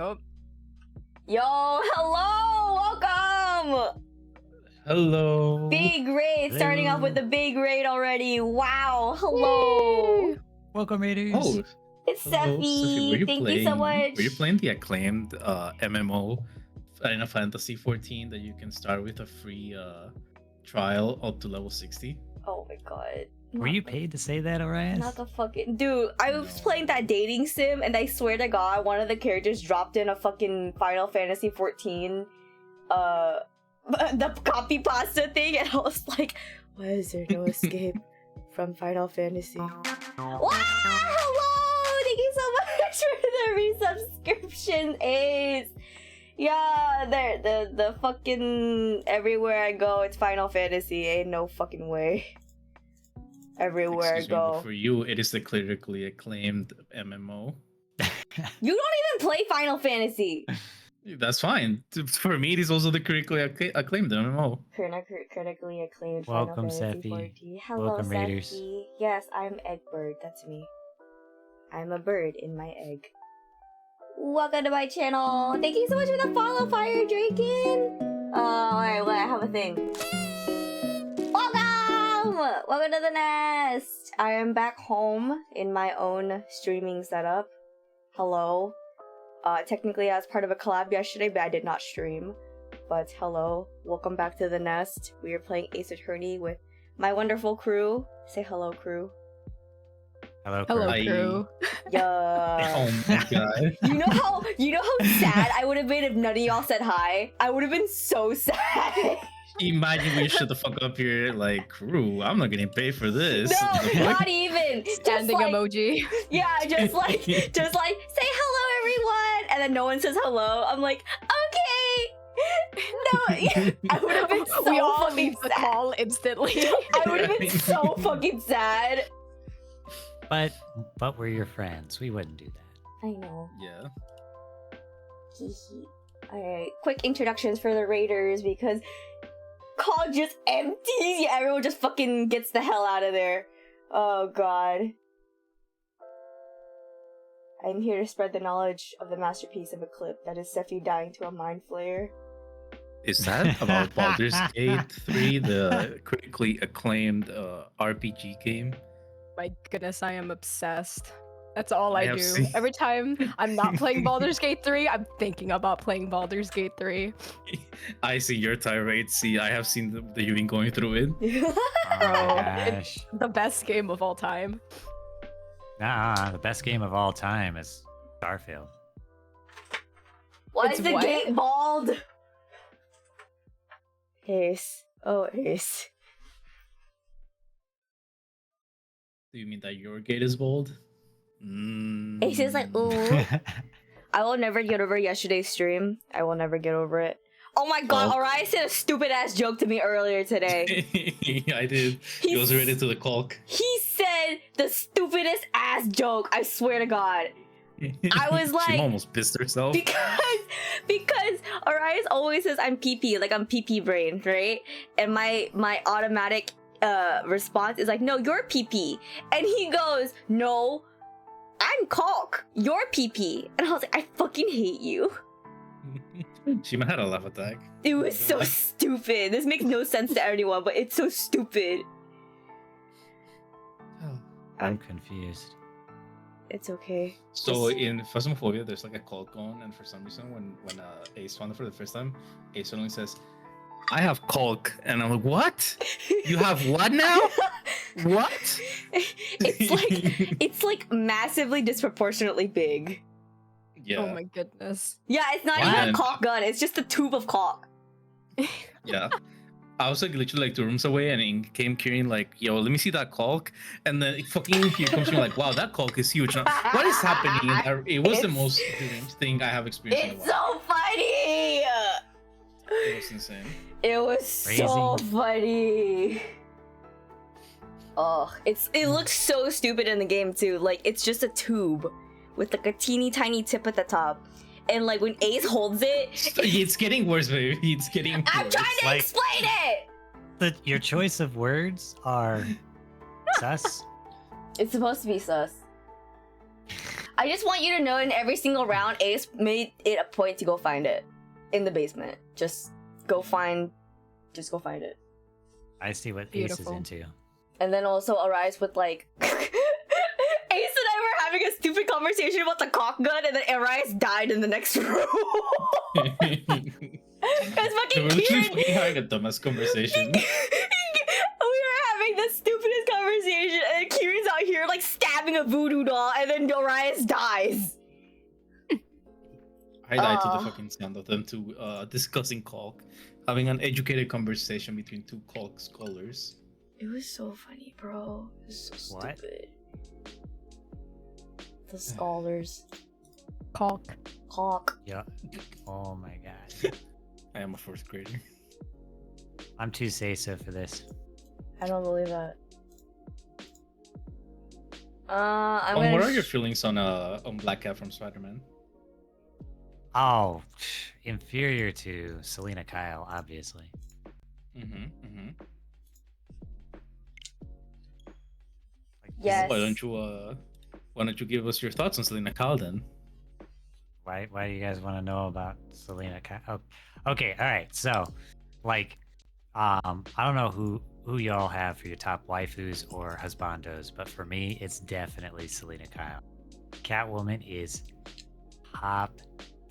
Yup. Yo, hello, welcome. Hello. Big raid, starting off with the big raid already. Wow, hello. Yay. Welcome, Raiders. Oh, It's hello, Sephi. Thank you so much. Were you playing the acclaimed MMO Final Fantasy 14 that you can start with a free trial up to level 60? Oh my god. Were you paid to say that, Orias? Not the fucking dude. I was No. playing that dating sim, and I swear to God, one of the characters dropped in a fucking Final Fantasy 14, the copy pasta thing, and I was like, why is there no escape from Final Fantasy? Wow! Hello! Thank you so much for the resubscription, Ace. Yeah, the fucking everywhere I go, it's Final Fantasy. Ain't no fucking way. Everywhere Excuse I me, go. but for you, it is the critically acclaimed MMO. You don't even play Final Fantasy. That's fine. For me, it is also the critically acclaimed MMO. Critically acclaimed Welcome, Final Fantasy Sephi. 14. Hello, Welcome, Raiders. Sephi. Yes, I'm Eggbird. That's me. I'm a bird in my egg. Welcome to my channel. Thank you so much for the follow, Fire Draken. Alright, well, I have a thing. Welcome! Welcome to the nest. I am back home in my own streaming setup. Hello. Technically, I was part of a collab yesterday, but I did not stream. But hello, welcome back to the nest. We are playing Ace Attorney with my wonderful crew. Say hello, crew. Hello, Hello, Kurt. crew. Yeah. Oh my god. You know how sad I would have been if none of y'all said hi? I would have been so sad. Imagine we shut the fuck up here, like, crew, I'm not getting paid for this. No, The fuck? not even. Standing just like, emoji. Yeah, just like say hello, everyone, and then no one says hello. I'm like, okay. No, I would have been so We all fucking leave the sad. call instantly. I would have been so fucking sad. But we're your friends. We wouldn't do that. I know. Yeah. Alright, quick introductions for the Raiders because call just empties. Yeah, everyone just fucking gets the hell out of there. Oh god. I'm here to spread the knowledge of the masterpiece of a clip that is Sephi dying to a mind flayer. Is that about Baldur's Gate 3, the critically acclaimed RPG game? My goodness, I am obsessed. That's all I have do. seen- Every time I'm not playing Baldur's Gate 3, I'm thinking about playing Baldur's Gate 3. I see your tirade. See, I have seen that you've been going through it. Oh Bro, my gosh. The best game of all time. Nah, the best game of all time is Starfield. Why It's is the what? gate bald? Ace. Oh, Ace. Do you mean that your gate is bold? Ace is like, ooh. I will never get over yesterday's stream. I will never get over it. Oh my god, Oh. Orias said a stupid ass joke to me earlier today. I did. He was related to the caulk. He said the stupidest ass joke, I swear to god. I was like- She almost pissed herself. Because Orias always says I'm PP, like I'm PP brain, right? And my automatic response is like, no, you're PP. And he goes, no, I'm caulk. You're PP. And I was like, I fucking hate you. Shima had a laugh attack. It was so stupid. This makes no sense to anyone, but it's so stupid. I'm confused. It's okay. So in Phasmophobia, there's like a caulk gun, and for some reason, when Ace found it for the first time, Ace suddenly says, "I have caulk," and I'm like, "What? You have what now? What?" it's like massively disproportionately big. Yeah. Oh my goodness. Yeah, it's not Wow. even a caulk gun. It's just a tube of caulk. Yeah. I was like literally like 2 rooms away, and it came carrying like, "Yo, let me see that caulk," and then it fucking here comes me like, "Wow, that caulk is huge." Now, what is happening? It was the It's- most deranged thing I have experienced in a It's while. so funny. It was insane. It was so funny. Oh, it looks so stupid in the game too. Like it's just a tube with like a teeny tiny tip at the top. And like when Ace holds it, It's getting worse, baby. It's getting worse. I'm trying to Like- explain it. Your choice of words are sus. It's supposed to be sus. I just want you to know in every single round, Ace made it a point to go find it in the basement. Just go find it. I see what Ace Beautiful. is into. And then also Orias with like Ace and I were having a stupid conversation about the cock gun, and then Orias died in the next room. It's We're fucking literally Kieran. fucking having a dumbass conversation. We were having the stupidest conversation, and Kieran's out here like stabbing a voodoo doll, and then Orias dies. I died to Aw. the fucking sound of them two discussing Calc, having an educated conversation between two Calc scholars. It was so funny, bro. It was so What? stupid. The scholars. Caulk. Hawk. Yeah. Oh my god. I am a fourth grader. I'm too say-so for this. I don't believe that. I'm What gonna are your feelings on Black Cat from Spider-Man? Oh, inferior to Selena Kyle, obviously. Like, Yes. Why don't you give us your thoughts on Selena Kyle then? Why do you guys want to know about Selena Kyle? Oh, okay, all right. So, like, I don't know who y'all have for your top waifus or husbandos, but for me, it's definitely Selena Kyle. Catwoman is top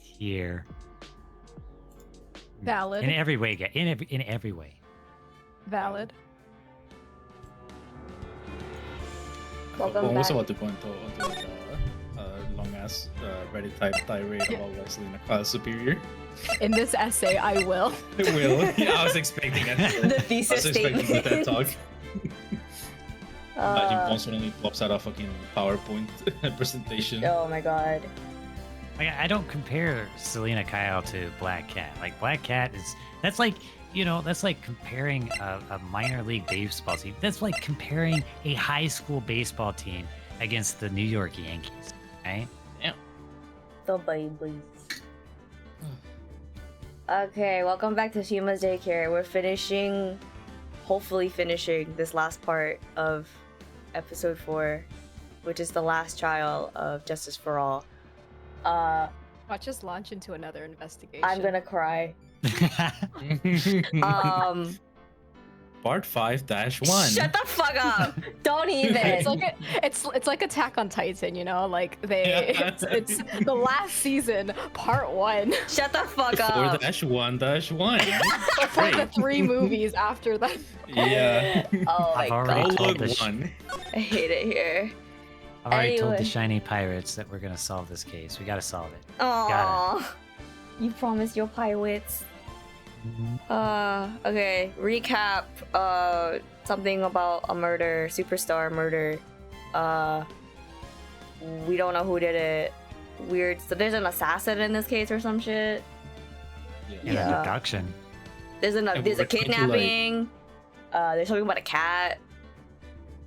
tier. Valid. In every way, in every way. Valid. Welcome I was back. about to go into like a long ass Reddit type tirade about why Selena Kyle is superior. In this essay, I will. It will. Yeah, I was expecting it. The I thesis was expecting the TED talk. Imagine Uh, Bones suddenly pops out a fucking PowerPoint presentation. oh my god. Like, I don't compare Selena Kyle to Black Cat. Like, Black Cat that's like comparing a minor league baseball team. That's like comparing a high school baseball team against the New York Yankees, right? The babies. Okay, welcome back to Shima's Daycare. We're hopefully finishing this last part of episode 4, which is the last trial of Justice for All. Watch us launch into another investigation. I'm gonna cry. Part 5-1. Shut the fuck up! Don't even. It's like Attack on Titan, you know, like it's the last season, part 1, Shut the fuck up. 4-1-1. before the 3 movies after that. Yeah. Oh my I've already god, told Prologue the 1. I hate it here. I've already told the Anyway. shiny pirates that we're gonna solve this case. We gotta solve it. Aww. You promised your pirates. Okay. Recap. Something about a murder, superstar murder. We don't know who did it. Weird. So there's an assassin in this case or some shit. An Yeah. abduction. There's And a we're trying to, kidnapping. There's something about a cat.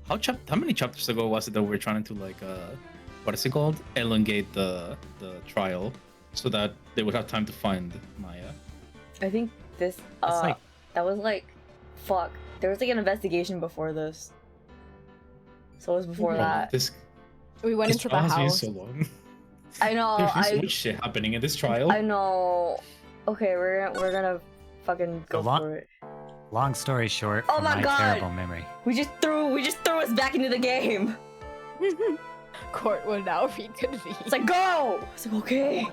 How many chapters ago was it that we were trying to like what is it called? Elongate the trial so that they would have time to find Maya. I think this. That's like That was like, fuck. There was like an investigation before this. So it was before that. This We went into the trial has been house. so long. I know. There's so much shit happening in this trial. I know. Okay, we're gonna fucking go long- for it. long story short, Oh from my my God. terrible memory. We just threw us back into the game. Court will now reconvene. It's like go. It's like okay.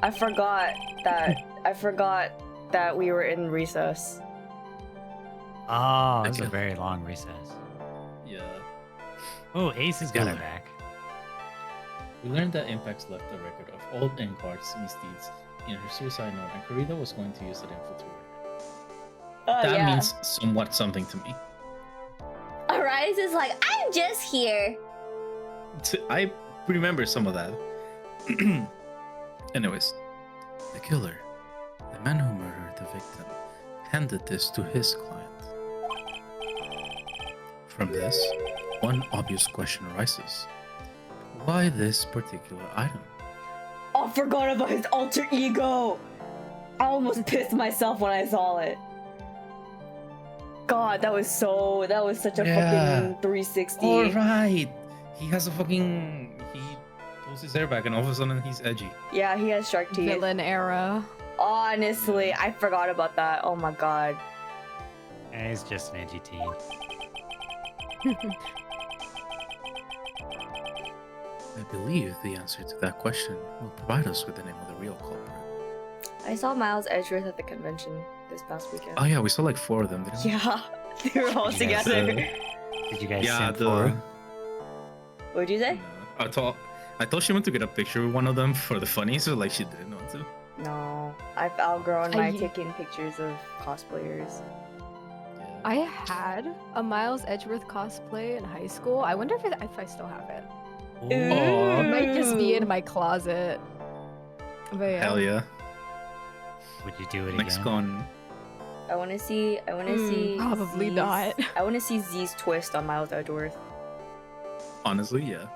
I forgot that we were in recess. Oh, it was a Okay. very long recess. Yeah. Oh, Ace has got her Yeah. back. We learned that Impacts left a record of all Enquart's misdeeds in her suicide note, and Karita was going to use it infiltrate. That Yeah. means somewhat something to me. Orias is like, I'm just here. I remember some of that. Anyways, the killer, the man who murdered the victim, handed this to his client. From this, one obvious question arises. Why this particular item? Oh, I forgot about his alter ego. I almost pissed myself when I saw it. God, that was such a Yeah. fucking 360. Alright! He has a fucking... He pulls his hair back, and all of a sudden he's edgy. Yeah, he has shark teeth. Villain era. Honestly, I forgot about that. Oh my god. And he's just an edgy teen. I believe the answer to that question will provide us with the name of the real culprit. I saw Miles Edgeworth at the convention this past weekend. Oh yeah, we saw like 4 of them, didn't we? Yeah, they were all You guys, together. Did you guys Yeah, send for? What'd you say? I thought she went to get a picture with one of them for the funny, so like she didn't want to. No, I've outgrown my I- taking pictures of cosplayers. Yeah. I had a Miles Edgeworth cosplay in high school. I wonder if I still have it. Aw. It might just be in Ooh. my closet. But yeah. Hell yeah. Would you do it Next again? con. I want to see. Probably Z's- not. I want to see Z's twist on Miles Edgeworth. Honestly, yeah.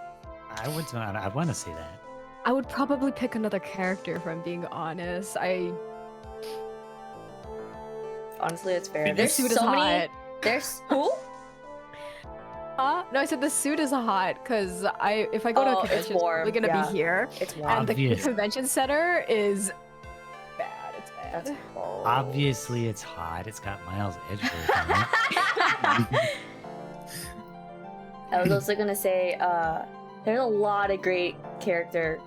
I want to see that. I would probably pick another character if I'm being honest. Honestly, it's fair. The The There's suit is so many. hot. There's who? No, I said the suit is hot because if I go to Oh, a it's convention, it's warm, probably gonna yeah. be here, It's and warm. the Obvious. convention center is bad. It's bad. That's cold. Obviously, it's hot. It's got Miles Edgeworth on it. I was also gonna say, there's a lot of great character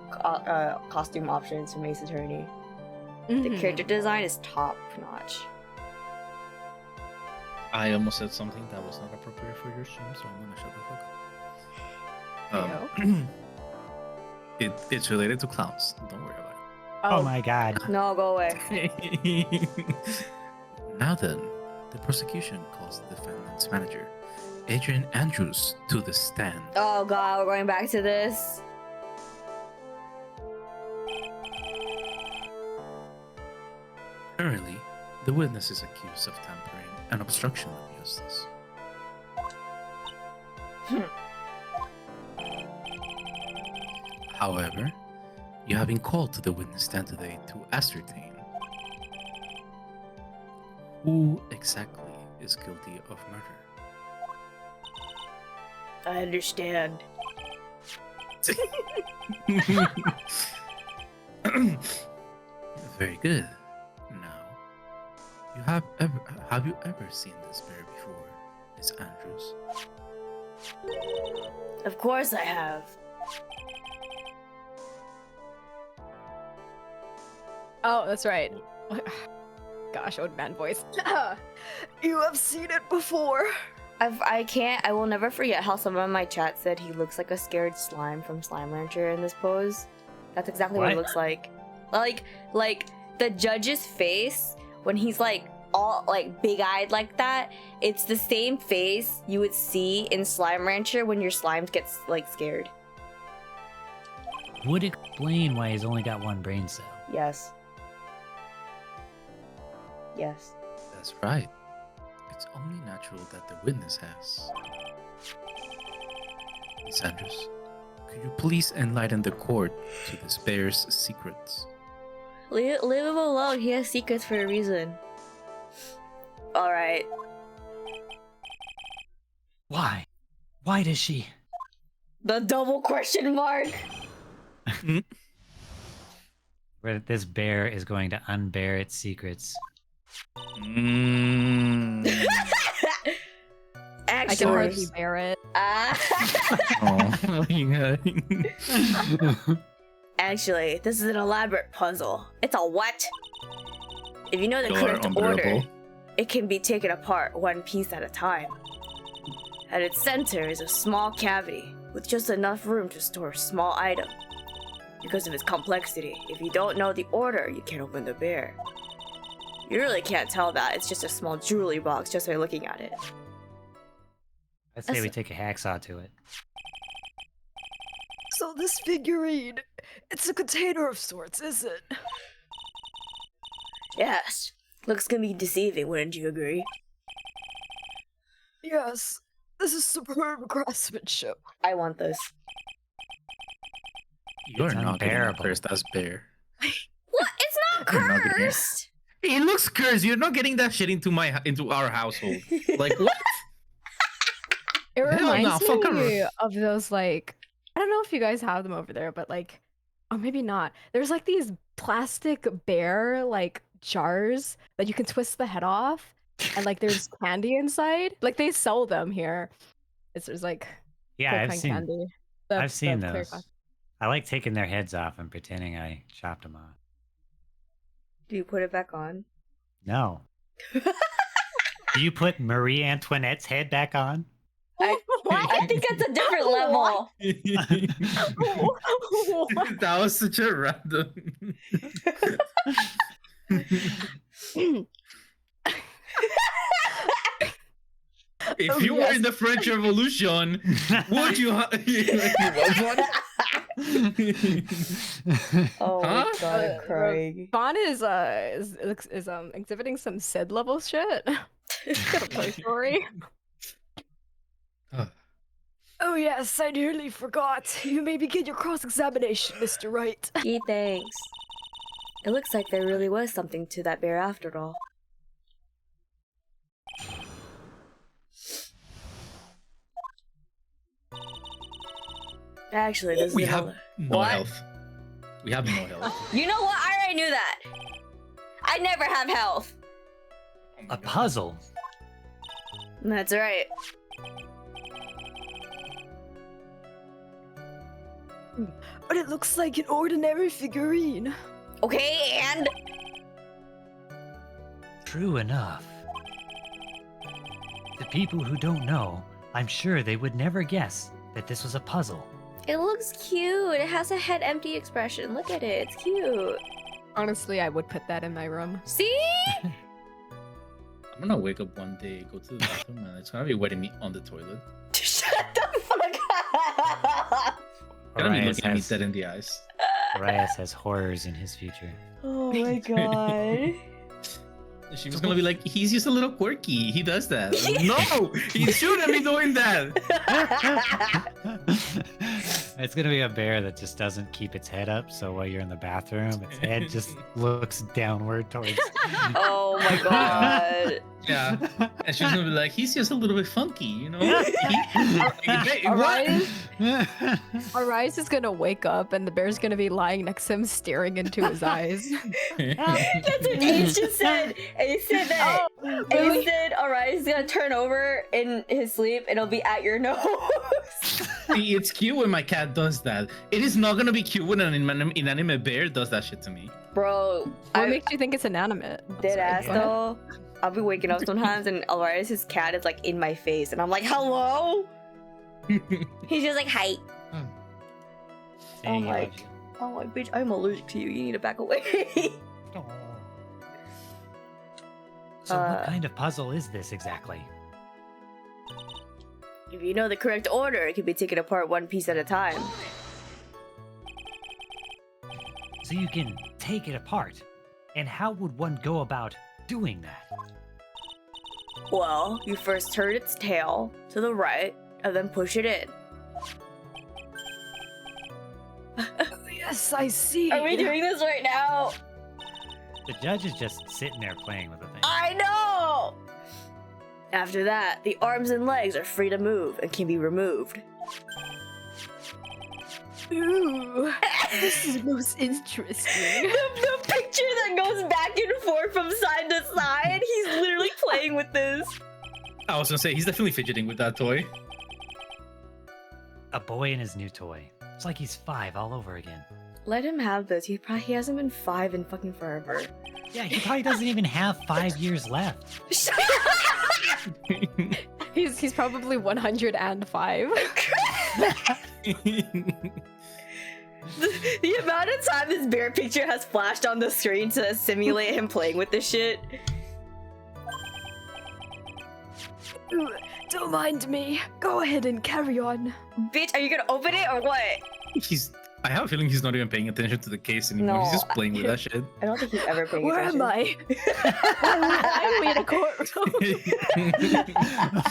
costume options from Ace Attorney. The Mhm. character design is top notch. I almost said something that was not appropriate for your stream, so I'm gonna shut the fuck up. It's related to clowns. Don't worry about Oh my god. No, go away. it. Now then, the prosecution calls the defendant's manager, Adrian Andrews, to the stand. Oh god, we're going back to this. Currently, the witness is accused of tampering and obstruction of justice. However, you have been called to the witness stand today to ascertain who exactly is guilty of murder. I understand. Very good. Now, have you ever seen this bear before, Miss Andrews? Of course I have. Oh, that's right. Gosh, old man voice. You have seen it before. I will never forget how someone in my chat said he looks like a scared slime from Slime Rancher in this pose. That's exactly what it What? looks like. Like the judge's face when he's like all like big-eyed like that, it's the same face you would see in Slime Rancher when your slime gets like scared. Would explain why he's only got one brain cell. Yes. Yes. That's right. It's only natural that the witness has. Miss Andrews, could you please enlighten the court to this bear's secrets? Leave him alone. He has secrets for a reason. Alright. Why? Why does she? The double question mark. Where this bear is going to unbear its secrets. Mm. I can Actually. hardly bear it. Oh, yeah. Actually, this is an elaborate puzzle. It's a what? If you know the You're correct order, unbearable. it can be taken apart one piece at a time. At its center is a small cavity with just enough room to store a small item. Because of its complexity, if you don't know the order, you can't open the bear. You really can't tell that it's just a small jewelry box just by looking at it. I'd say we take a hacksaw to it. So this figurine, it's a container of sorts, is it? Yes, looks can be deceiving, wouldn't you agree? Yes. This is superb craftsmanship. I want this. You're It's not getting a unbearable. cursed as bear. What? It's not You're not getting it. cursed! It looks cursed. You're not getting that shit into our household. Like what? It Hell no, reminds fuck me her. of those like I don't know if you guys have them over there, but like, or maybe not. There's like these plastic bear like jars that you can twist the head off, and like there's candy inside. Like they sell them here. There's like Yeah, cold I've crack seen. candy. I've seen clear those. I like taking their heads off and pretending I chopped them off. Do you put it back on? No. Do you put Marie Antoinette's head back on? I think it's a different level. That was such a random. If you were in the French Revolution, would you? Oh Huh? my god, Craig. Vaughn is exhibiting some Sid level shit. Got a Toy Story. Oh yes, I nearly forgot. You may begin your cross-examination, Mr. Wright. Gee, thanks. It looks like there really was something to that bear after all. Actually, this We is have no What? health. We have no health. You know what? I already knew that. I never have health. A puzzle. That's right. But it looks like an ordinary figurine. Okay, and True enough. The people who don't know, I'm sure they would never guess that this was a puzzle. it looks cute. It has a head empty expression. Look at it. It's cute. Honestly, I would put that in my room. See? I'm gonna wake up one day, go to the bathroom, and it's gonna be wetting me on the toilet. Shut the fuck up. Gonna be Orias looking at me has, dead in the eyes. Orias has horrors in his future. Oh my god. She was gonna be like, he's just a little quirky. He does that. No, he shouldn't be doing that. It's gonna be a bear that just doesn't keep its head up, so while you're in the bathroom, its head just looks downward towards. Oh my god. Yeah, and she's gonna be like, he's just a little bit funky, you know? Hey, what? Arise is gonna wake up and the bear's gonna be lying next to him staring into his eyes. That's what Ace just said. Ace said that. Ace said Orias is gonna turn over in his sleep and it'll be at your nose. See, it's cute when my cat does that. It is not gonna be cute when an inanimate bear does that shit to me. Bro, What makes you think it's inanimate? dead Sorry, ass go ahead. though. I'll be waking up sometimes and Orias' cat is like in my face and I'm like, hello? He's just like, hi. Saying he my- loves you. Oh my bitch, I'm allergic to you. You need to back away. So what kind of puzzle is this exactly? If you know the correct order, it can be taken apart one piece at a time. So you can take it apart. And how would one go about doing that? Well, you first turn its tail to the right and then push it in. Yes, I see. Are we doing this right now? The judge is just sitting there playing with the thing. I know! After that, the arms and legs are free to move and can be removed. Ooh, this is most interesting. The picture that goes back and forth from side to side, he's literally playing with this. I was gonna say, he's definitely fidgeting with that toy. A boy and his new toy. It's like he's 5 all over again. Let him have this. He hasn't been 5 in fucking forever. Yeah, he probably doesn't even have 5 years left. Shut He's probably 105. the amount of time this bear picture has flashed on the screen to simulate him playing with this shit. Ooh, don't mind me. Go ahead and carry on. Bitch, are you gonna open it or what? I have a feeling he's not even paying attention to the case anymore. No, He's just playing with that shit. I don't think he's ever paying Where attention. am I? I'm in a courtroom.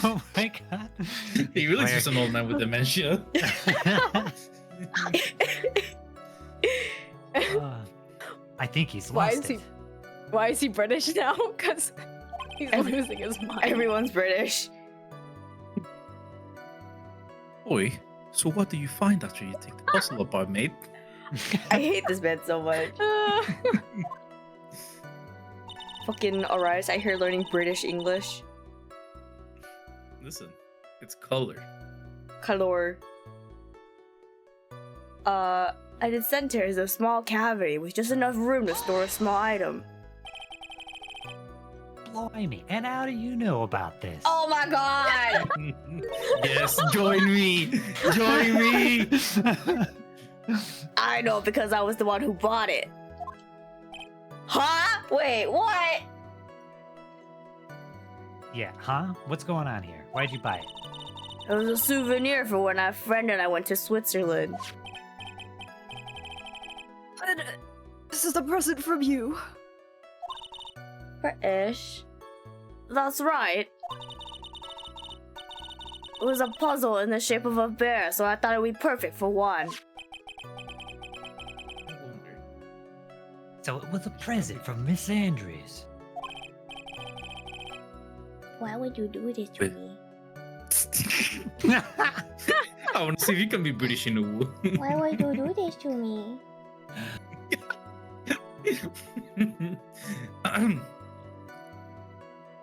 Oh my god. He really is just an old man with dementia. I think he's Why lost is it. he? Why is he British now? Because he's losing his mind. Everyone's British. Oi, So what do you find after you take the puzzle apart, mate? I hate this man so much. Fucking Orias, I hear learning British English. Listen, it's color. Color. At its center is a small cavity with just enough room to store a small item. Blimey, and how do you know about this? Oh my god! Yes, join me! Join me! I know because I was the one who bought it. Huh? Wait, what? Yeah, huh? What's going on here? Why'd you buy it? It was a souvenir for when our friend and I went to Switzerland. And, this is a present from you. British? That's right. It was a puzzle in the shape of a bear, so I thought it would be perfect for one. So it was a present from Miss Andrews. Why would you do this to me? I want to see if you can be British in a woo. Why would you do this to me?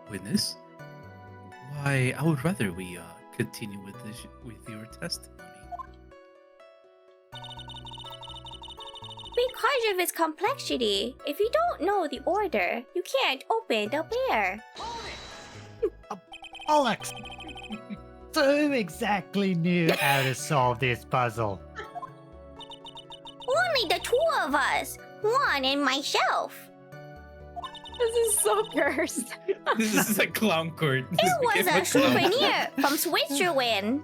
Witness? Why, I would rather we continue with your testimony. Because of its complexity, if you don't know the order, you can't open the bear. Alex! So who exactly knew how to solve this puzzle? Only the two of us, Juan and myself. This is so cursed. This is a clown court. This It was became a clown. souvenir from Switzerland.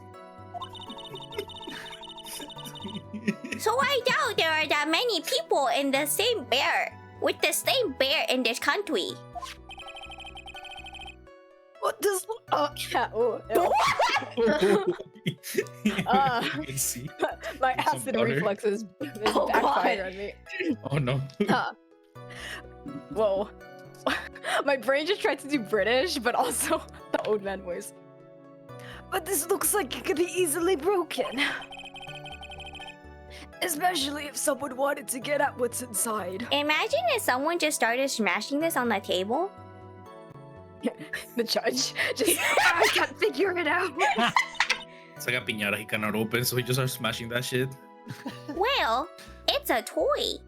So I doubt there are that many people in the same bear, with the same bear in this country. What does? Yeah. Oh, You can see. my Some acid butter. reflexes Oh, backfire on me. Oh no. Whoa. My brain just tried to do British, but also the old man voice. But this looks like it could be easily broken. Especially if someone wanted to get at what's inside. Imagine if someone just started smashing this on the table. The judge just, I can't figure it out. It's like a piñata he cannot open, so he just starts smashing that shit. Well, it's a toy.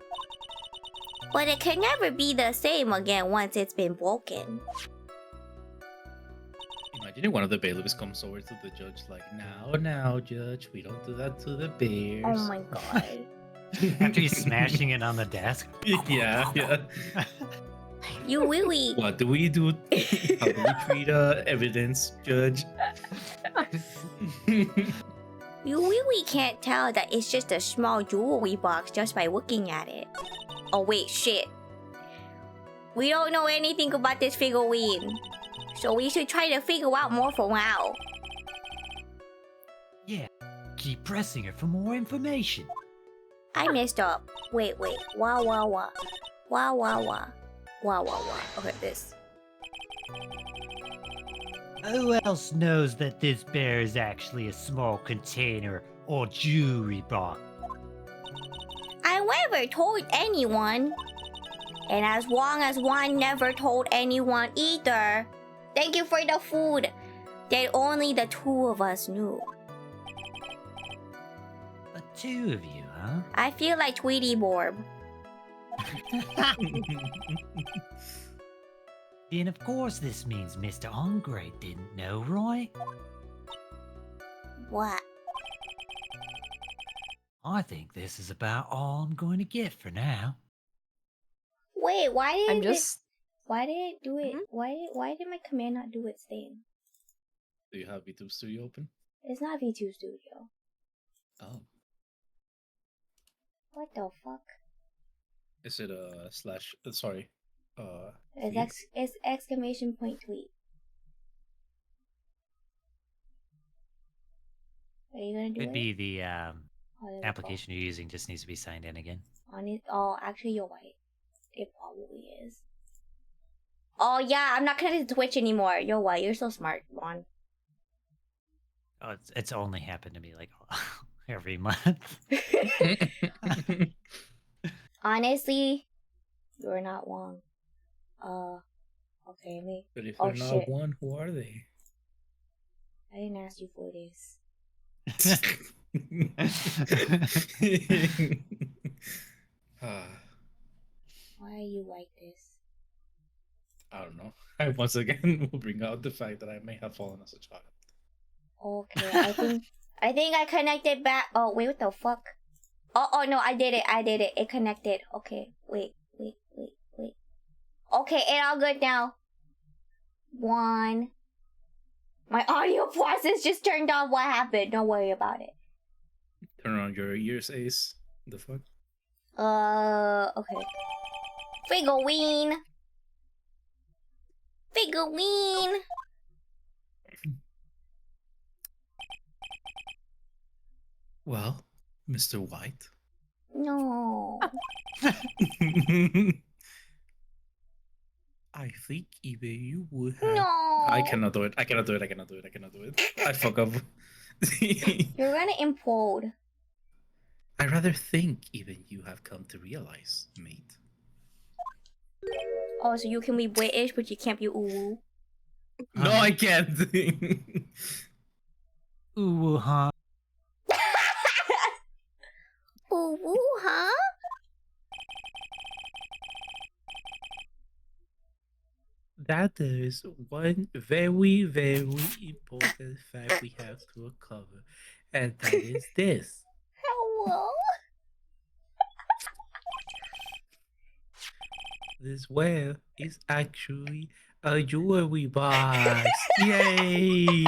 But it can never be the same again once it's been broken. Imagine if one of the bailiffs comes over to the judge like, now, judge, we don't do that to the bears. Oh my god. After he's smashing it on the desk. Yeah. You really... What do we do? How do we treat evidence, judge? You really can't tell that it's just a small jewelry box just by looking at it. Oh wait, shit. We don't know anything about this figurine. So we should try to figure out more for now. Yeah, keep pressing it for more information. I messed up. Wait. Wah. Okay, this. Who else knows that this bear is actually a small container or jewelry box? I never told anyone. And as long as one never told anyone either. Thank you for the food. That only the two of us knew. The two of you, huh? I feel like Tweety Borb. And of course this means Mr. Ongre didn't know, right? What? I think this is about all I'm going to get for now. Wait, why did I'm it... just. Why did it do it? Mhm. Why did my command not do its thing? Do you have VTube Studio open? It's not V2 Studio. Oh. What the fuck? Is it a slash? Sorry. It's exclamation point tweet. Are you gonna do Could it? be the Oh, there's a application you're using just needs to be signed in again. bug. On it. Oh, actually, you're right. It probably is. Oh yeah, I'm not connected to Twitch anymore. You're right. You're so smart, Juan. Oh, it's only happened to me like every month. Honestly, you're not wrong. Okay, me. But if Oh they're not shit! one, who are they? I didn't ask you for this. Ah, Why are you like this? I don't know. I once again will bring out the fact that I may have fallen as a child. Okay, I think I connected back. Oh wait, what the fuck? Oh no, I did it. It connected. Okay, wait. Okay, it all good now. One. My audio process just turned on. What happened? Don't worry about it. Turn on your ears, Ace. The fuck? Okay. Figurine. Well, Mr. White. No. I think even you would have. No. I cannot do it. I cannot do it. I fuck up. You're gonna implode. I rather think even you have come to realize, mate. Oh, so you can be British, but you can't be Uwu. No, I can't. Ooh, huh? Uwu, huh? That there is one very, very important fact we have to uncover, and that is this. Hello? This whale is actually a jewelry box. Yay!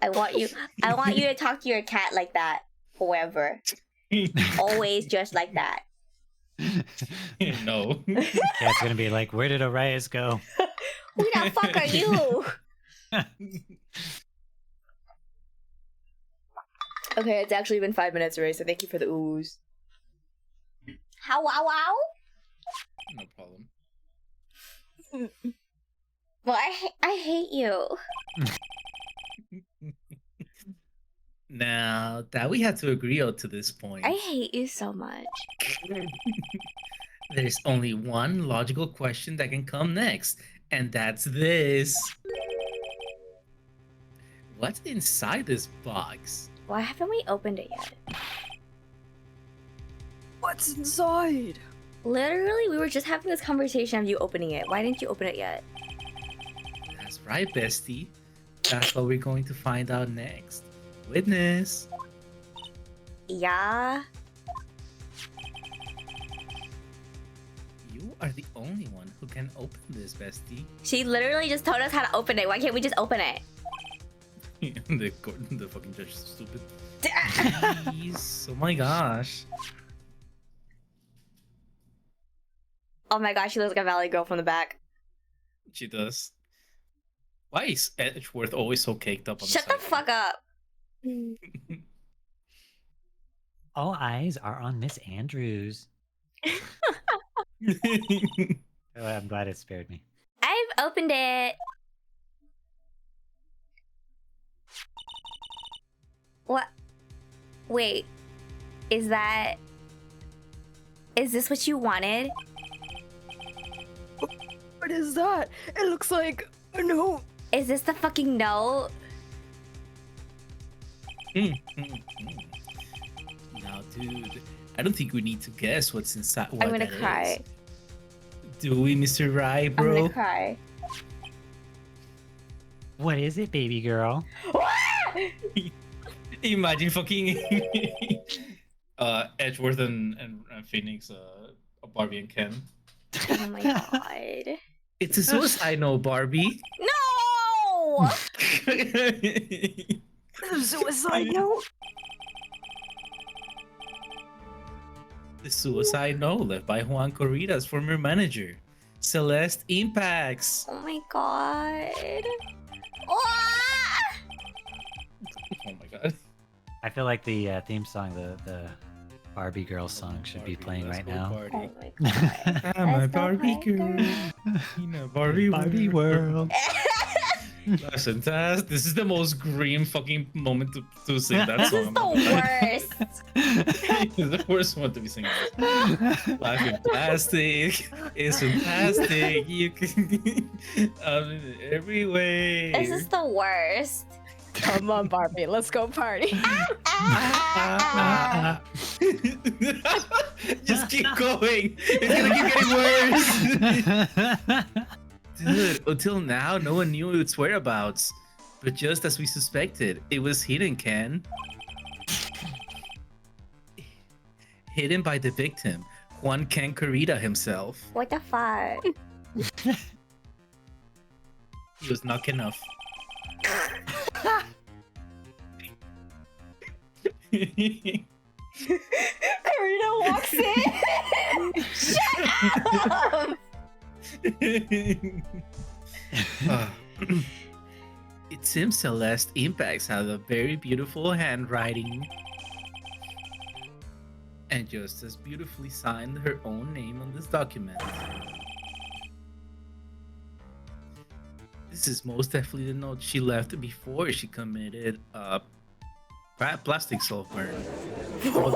I want you to talk to your cat like that forever. Always just like that. No. Cat's gonna be like, where did Orias go? Who the fuck are you? Okay, it's actually been 5 minutes already, so thank you for the oohs. How wow wow? No problem. Well, I hate you. Now that we had to agree on to this point, I hate you so much. there's only one logical question that can come next, and that's this. What's inside this box? Why haven't we opened it yet? What's inside? Literally, we were just having this conversation of you opening it. Why didn't you open it yet? That's right, bestie. That's what we're going to find out next. Witness. Yeah. You are the only one who can open this, bestie. She literally just told us how to open it. Why can't we just open it? the fucking judge is stupid. Jeez. Oh my gosh. Oh my gosh, she looks like a valley girl from the back. She does. Why is Edgeworth always so caked up on Shut the the fuck up. All eyes are on Miss Andrews. Oh, I'm glad it spared me. I've opened it. What? Wait. Is this what you wanted? What is that? It looks like a note. Is this the fucking note? Now, dude, I don't think we need to guess what's inside. What I'm gonna that cry. is. Do we, Mr. Rye, I'm bro? gonna cry. What is it, baby girl? Imagine fucking Edgeworth and Phoenix, Barbie and Ken. Oh my god. It's a suicide note, Barbie. No! Suicide note? The suicide note left by Juan Corrida's former manager, Celeste Impacts. Oh my god. Ah! Oh my god. I feel like the theme song, the Barbie girl song, should be playing Let's right go now. Barbie. Oh my god. I'm a Let's go Barbie play girl. You know, Barbie Barbie world. That's fantastic. This is the most green fucking moment to sing that This song. is I'm the not gonna lie. worst. It's the worst one to be singing. Life in plastic is fantastic. You can in every way. This is the worst. Come on, Barbie, let's go party. Just keep going. It's gonna keep getting worse. Dude, until now, no one knew its whereabouts. But just as we suspected, it was hidden, Ken. Hidden by the victim, Juan Ken Corrida himself. What the fuck? He was not enough. Karina walks in. Shut up. It seems Celeste Impacts has a very beautiful handwriting. And just as beautifully signed her own name on this document. This is most definitely the note she left before she committed plastic self burn. What?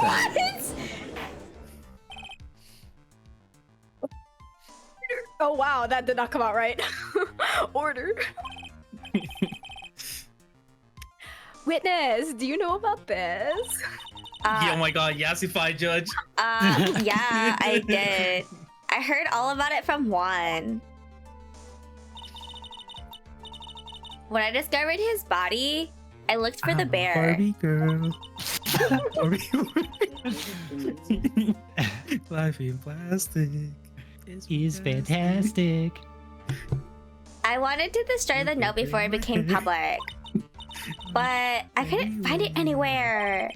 Oh wow, that did not come out right. Order. Witness, do you know about this? Oh my god, Yassify Judge. Yeah, I did. I heard all about it from Juan. When I discovered his body, I looked for the bear. Barbie girl. Life in plastic He's fantastic. I wanted to destroy the note before it became public, but I couldn't find it anywhere.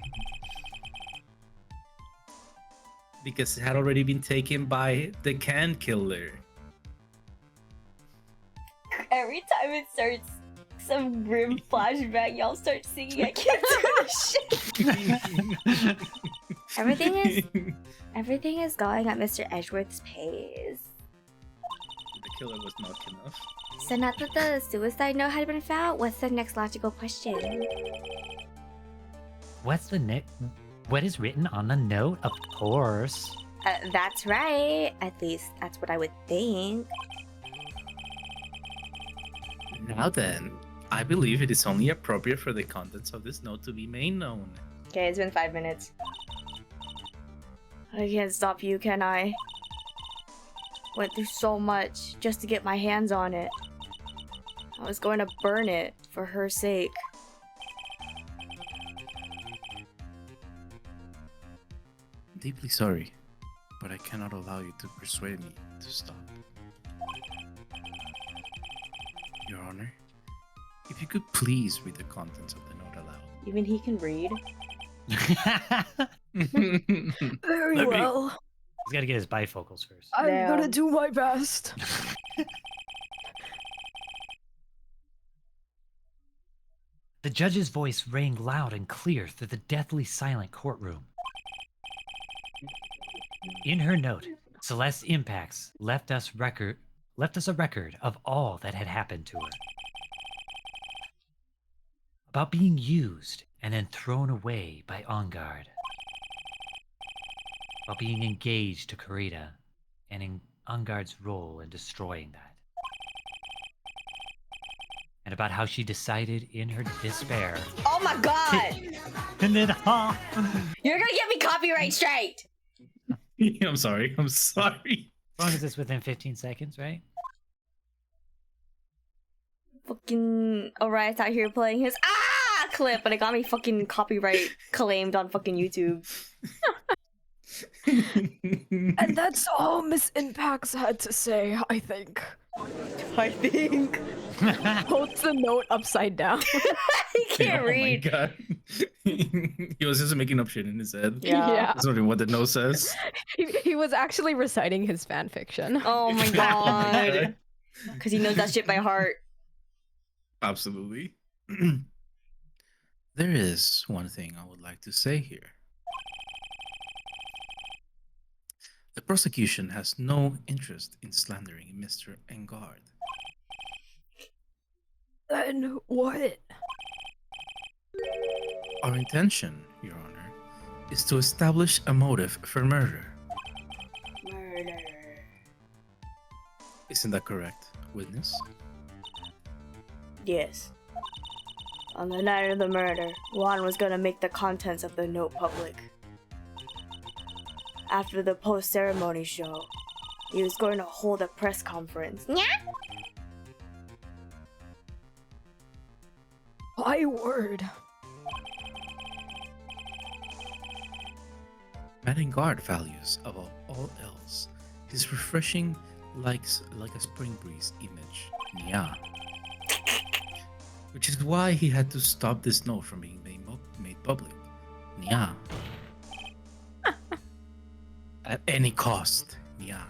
Because it had already been taken by the can killer. Every time it starts some grim flashback, y'all start singing. I can't do this shit. Everything is going at Mr. Edgeworth's pace. The killer was not enough. So now that the suicide note had been found, what's the next logical question? What is written on the note? Of course. That's right. At least that's what I would think. Now then, I believe it is only appropriate for the contents of this note to be made known. Okay, it's been 5 minutes. I can't stop you, can I? Went through so much just to get my hands on it. I was going to burn it for her sake. Deeply sorry, but I cannot allow you to persuade me to stop. Your Honor, if you could please read the contents of the note aloud. You mean he can read? Very Let me- well. He's got to get his bifocals first. I'm Damn. gonna do my best. The judge's voice rang loud and clear through the deathly silent courtroom. In her note, Celeste Impacts left us a record of all that had happened to her. About being used and then thrown away by Ongard. About being engaged to Karita and in Ongard's role in destroying that. And about how she decided in her despair. Oh my god! And then, You're gonna get me copyright straight! I'm sorry. as long as it's within 15 seconds, right? Fucking Orias out here playing his clip, but it got me fucking copyright claimed on fucking YouTube. And that's all Miss Impacts had to say, I think. I think. Holds the note upside down. He can't read. Oh my god. He was just making up shit in his head. Yeah. That's not even what the note says. He was actually reciting his fan fiction. Oh my god. Because he knows that shit by heart. Absolutely. There is one thing I would like to say here. The prosecution has no interest in slandering Mr. Engard. Then what? Our intention, Your Honor, is to establish a motive for murder. Murder. Isn't that correct, witness? Yes. On the night of the murder, Juan was gonna make the contents of the note public. After the post-ceremony show, he was going to hold a press conference. Yeah? My word. Manning guard values above all else his refreshing like a spring breeze image. Yeah. Which is why he had to stop this note from being made public. Yeah. At any cost. Yeah.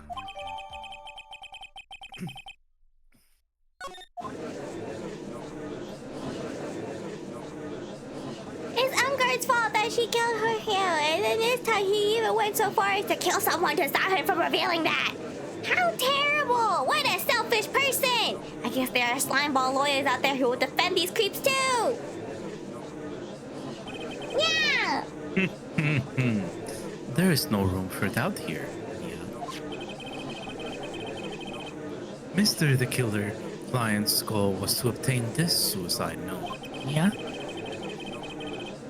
It's Unguard's fault that she killed her hair, and then this time he even went so far as to kill someone to stop him from revealing that. How terrible! What a selfish person! I guess there are slimeball lawyers out there who will defend these creeps too! Yeah! There is no room for doubt here. Yeah. Mr. the Killer client's goal was to obtain this suicide note. Yeah.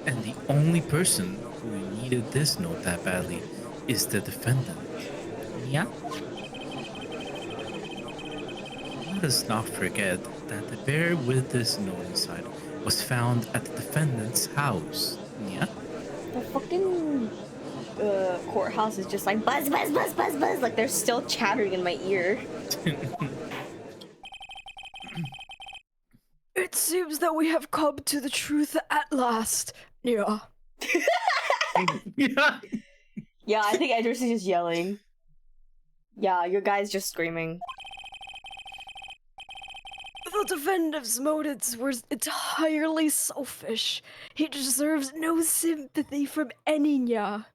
And the only person who needed this note that badly is the defendant. Yeah. Let us not forget that the bear with this note inside was found at the defendant's house. Yeah. The fucking courthouse is just like buzz, buzz, buzz, buzz, buzz. Like they're still chattering in my ear. It seems that we have come to the truth at last. Yeah. Yeah. Yeah, I think Edris is just yelling. Yeah, your guy's just screaming. The defendant's motives were entirely selfish. He deserves no sympathy from any nya.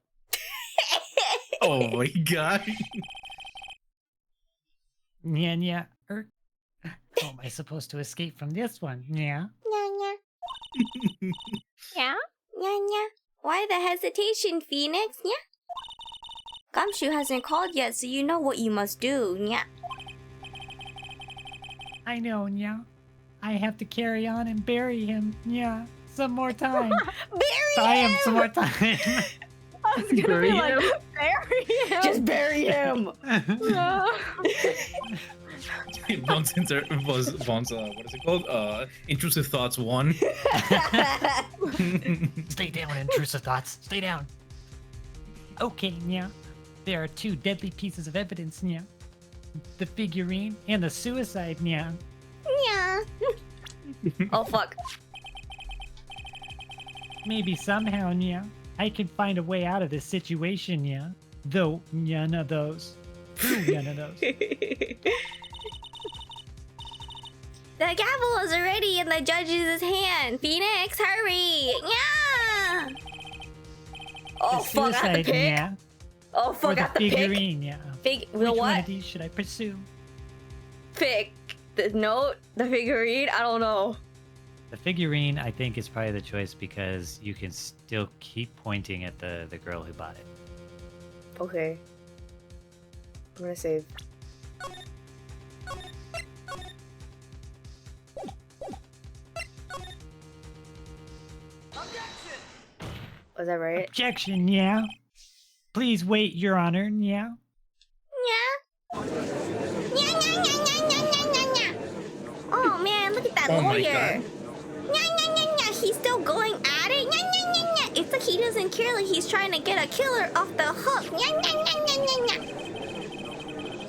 Oh my god. Yeah, yeah. How am I supposed to escape from this one? Yeah. Nya nya. Yeah? Nya nya. Why the hesitation, Phoenix? Nya? Gumshoe hasn't called yet, so you know what you must do. Nya. I know, yeah. I have to carry on and bury him. Yeah. Some more time. Bury him some more time. I was gonna Bury be like, him? bury him. Just bury him. Vaughn's what is it called? Intrusive Thoughts 1. Stay down, intrusive thoughts. Stay down. Okay, yeah. There are two deadly pieces of evidence, yeah. The figurine and the suicide, yeah. Nya. Oh fuck. Maybe somehow, yeah, I can find a way out of this situation, yeah. Though none of those. None of those. The gavel is already in the judge's hand. Phoenix, hurry! Yeah! Oh The fuck, I got the suicide, pick. yeah. Oh Or fuck, the I got the pick. figurine, yeah. The Which one what? of these should I pursue? Pick. The note? The figurine? I don't know. The figurine, I think, is probably the choice because you can still keep pointing at the girl who bought it. Okay. I'm gonna save. Was that right? Objection, yeah. Please wait, Your Honor, yeah. Nya. Nya nya nya nya nya nya nya nya. Oh man, look at that Oh my lawyer. God. Nya nya nya nya. He's still going at it. Nya nya nya nya. It's like he doesn't care. Like he's trying to get a killer off the hook. Nya nya nya nya nya nya.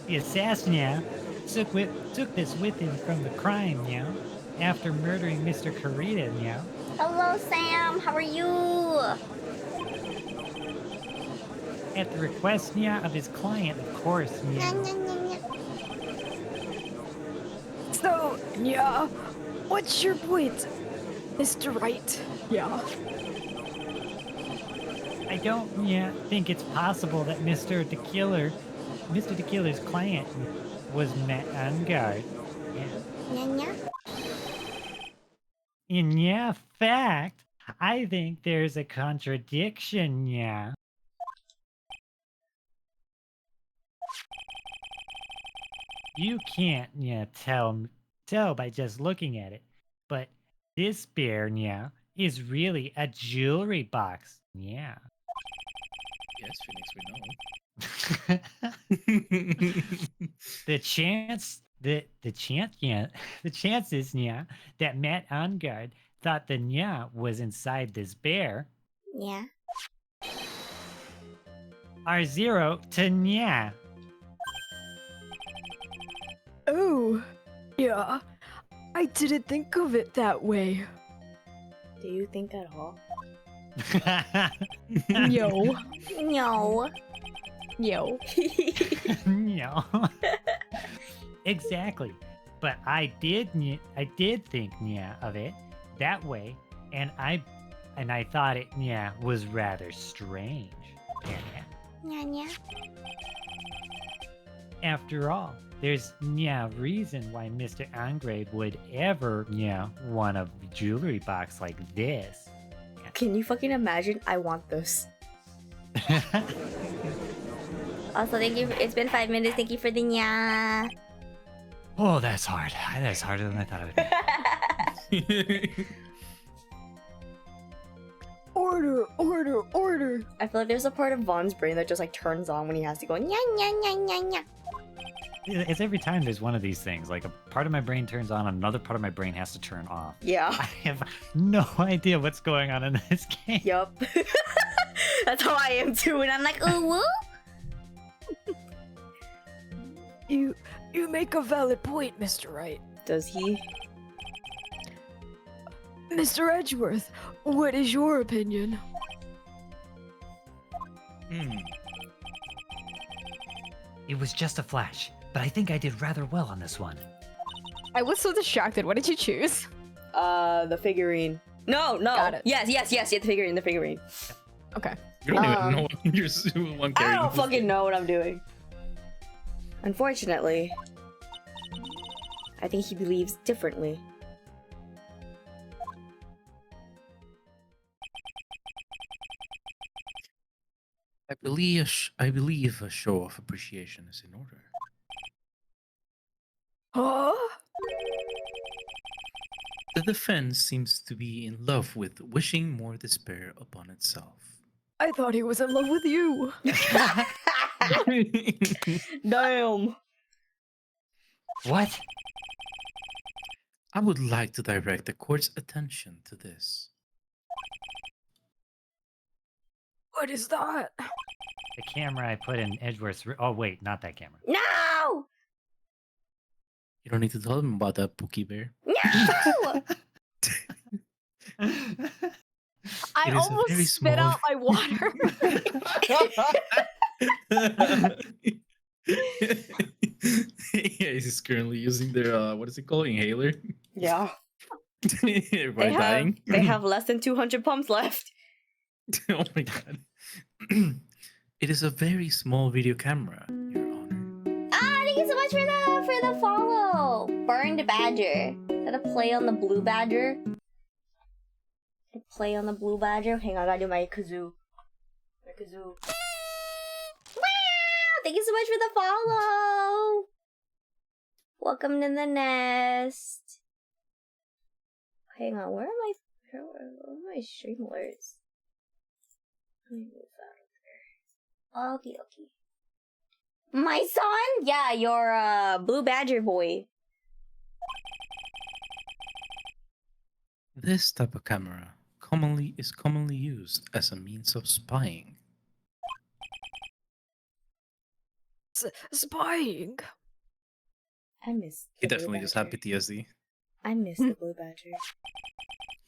The assassin, yeah, took this with him from the crime, yeah. After murdering Mr. Karita, yeah. Hello, Sam. How are you? At the request, yeah, of his client, of course, Nya yeah. nya nya nya. So, yeah, what's your point, Mr. Wright? Yeah. I don't, yeah, think it's possible that Mr. the Killer's client was met on guard. Yeah. Nya nya. In yeah, fact, I think there's a contradiction, yeah. You can't, yeah, tell by just looking at it, but this bear, yeah, is really a jewelry box, yeah. Yes, Phoenix, we know. the chance that the chance yeah the chances yeah that Matt Ongard thought the nya was inside this bear Yeah. are 0 to nya. Oh, yeah. I didn't think of it that way. Do you think at all? Yo. No. Yo. No. Exactly. But I did think nya of it that way, and I thought it was rather strange. Yeah. Nya nya. After all, there's reason why Mr. Angrave would ever want a jewelry box like this. Can you fucking imagine? I want this. Also, thank you. It's been 5 minutes. Thank you for the nya. Oh, that's hard. That's harder than I thought it would be. Order, order, order. I feel like there's a part of Vaughn's brain that just like turns on when he has to go nya nya nya nya nya. It's every time there's one of these things. Like a part of my brain turns on, another part of my brain has to turn off. Yeah. I have no idea what's going on in this game. Yup. That's how I am too, and I'm like, Ooh woo. You make a valid point, Mr. Wright. does he? Mr. Edgeworth, what is your opinion? It was just a flash, but I think I did rather well on this one. I was so distracted. What did you choose? The figurine. No. Got it. Yes, the figurine. Okay. You don't even know what you're one I carrying don't this fucking game. know what I'm doing. Unfortunately, I think he believes differently. I believe a show of appreciation is in order. Huh? The defense seems to be in love with wishing more despair upon itself. I thought he was in love with you. Damn. What? I would like to direct the court's attention to this. What is that? The camera I put in Edgeworth's. Oh wait, not that camera. No! You don't need to tell them about that, Pookie Bear. No! I It is a almost very spit small- out my water. Yeah, he's currently using their what is it called? Inhaler. Yeah. By dying. They have less than 200 pumps left. Oh my god. It is a very small video camera, Your Honor. Ah, thank you so much for the follow. Burned badger. Is that a play on the blue badger? A play on the blue badger. Hang on, I gotta do my kazoo. My kazoo. Wow! Thank you so much for the follow. Welcome to the nest. Hang on, where are my streamlers? Let me move that over there. Okay. My son? Yeah, your blue badger boy. This type of camera is commonly used as a means of spying. Spying. I miss. He the blue definitely just had badger. PTSD. I miss the blue badger.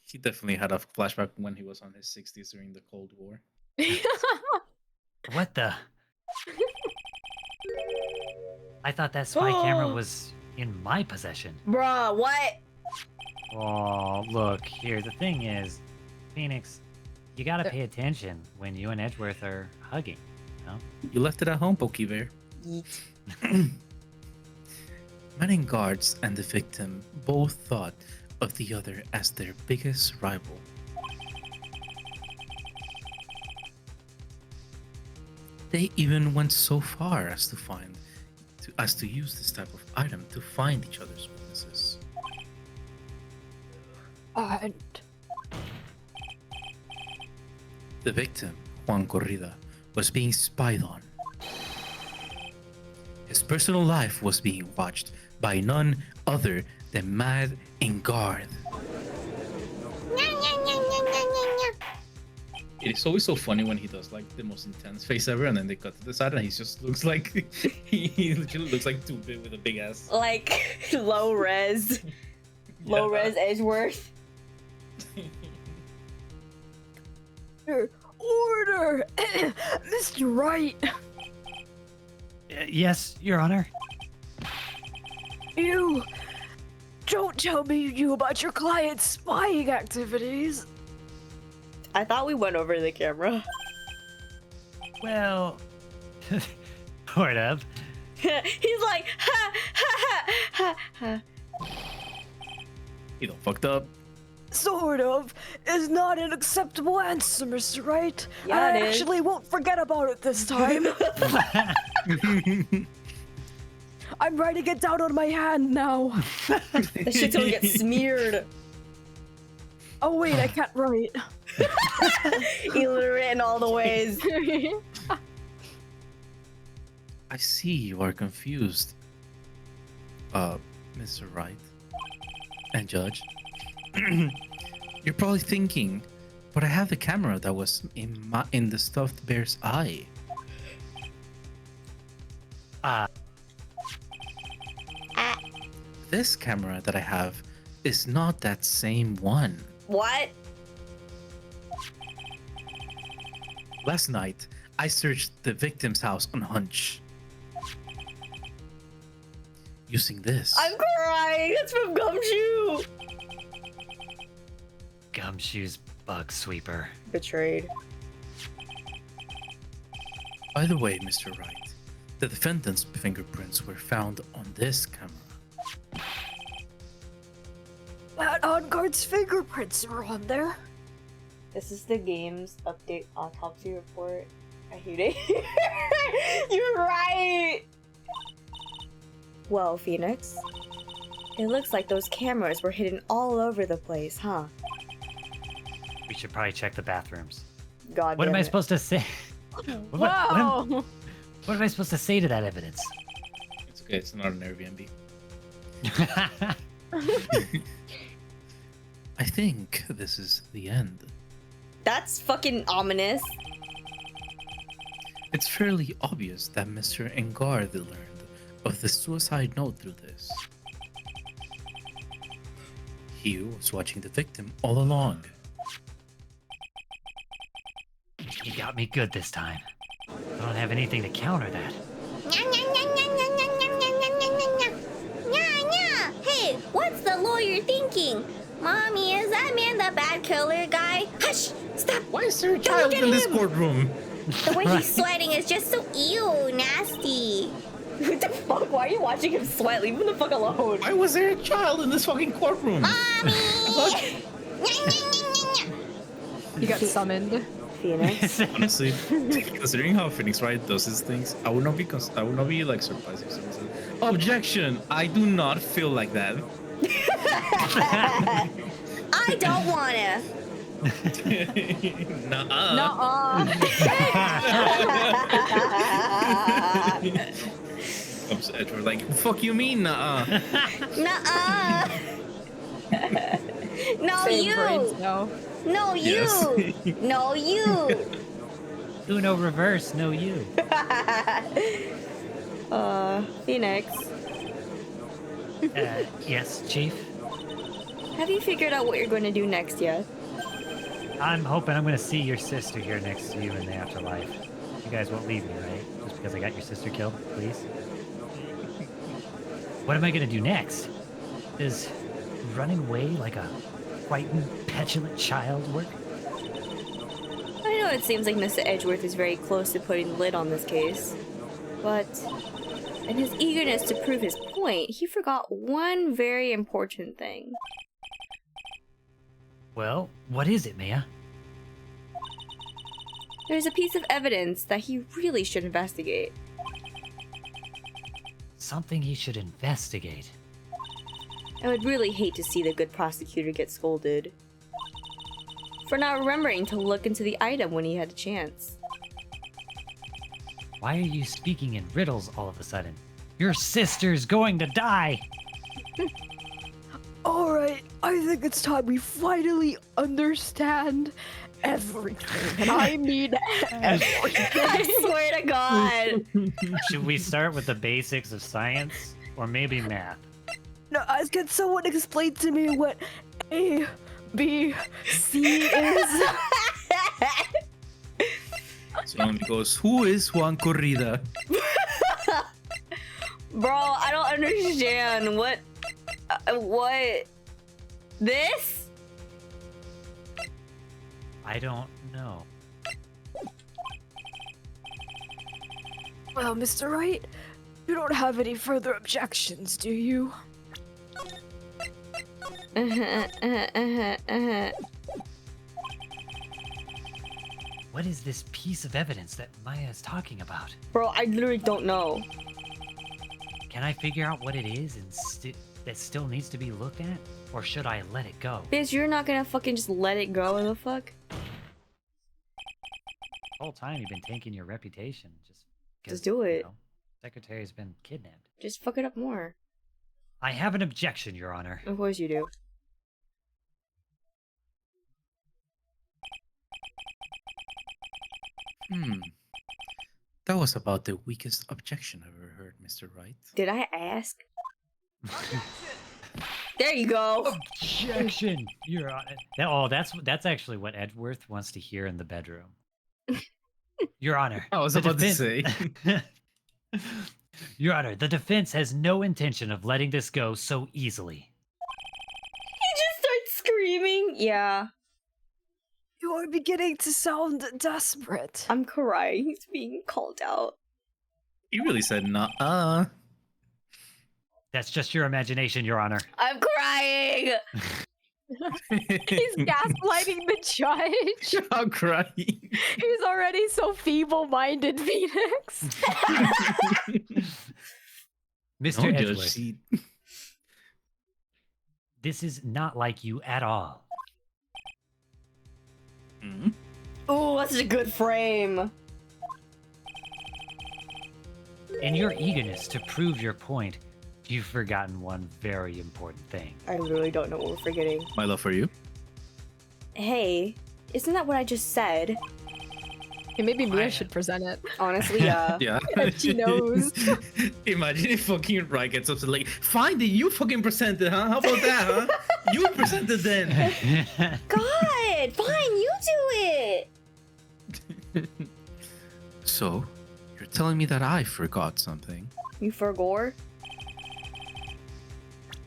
He definitely had a flashback when he was on his 60s during the Cold War. What the? I thought that spy camera was in my possession. Bruh, what? Oh, look, here, the thing is, Phoenix, you gotta pay attention when you and Edgeworth are hugging, you know? You left it at home, Pokey Bear. Yeet. Manning guards and the victim both thought of the other as their biggest rival. They even went so far as to use this type of item to find each other's weaknesses. And The victim, Juan Corrida, was being spied on. His personal life was being watched by none other than Mad Engard. It's always so funny when he does like the most intense face ever, and then they cut to the side, and he just looks like he literally looks like Tubit with a big ass. Like low res Edgeworth. Order! Mr. Wright! Yes, Your Honor. You don't tell me you knew about your client's spying activities. I thought we went over the camera. Well, sort of. He's like, ha ha ha ha ha. He done fucked up. Sort of is not an acceptable answer, Mr. Wright. Yeah, I it is. actually won't forget about it this time. I'm writing it down on my hand now. That shit's gonna get smeared. Oh wait, I can't write. Illiterate in all the ways. I see you are confused, Mr. Wright and Judge. You're probably thinking, but I have the camera that was in the stuffed bear's eye. This camera that I have is not that same one. What? Last night, I searched the victim's house on hunch. Using this. I'm crying. That's from Gumshoe. Gumshoe's bug sweeper. Betrayed. By the way, Mr. Wright, the defendant's fingerprints were found on this camera. That on-guard's fingerprints are on there. This is the game's update autopsy report. I hate it. You're right. Well, Phoenix, it looks like those cameras were hidden all over the place, huh? We should probably check the bathrooms. God What damn am I it. supposed to say? Wow. What am I supposed to say to that evidence? It's okay, it's not an Airbnb. I think this is the end. That's fucking ominous. It's fairly obvious that Mr. Engard learned of the suicide note through this. He was watching the victim all along. He got me good this time. I don't have anything to counter that. Hey, what's the lawyer thinking? Mommy, is that man the bad killer guy? Hush! Stop! Why is there a Don't child look at in this him. courtroom? The way he's sweating is just so ew, nasty. What the fuck? Why are you watching him sweat? Leave him the fuck alone. Why was there a child in this fucking courtroom? Mommy! You got summoned. Phoenix. Honestly, considering how Phoenix Wright does his things, I would not be like surprised if someone said, "Objection! I do not feel like that." I don't wanna. Nuh-uh. Nuh-uh. Comes Edward like, "Fuck you mean, nuh-uh?" Nuh-uh! No, Same you! brains, no. No, you! Yes. No, you! Uno reverse, no you. Phoenix, Yes, Chief. have you figured out what you're going to do next yet? I'm hoping I'm gonna see your sister here next to you in the afterlife. You guys won't leave me, right? Just because I got your sister killed, please? What am I gonna do next? Does running away like a frightened, petulant child work? I know it seems like Mr. Edgeworth is very close to putting the lid on this case, but in his eagerness to prove his point, he forgot one very important thing. Well, what is it, Mia? There's a piece of evidence that he really should investigate. Something he should investigate. I would really hate to see the good prosecutor get scolded for not remembering to look into the item when he had a chance. Why are you speaking in riddles all of a sudden? Your sister's going to die! Alright, I think it's time we finally understand everything. And I mean everything. I swear to God. Should we start with the basics of science? Or maybe math? No, can someone explain to me what A, B, C is? So he goes, who is Juan Corrida? Bro, I don't understand. What? This? I don't know. Well, Mr. Wright, you don't have any further objections, do you? What is this piece of evidence that Maya is talking about? Bro, I literally don't know. Can I figure out what it is and that still needs to be looked at? Or should I let it go? Bitch, you're not gonna fucking just let it go, what the fuck? The whole time you've been tanking your reputation. Just do it. You know, Secretary's been kidnapped. Just fuck it up more. I have an objection, Your Honor. Of course you do. That was about the weakest objection I've ever heard, Mr. Wright. Did I ask? There you go. Objection, Your Honor. That's actually what Edgeworth wants to hear in the bedroom. Your Honor. I was the about to say. Your Honor, the defense has no intention of letting this go so easily. He just starts screaming. Yeah. You are beginning to sound desperate. I'm crying. He's being called out. He really said, nah. That's just your imagination, Your Honor. I'm crying. He's gaslighting the judge. I'm crying. He's already so feeble-minded, Phoenix. Mr. Don't judge, Edgeworth, see. this is not like you at all. Mhm. Oh, that's a good frame. In your eagerness to prove your point, you've forgotten one very important thing. I really don't know what we're forgetting. My love for you. Hey, isn't that what I just said? Okay, maybe Mia Quiet. should present it. Honestly, yeah. Yeah. She knows. Imagine if fucking Wright gets up to like, fine, then you fucking presented, huh? How about that, huh? You presented then. God, fine, you do it. So, you're telling me that I forgot something? You forgot?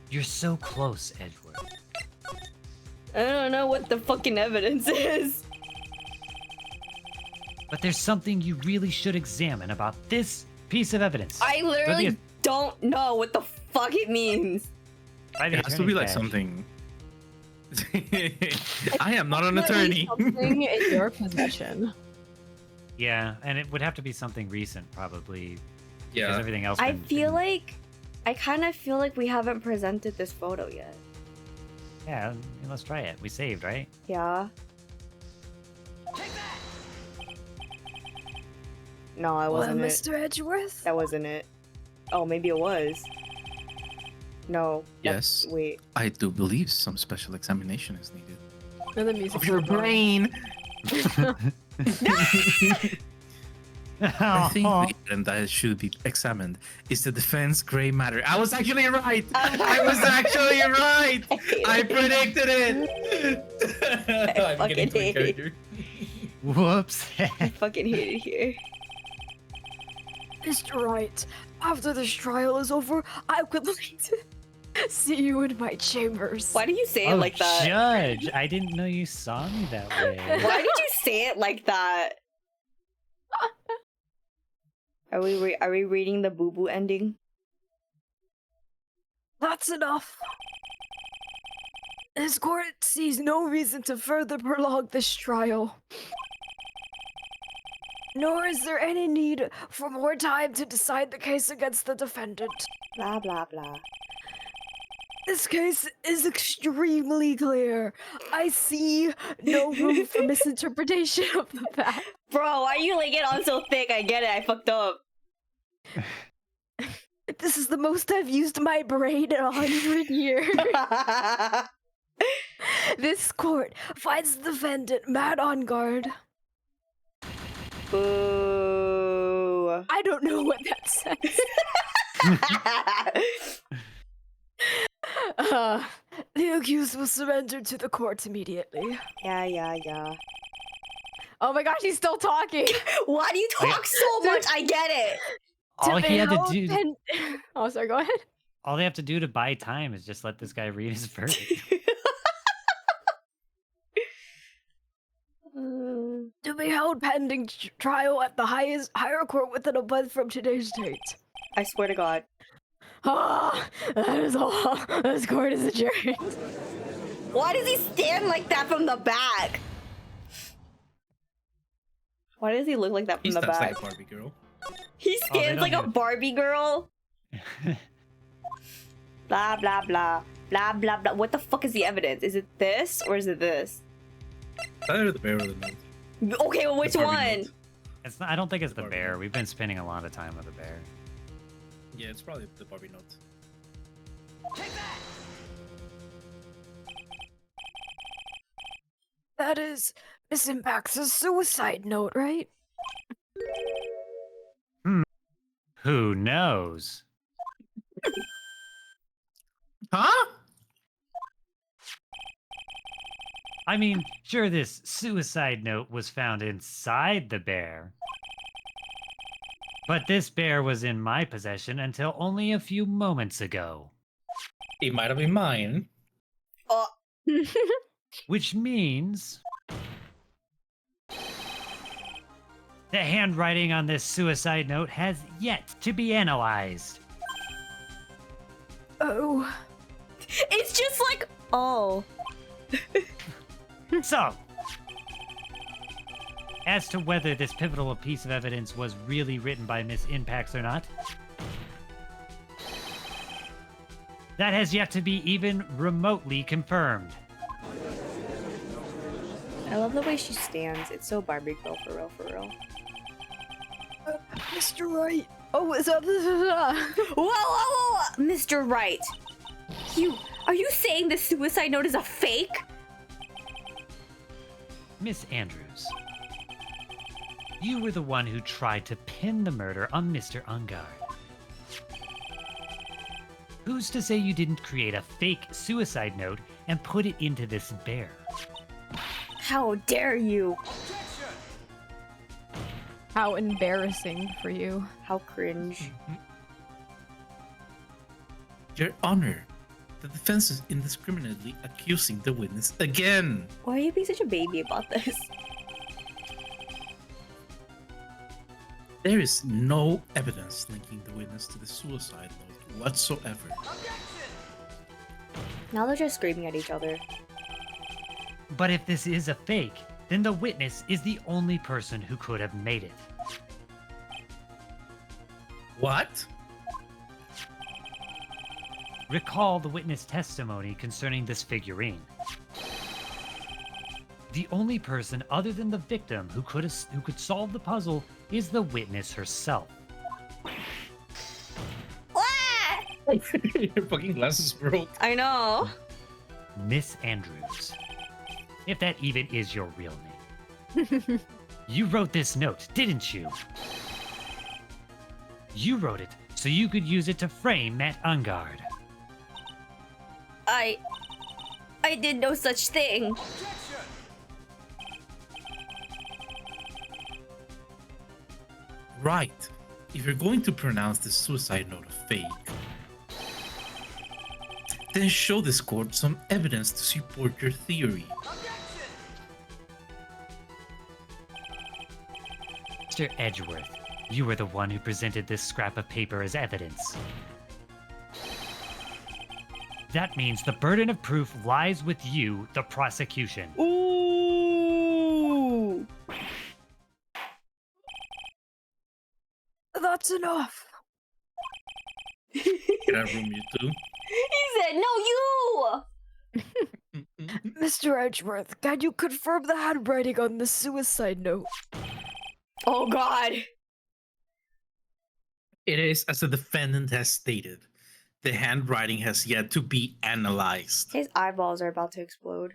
You're so close, Edward. I don't know what the fucking evidence is. But there's something you really should examine about this piece of evidence. I literally don't know what the fuck it means. It has to be like something. I am not an attorney. Something in your possession. Yeah, and it would have to be something recent, probably. Because Yeah. everything else. I kind of feel like we haven't presented this photo yet. Yeah, let's try it. We saved, right? Yeah. No, I wasn't it. Mr. Edgeworth? That wasn't it. Oh, maybe it was. No. Yes. Wait. I do believe some special examination is needed. And the music. Of your brain. I think the item that should be examined is the defense gray matter. I was actually right. I was actually right. I predicted it. I fucking hate it. character. Whoops. I fucking hate it here. Mr. Wright, after this trial is over, I would like to see you in my chambers. Why do you say it like that? Judge, I didn't know you saw me that way. Why did you say it like that? Are we reading the boo boo ending? That's enough. This court sees no reason to further prolong this trial. Nor is there any need for more time to decide the case against the defendant. Blah blah blah. This case is extremely clear. I see no room for misinterpretation of the fact. Bro, why are you laying it on so thick? I get it. I fucked up. This is the most I've used my brain in 100 years. This court finds the defendant mad on guard. Boo. I don't know what that says. The accused will surrender to the court immediately. Yeah. Oh my gosh, he's still talking. Why do you talk so much? I get it. All he had to do. Oh, sorry, go ahead. All they have to do to buy time is just let this guy read his verdict. To be held pending trial at the higher court within a month from today's date. I swear to God. Ah, that is all. This court is adjourned. Why does he stand like that from the back? Why does he look like that from He the stands back? like a Barbie girl. He stands don't like a even- Barbie girl. Blah blah blah. Blah blah blah. What the fuck is the evidence? Is it this or is it this? It's either the bear or the note. Okay, well, which The Barbie one? note. It's not, I don't think it's the Barbie bear. note. We've been spending a lot of time with the bear. Yeah, it's probably the Barbie note. That is Miss Impact's suicide note, right? Who knows? Huh? I mean, sure, this suicide note was found inside the bear. But this bear was in my possession until only a few moments ago. It might have been mine. Oh, Which means the handwriting on this suicide note has yet to be analyzed. Oh. it's just like oh. So, as to whether this pivotal piece of evidence was really written by Miss Impacts or not, that has yet to be even remotely confirmed. I love the way she stands. It's so Barbie girl for real, for real. Mr. Wright. Oh, is that Whoa, Mr. Wright. Are you saying the suicide note is a fake? Miss Andrews, you were the one who tried to pin the murder on Mr. Ungard. Who's to say you didn't create a fake suicide note and put it into this bear? How dare you? How embarrassing for you. How cringe. Your Honor, the defense is indiscriminately accusing the witness again. Why are you being such a baby about this? There is no evidence linking the witness to the suicide note whatsoever. Now they're just screaming at each other. But if this is a fake, then the witness is the only person who could have made it. What? Recall the witness testimony concerning this figurine. The only person other than the victim who could solve the puzzle is the witness herself. Ah! Your fucking glasses broke. I know. Miss Andrews. If that even is your real name. You wrote this note, didn't you? You wrote it so you could use it to frame Matt Ungard. I did no such thing. Right. If you're going to pronounce the suicide note a fake, then show this court some evidence to support your theory. Mr. Edgeworth, you were the one who presented this scrap of paper as evidence. That means the burden of proof lies with you, the prosecution. Ooh. That's enough. Can I room you too? He said, "No, you." Mr. Edgeworth, can you confirm the handwriting on the suicide note? Oh God. It is as the defendant has stated. The handwriting has yet to be analyzed. His eyeballs are about to explode.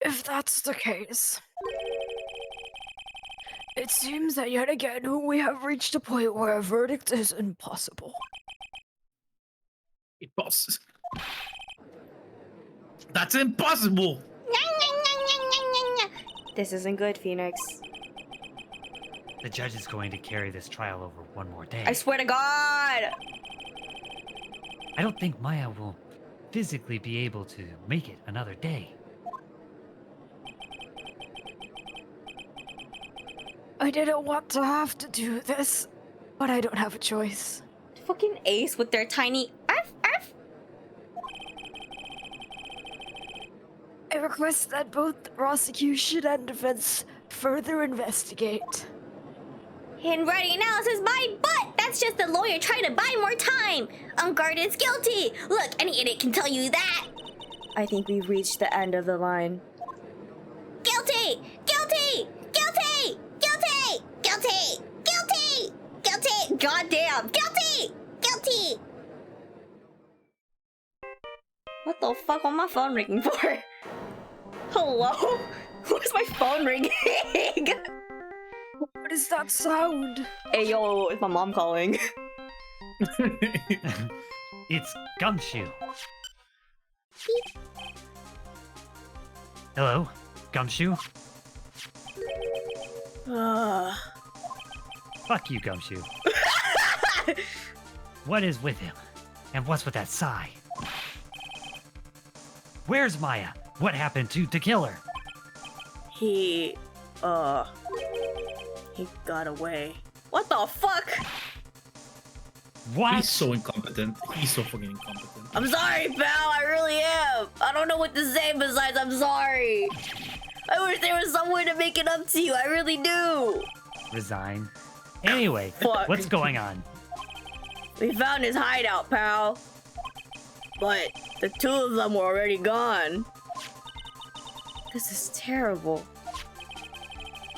If that's the case, it seems that yet again we have reached a point where a verdict is impossible. Boss. That's impossible. This isn't good, Phoenix. The judge is going to carry this trial over one more day. I swear to God. I don't think Maya will physically be able to make it another day. I didn't want to have to do this, but I don't have a choice. Fucking Ace with their tiny arf arf. I request that both the prosecution and defense further investigate. Handwriting analysis, my butt! That's just the lawyer trying to buy more time. Unguarded's guilty. Look, any idiot can tell you that. I think we've reached the end of the line. Guilty! Guilty! Guilty! Guilty! Guilty! Guilty! Guilty! Goddamn. Guilty! Guilty! What the fuck? What's my phone ringing for? Hello? What's my phone ringing? What is that sound? Hey yo, it's my mom calling. It's Gumshoe. Hello, Gumshoe? Fuck you, Gumshoe. What is with him? And what's with that sigh? Where's Maya? What happened to kill her? He got away. What the fuck? What? He's so incompetent. He's so fucking incompetent. I'm sorry, pal. I really am. I don't know what to say besides I'm sorry. I wish there was someone to make it up to you. I really do. Resign. Anyway, Fuck. what's going on? We found his hideout, pal. But the two of them were already gone. This is terrible.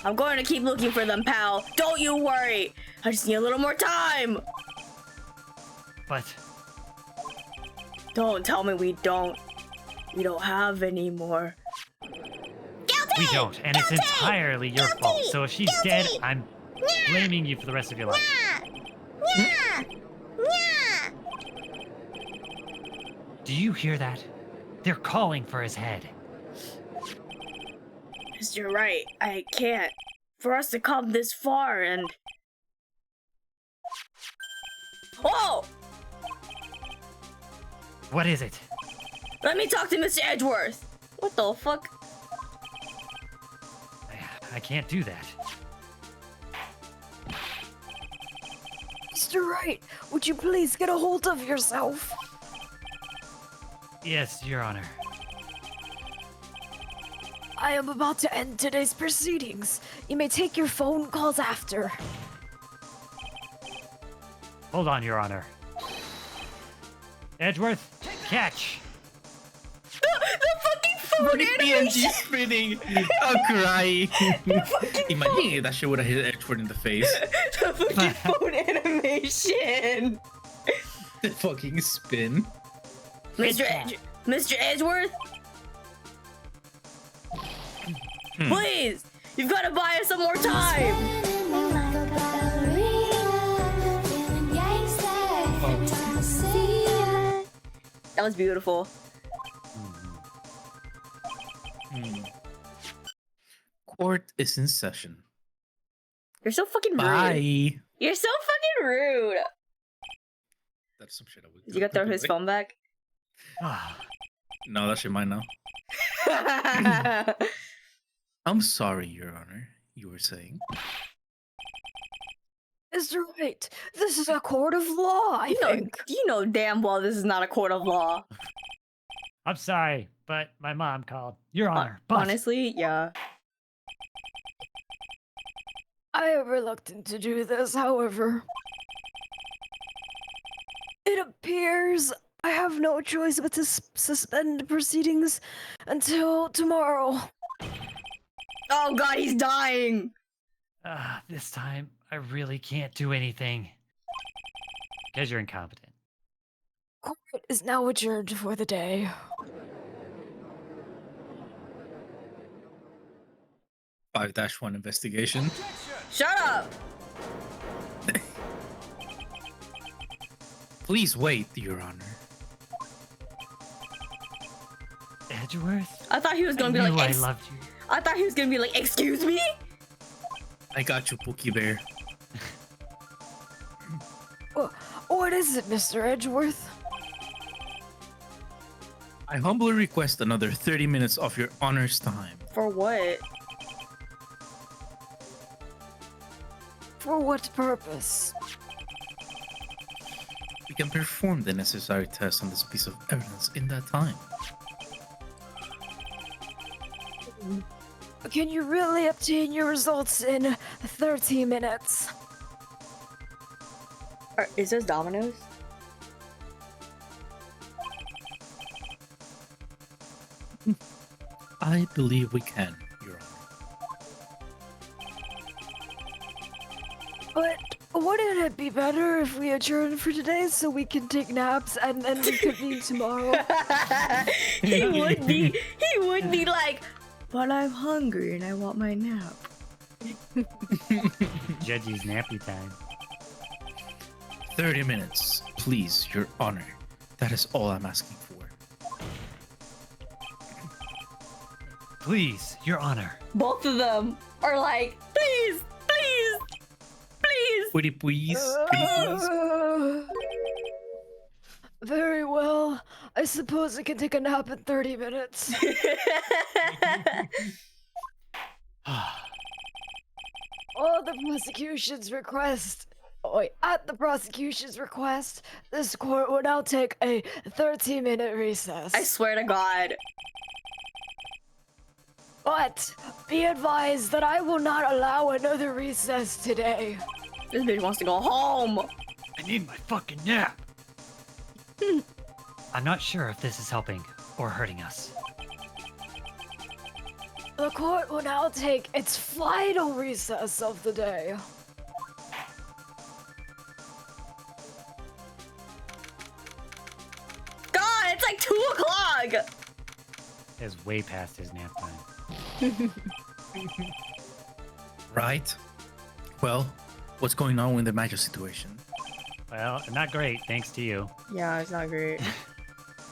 I'm going to keep looking for them, pal. Don't you worry. I just need a little more time. But Don't tell me we don't have any more. Guilty! we don't, and it's Guilty! entirely your Guilty! fault. So if she's dead, Guilty! I'm blaming you for the rest of your life. Yeah! Yeah! Do you hear that? They're calling for his head. You're right. I can't. For us to come this far and... Whoa! What is it? Let me talk to Mr. Edgeworth. What the fuck? I can't do that. Mr. Wright, would you please get a hold of yourself? Yes, Your Honor. I am about to end today's proceedings. You may take your phone calls after. Hold on, Your Honor. Edgeworth, catch! The fucking phone animation! spinning. I'll cry. Imagine if that shit would have hit Edgeworth in the face. The fucking phone animation! The fucking spin. Mr. Edgeworth? Please! You've got to buy us some more time! That was beautiful. Court is in session. You're so fucking rude. Bye. You're so fucking rude. That's some shit I would Did you go throw his phone back? Ah, No, that shit mine now. I'm sorry, Your Honor. You were saying? is right. This is a court of law, I think. You know damn well this is not a court of law. I'm sorry, but my mom called. Your Honor. But Honestly, yeah. I am reluctant to do this, however. It appears I have no choice but to suspend proceedings until tomorrow. Oh god, he's dying! this time I really can't do anything. Because you're incompetent. Court is now adjourned for the day. (5-1) investigation. Shut up! Please wait, Your Honor. Edgeworth? I thought he was gonna be I like, knew I loved you. I thought he was gonna be like, excuse me? I got you, Pookie Bear. What is it, Mr. Edgeworth? I humbly request another 30 minutes of Your Honor's time. For what? For what purpose? We can perform the necessary tests on this piece of evidence in that time. Can you really obtain your results in 30 minutes? Is this Domino's? I believe we can, Your Honor. But wouldn't it be better if we adjourn for today so we can take naps and then reconvene tomorrow? He would be like, but I'm hungry and I want my nap. Judgy's nappy time. 30 minutes, please, Your Honor. That is all I'm asking for. Please, Your Honor. Both of them are like, please, please, please. Pretty please, pretty please. Very well. I suppose I can take a nap in 30 minutes. At the prosecution's request, this court will now take a 30-minute recess. I swear to God. But be advised that I will not allow another recess today. This bitch wants to go home. I need my fucking nap. I'm not sure if this is helping or hurting us. The court will now take its final recess of the day. God, it's like 2 o'clock. It's way past his nap time. Right? Well, what's going on with the Majo situation? Well, not great, thanks to you. Yeah, it's not great.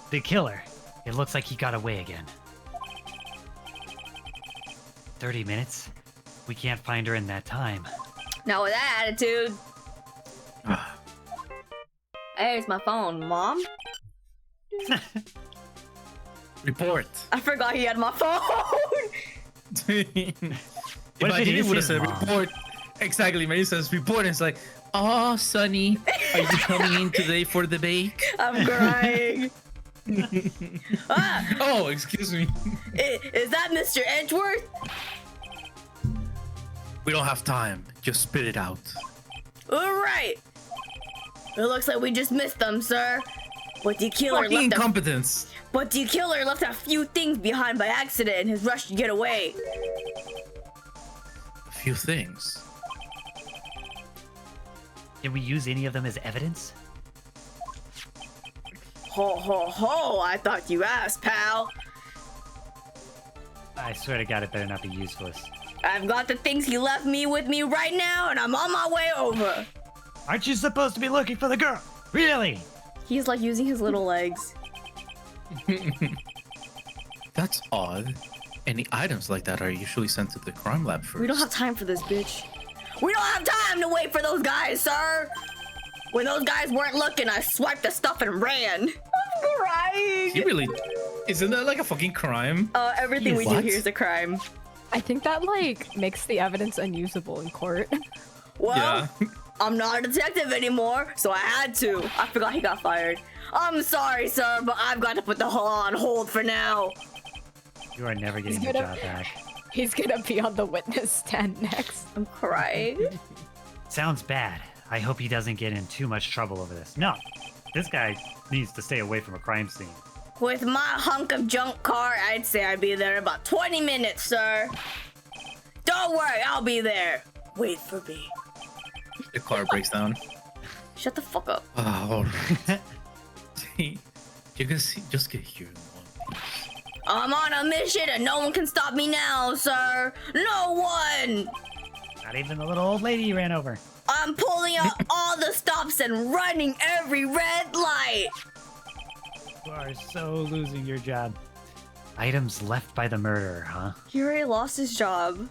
The killer. It looks like he got away again. 30 minutes? We can't find her in that time. Not with that attitude. Hey, it's my phone, Mom. Report. I forgot he had my phone. If What if I it did, is it would have his said mom? report. Exactly, Mary says report, and it's like, oh, Sonny, are you coming in today for the bake? I'm crying. Oh, excuse me. Is that Mr. Edgeworth? We don't have time. Just spit it out. All right. It looks like we just missed them, sir. But the killer Fucking left incompetence. But the killer left a few things behind by accident in his rush to get away. A few things. Can we use any of them as evidence? Ho ho ho, I thought you asked, pal. I swear to God, it better not be useless. I've got the things he left me with me right now, and I'm on my way over. Aren't you supposed to be looking for the girl? Really? He's like using his little legs. That's odd. Any items like that are usually sent to the crime lab first. We don't have time for this, bitch. We don't have time to wait for those guys, sir. When those guys weren't looking, I swiped the stuff and ran. I'm crying. He really... Isn't that like a fucking crime? Everything we do What? here is a crime. I think that, like, makes the evidence unusable in court. Well, Yeah. I'm not a detective anymore, so I had to. I forgot he got fired. I'm sorry, sir, but I've got to put the whole on hold for now. You are never getting your job back. He's gonna be on the witness stand next. I'm crying. Sounds bad. I hope he doesn't get in too much trouble over this. No, this guy needs to stay away from a crime scene. With my hunk of junk car, I'd say I'd be there in about 20 minutes, sir. Don't worry, I'll be there. Wait for me. The car breaks down. Shut the fuck up. All right. You can see, just get here in one piece. I'm on a mission and no one can stop me now, sir. No one. Not even the little old lady you ran over. I'm pulling out all the stops and running every red light. You are so losing your job. Items left by the murderer, huh? He already lost his job.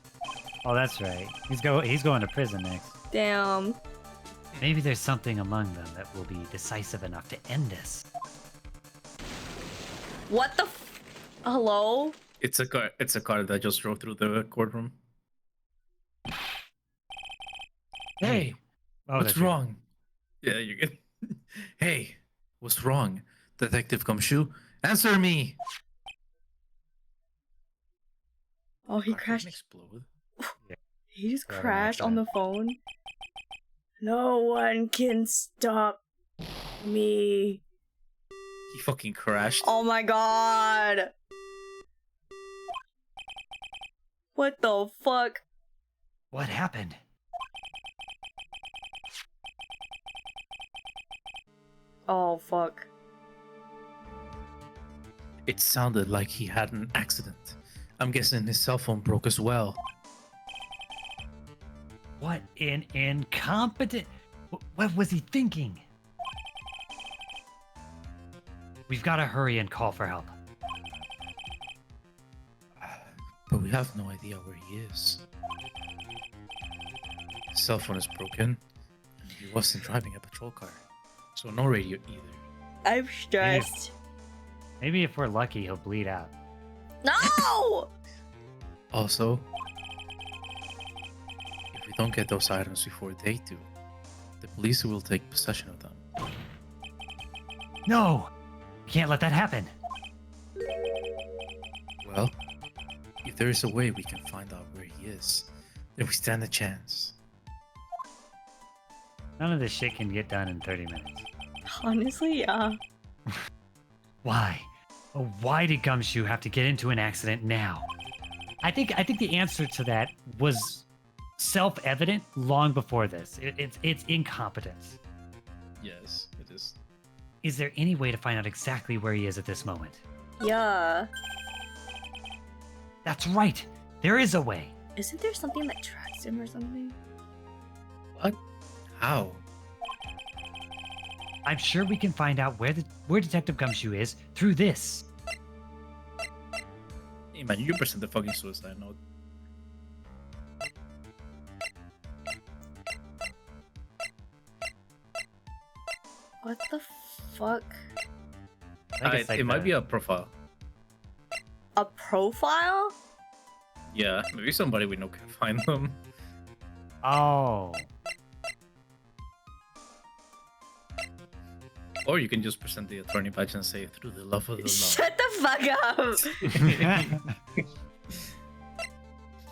Oh, that's right. He's going to prison next. Damn. Maybe there's something among them that will be decisive enough to end this. What the Hello? It's a car. It's a car that just drove through the courtroom. Hey, Oh, what's that's right. wrong? Yeah, you get. Hey, what's wrong, Detective Gumshoe? Answer me. Oh, he Car didn't crashed. Explode. He just Yeah, crashed that's on the phone. No one can stop me. He fucking crashed. Oh my god. What the fuck? What happened? Oh fuck. It sounded like he had an accident. I'm guessing his cell phone broke as well. What an incompetent... What was he thinking? We've got to hurry and call for help. But we have no idea where he is. His cell phone is broken, and he wasn't driving a patrol car, so no radio either. I'm stressed. Maybe if we're lucky, he'll bleed out. No! Also, if we don't get those items before they do, the police will take possession of them. No! Can't let that happen. Well, if there is a way we can find out where he is, then we stand a chance. None of this shit can get done in 30 minutes. Honestly, yeah. Why? Oh, why did Gumshoe have to get into an accident now? I think the answer to that was self-evident long before this. It's incompetence. Yes, it is. Is there any way to find out exactly where he is at this moment? Yeah. That's right. There is a way. Isn't there something that tracks him or something? What? How? I'm sure we can find out where Detective Gumshoe is through this. Hey man, you present the fucking suicide note. What the fuck? I think it's like it might the- be a profile. A profile? Yeah, maybe somebody we know can find them. Oh. Or you can just present the attorney badge and say, through the love of the law. Shut the fuck up!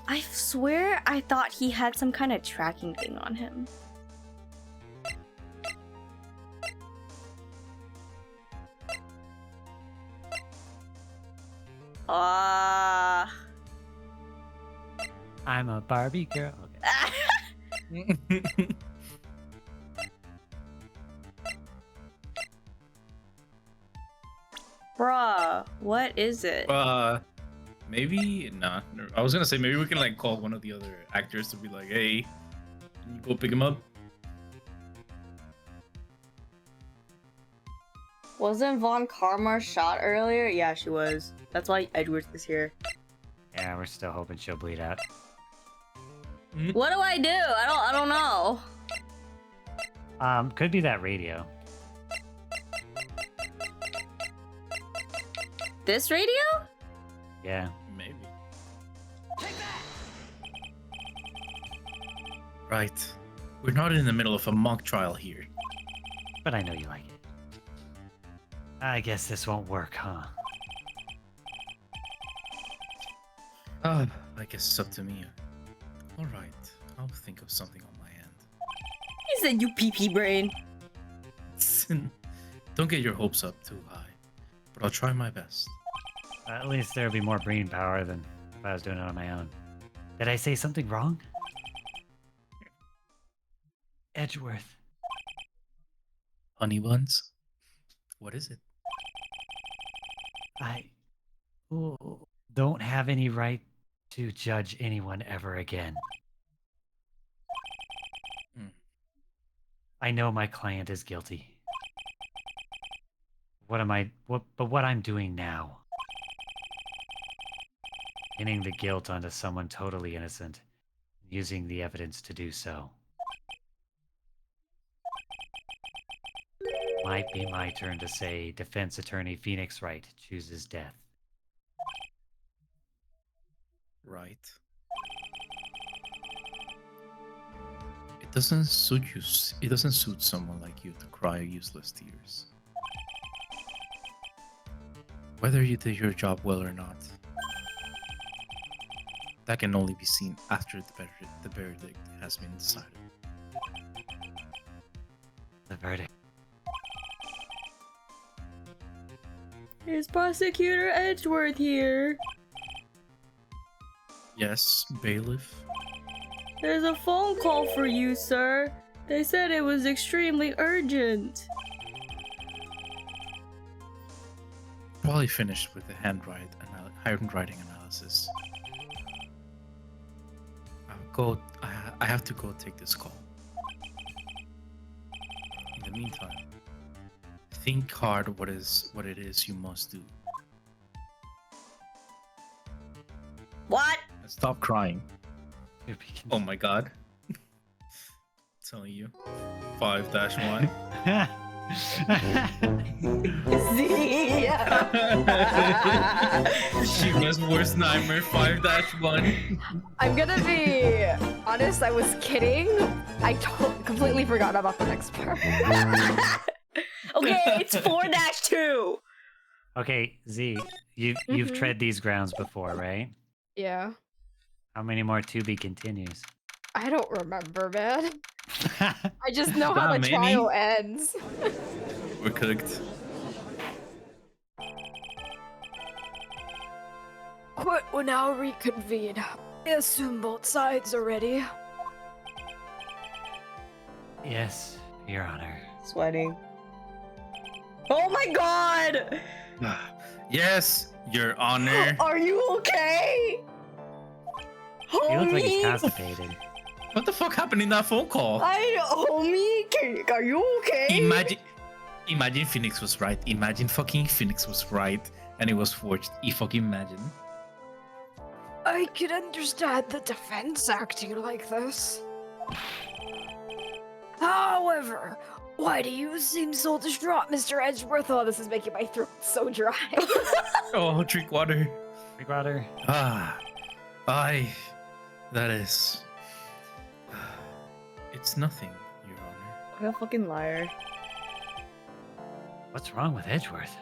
I swear I thought he had some kind of tracking thing on him. Ah. I'm a Barbie girl. Okay. Bruh, what is it? Maybe nah. I was gonna say maybe we can like call one of the other actors to be like, hey, can you go pick him up? Wasn't Von Karma shot earlier? Yeah, she was. That's why Edwards is here. Yeah, we're still hoping she'll bleed out. What do I do? I don't know. Could be that radio. This radio? Yeah. Maybe. Right. We're not in the middle of a mock trial here. But I know you like it. I guess this won't work, huh? I guess it's up to me. All right, I'll think of something on my end. He said, "You pee brain." Don't get your hopes up too high, but I'll try my best. At least there'd be more brain power than if I was doing it on my own. Did I say something wrong? Edgeworth. Honey buns? What is it? I don't have any right to judge anyone ever again. Hmm. I know my client is guilty. What I'm doing now, pinning the guilt onto someone totally innocent, using the evidence to do so. Might be my turn to say defense attorney Phoenix Wright chooses death. Right. It doesn't suit you. It doesn't suit someone like you to cry useless tears. Whether you did your job well or not, that can only be seen after the verdict has been decided. The verdict. Is Prosecutor Edgeworth here? Yes, bailiff. There's a phone call for you, sir. They said it was extremely urgent. Probably finished with the handwriting analysis. I have to go take this call. In the meantime, think hard what it is you must do. What? And stop crying. Oh my god. Telling you. 5-1. Shima's worst nightmare 5-1. I'm gonna be honest, I was kidding. I completely forgot about the next part. Okay, it's 4-2. Okay, Z, you've tread these grounds before, right? Yeah. How many more to be continues? I don't remember, man. I just know how That the many? trial ends. We're cooked. Court will now reconvene. I assume both sides are ready. Yes, Your Honor. Sweating. Oh my god! Yes, Your Honor. Are you okay? He looks like he's Homie! constipated. What the fuck happened in that phone call? Homie, are you okay? Imagine Phoenix was right. Imagine fucking Phoenix was right and it was forged. Fucking imagine. I can understand the defense acting like this. However, why do you seem so distraught, Mr. Edgeworth? Oh, this is making my throat so dry. Oh, drink water. Big Rotter. That is. It's nothing, Your Honor. What a fucking liar. What's wrong with Edgeworth?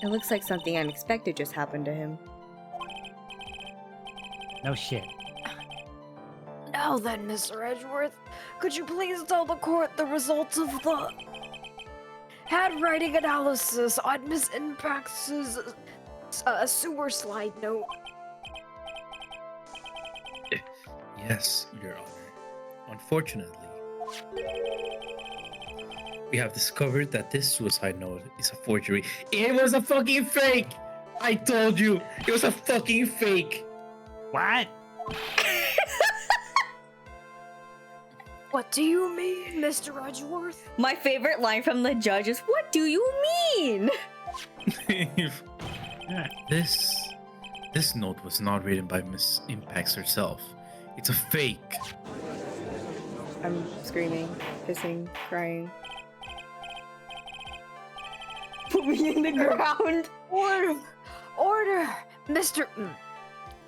It looks like something unexpected just happened to him. No shit. Now then, Mr. Edgeworth, could you please tell the court the results of the handwriting analysis on Miss Impax's sewer slide note? Yes, Your Honor. Unfortunately, we have discovered that this suicide note is a forgery. It was a fucking fake! I told you! It was a fucking fake! What? What do you mean, Mr. Edgeworth? My favorite line from the judge is, "What do you mean?" This note was not written by Miss Impax herself. It's a fake. I'm screaming, pissing, crying. Put me in the ground. Order! Order! Mr.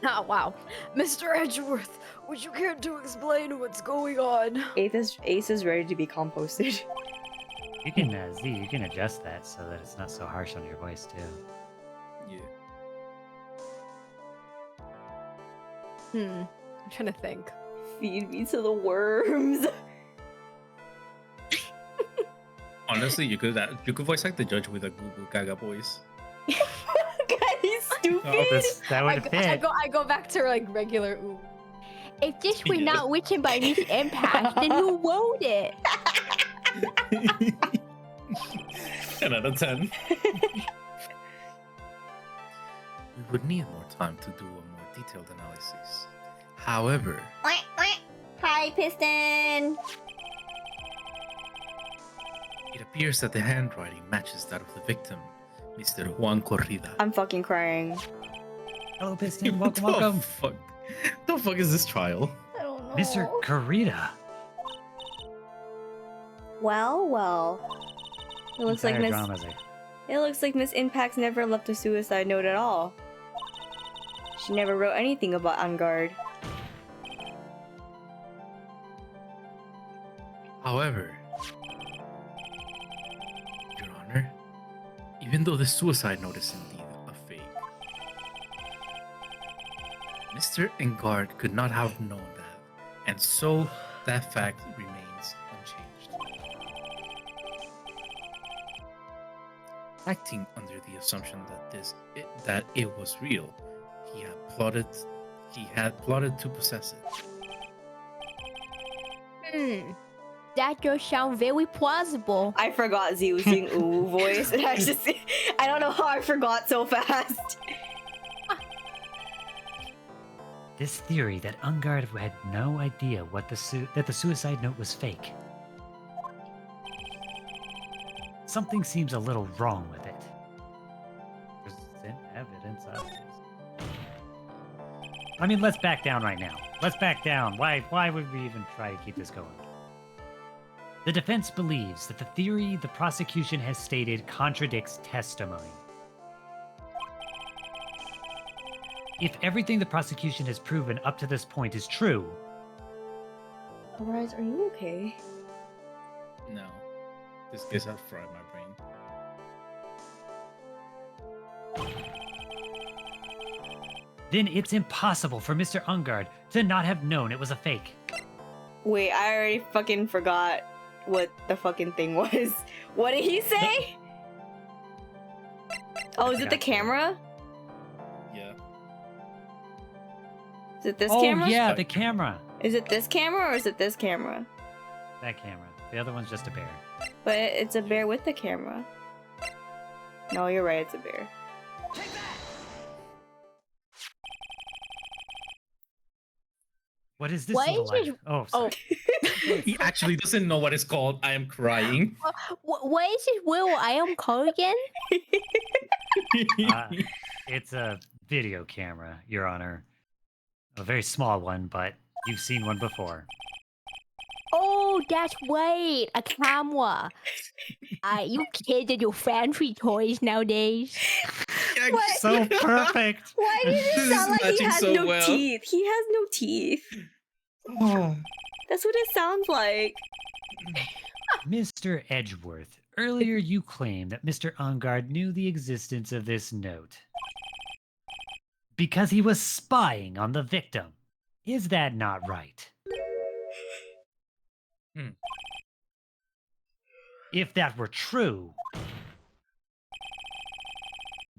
Ah, wow. Mr. Edgeworth, would you care to explain what's going on? Ace is ready to be composted. You can, Z, you can adjust that so that it's not so harsh on your voice too. Yeah. I'm trying to think. Feed me to the worms. Honestly, you could voice like the judge with a Goo Goo Gaga voice. God, he's stupid. Oh, that would fit. I go back to like regular ooh. If this were Yeah. not written by Miss Empath, then who wrote it? 10 out of 10. We would need more time to do a more detailed analysis. However, Hi, Piston. it appears that the handwriting matches that of the victim, Mr. Juan Corrida. I'm fucking crying. Hello, Piston. What Welcome, welcome. the fuck? The fuck is this trial? I don't know. Mr. Corrida. Well. It looks like Entire Miss. drama's like, It looks like Miss Impact's never left a suicide note at all. She never wrote anything about On Guard. However, Your Honor, even though the suicide note is indeed a fake, Mr. Engard could not have known that, and so that fact remains unchanged. Acting under the assumption that it was real, he had plotted to possess it. That does sound very plausible. I forgot Z was doing ooh voice, and I don't know how I forgot so fast. this theory that Ungard had no idea that the suicide note was fake. Something seems a little wrong with it. Present evidence of this. I mean, let's back down right now. Let's back down. Why would we even try to keep this going? The defense believes that the theory the prosecution has stated contradicts testimony. If everything the prosecution has proven up to this point is true, Orias, are you okay? No. This case has fried my brain. then it's impossible for Mr. Ungard to not have known it was a fake. Wait, I already fucking forgot what the fucking thing was. What did he say? Oh, is it the camera? Yeah. Is it this oh, camera? yeah, the camera. Is it this camera or is it this camera? That camera. The other one's just a bear. But it's a bear with the camera. No, you're right, it's a bear. What is this? Why little is it- item? Oh, sorry. He actually doesn't know what it's called. I am crying. What is this Will I am called again? It's a video camera, Your Honor. A very small one, but you've seen one before. Oh, that's right, a camera. You kids and your fancy toys nowadays. What? So perfect. Why does This it is sound like he matching has so no well. teeth? He has no teeth. That's what it sounds like. Mr. Edgeworth, earlier you claimed that Mr. Ungard knew the existence of this note because he was spying on the victim. Is that not right? If that were true,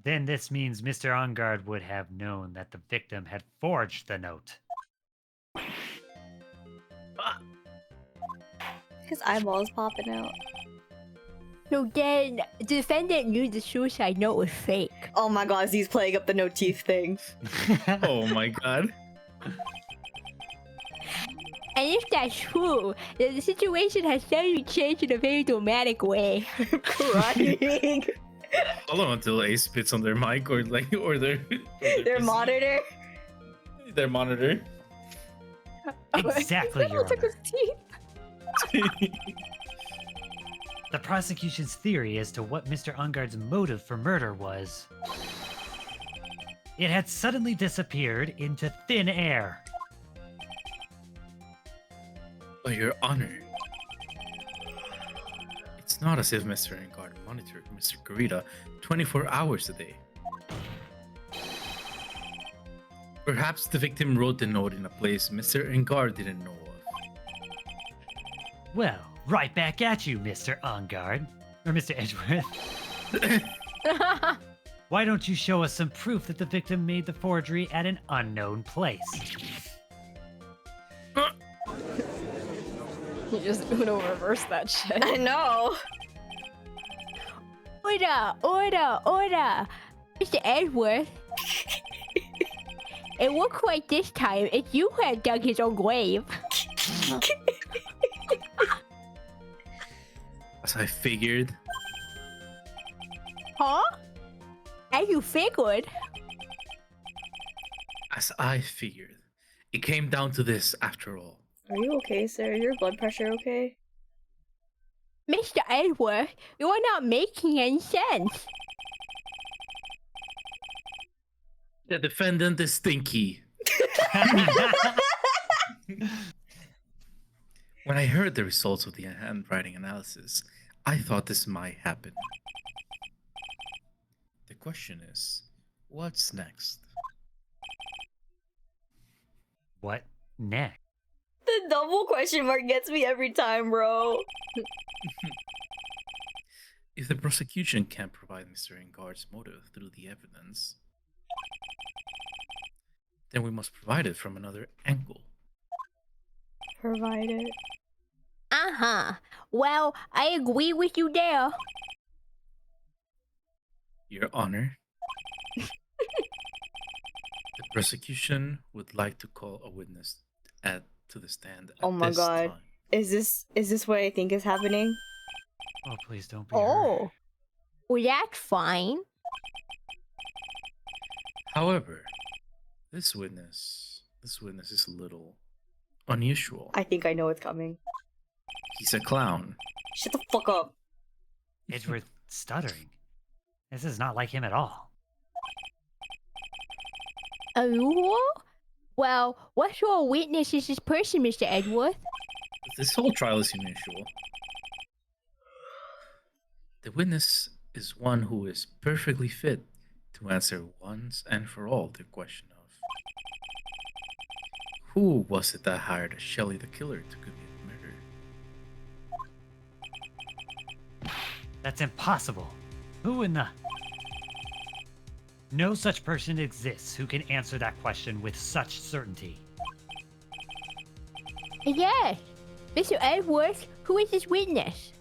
then this means Mr. Ungard would have known that the victim had forged the note. His eyeballs popping out. So then, the defendant knew the suicide note was fake. Oh my god, Z's playing up the no teeth thing. Oh my god. And if that's true, then the situation has suddenly changed in a very dramatic way. Crying. Hold on until Ace spits on their mic or their Their PC. monitor. Their monitor. Exactly, Your took his Honor. teeth. The prosecution's theory as to what Mr. Ungard's motive for murder was It had suddenly disappeared into thin air. But Your Honor, it's not as if Mr. Engard monitored Mr. Kurita 24 hours a day. Perhaps the victim wrote the note in a place Mr. Engard didn't know of. Well, right back at you, Mr. Ungard. Or Mr. Edgeworth. Why don't you show us some proof that the victim made the forgery at an unknown place? You just Uno reverse that shit. I know. Order! Mr. Edgeworth. It looks like this time it's you who had dug his own grave. As I figured, Huh? As you figured. it came down to this after all. Are you okay, sir? Is your blood pressure okay? Mr. Edgeworth, you're not making any sense. The defendant is stinky. When I heard the results of the handwriting analysis, I thought this might happen. The question is, what's next? What next? The double question mark gets me every time, bro. If the prosecution can't provide Mr. Engard's motive through the evidence, then we must provide it from another angle. Provide it. Uh-huh. Well, I agree with you there. Your Honor, the prosecution would like to call a witness to the stand at Oh my this God. time. Is this what I think is happening? Oh, please don't be her. Oh. Well, that's fine. However, this witness is a little unusual. I think I know what's coming. He's a clown. Shut the fuck up. Edgeworth stuttering. This is not like him at all. Unusual? Well, what sort of witness is this person, Mr. Edgeworth? This whole trial is unusual. The witness is one who is perfectly fit to answer once and for all the question of who was it that hired Shelley the killer to commit murder? That's impossible. Who in the... No such person exists who can answer that question with such certainty. Yes. Mr. Edgeworth, who is this witness?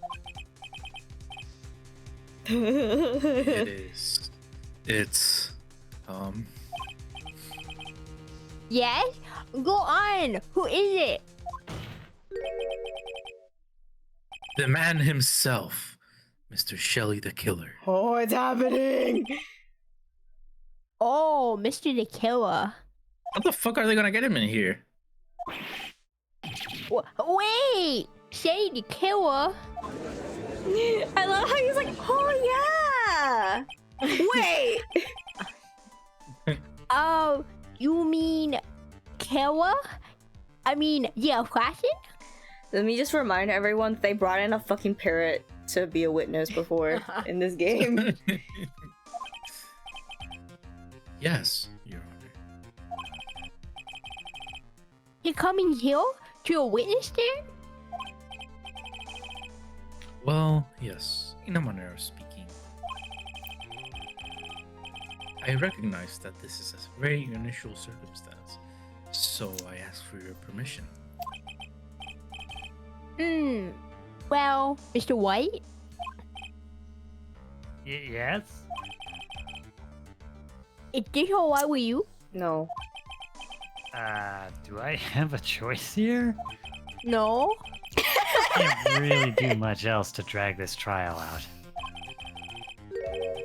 It is. It's Yes? Go on. Who is it? the man himself, Mr. Shelley the killer. Oh, it's happening. Oh, Mr. the Killer. How the fuck are they gonna get him in here? Wait! Say the Killer? I love how he's like, oh yeah. Wait. Oh, you mean Killer? I mean, yeah, fashion? Let me just remind everyone they brought in a fucking parrot to be a witness before in this game. Yes, Your Honor. You're coming here to a witness stand? Well, yes, in a manner of speaking. I recognize that this is a very unusual circumstance, so I ask for your permission. Well, Mr. White? Yes? Is this alright with you? No. Do I have a choice here? No? Can't really do much else to drag this trial out.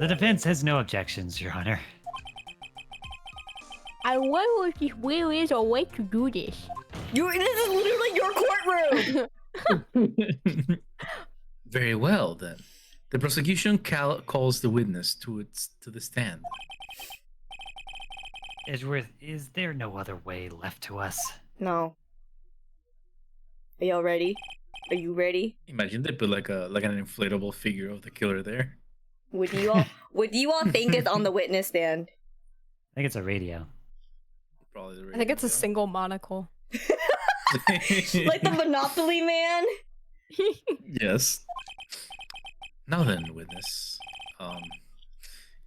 The defense has no objections, Your Honor. I wonder if this really is a way to do this. This is literally your courtroom. Very well, then. The prosecution calls the witness to the stand. Edgeworth, is there no other way left to us? No. Are y'all ready? Are you ready? Imagine they put like an inflatable figure of the killer there. What do you all think is on the witness stand? I think it's a radio. Probably the I think it's a radio. single monocle. Like the Monopoly man? Yes. Now then, witness.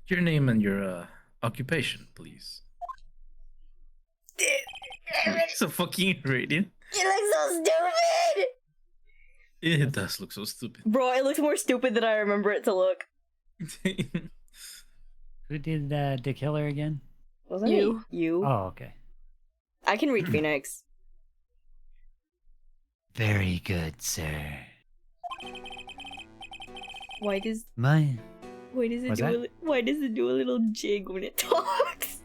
Your name and your occupation, please. It's a fucking radio. It looks so stupid! It does look so stupid. Bro, it looks more stupid than I remember it to look. Who did the killer again? Wasn't You. it you? Oh, okay. I can read Phoenix. Very good, sir. Why does My, why does What's it do a little jig when it talks?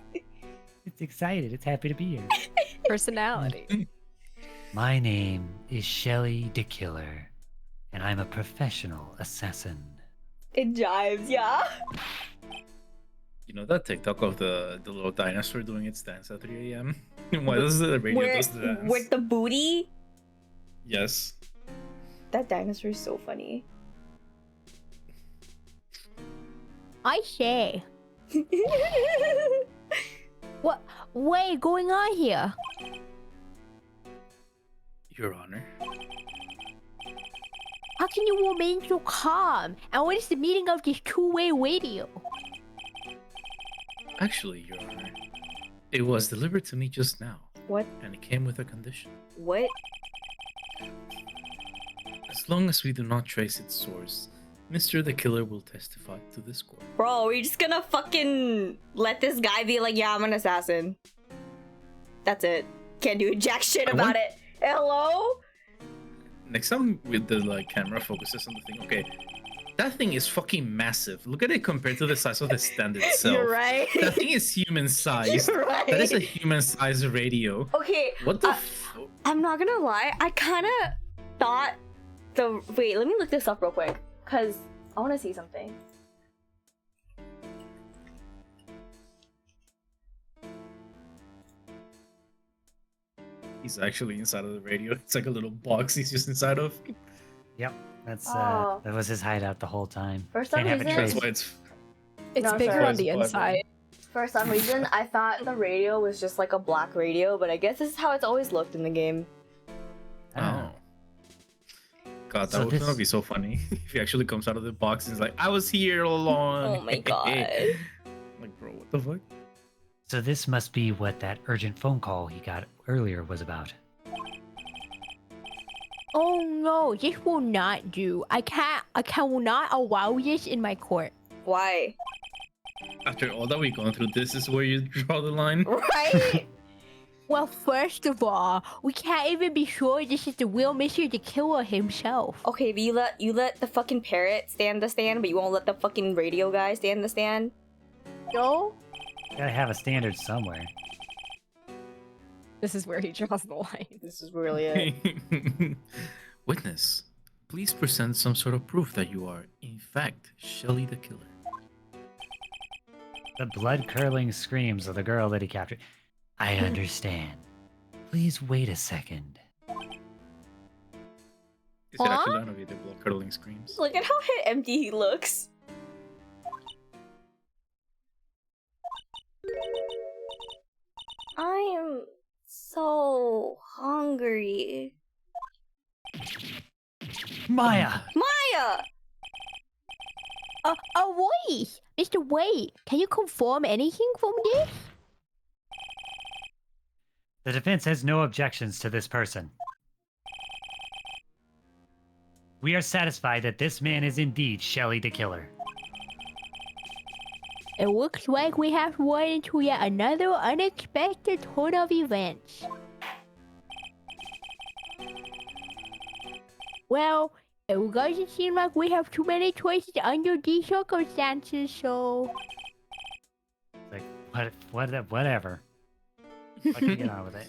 it's excited. It's happy to be here. Personality. My name is Shelly the Killer, and I'm a professional assassin. It jives, yeah. You know that TikTok of the little dinosaur doing its dance at 3 a.m.? Why does the radio Where does the dance? with the booty? Yes. That dinosaur is so funny. I say. What going on here? Your Honor. How can you remain so calm? And what is the meaning of this two-way radio? Actually, Your Honor, it was delivered to me just now, What? and it came with a condition. What? As long as we do not trace its source, Mr. the Killer will testify to this court. Bro, are you just gonna fucking let this guy be like, yeah, I'm an assassin? That's it. Can't do jack shit about it. Hello? Next time with the like camera focuses on the thing, okay, that thing is fucking massive. Look at it compared to the size of the stand itself. You're right. That thing is human sized. You're right. That is a human sized radio. Okay. What the? I'm not gonna lie. I kind of thought the. Wait, let me look this up real quick, cause I want to see something. He's actually inside of the radio. It's like a little box he's just inside of. Yep, that's Oh. that was his hideout the whole time. For some Can't have a reason- trace. That's why it's. It's No, bigger sorry. on the inside. For some reason, I thought the radio was just like a black radio, but I guess this is how it's always looked in the game. Oh. God, that So would this- be so funny if he actually comes out of the box and is like, "I was here all along." Oh my god. Like, bro, what the fuck? So this must be what that urgent phone call he got earlier was about. Oh no, this will not do. I cannot allow this in my court. Why? After all that we've gone through, this is where you draw the line. Right? Well, first of all, we can't even be sure this is the real Mr. the Killer himself. Okay, but you let the fucking parrot stand the stand, but you won't let the fucking radio guy stand the stand? No? Gotta have a standard somewhere. This is where he draws the line. This is really it. Witness, please present some sort of proof that you are, in fact, Shelly the Killer. The blood-curdling screams of the girl that he captured. I understand. Please wait a second. Is it actually gonna be the blood curdling screams? Look at how empty he looks. I am so hungry. Maya! Maya! Wait! Mr. Wait, can you confirm anything from this? The defense has no objections to this person. We are satisfied that this man is indeed Shelly the Killer. It looks like we have run into yet another unexpected turn of events. Well, it doesn't seem like we have too many choices under these circumstances, so... Like, whatever. I can get on with it.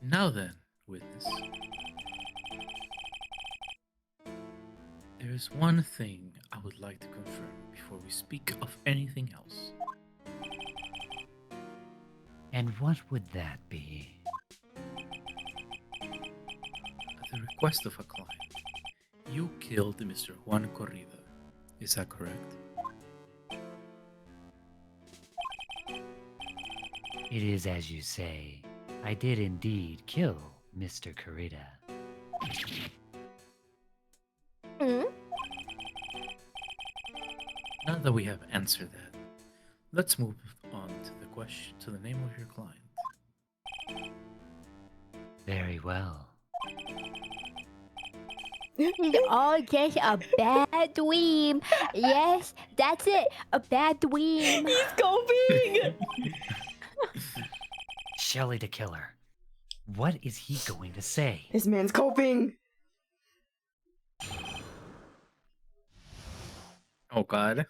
Now then, witness. There is one thing I would like to confirm before we speak of anything else. And what would that be? At the request of a client, you killed Mr. Juan Corrida. Is that correct? It is as you say. I did indeed kill Mr. Corrida. Hmm? Now that we have answered that, let's move on to the question, to the name of your client. Very well. It's all just a bad dream. Yes, that's it. A bad dream. He's coping! Shelly the killer. What is he going to say? This man's coping! Oh God.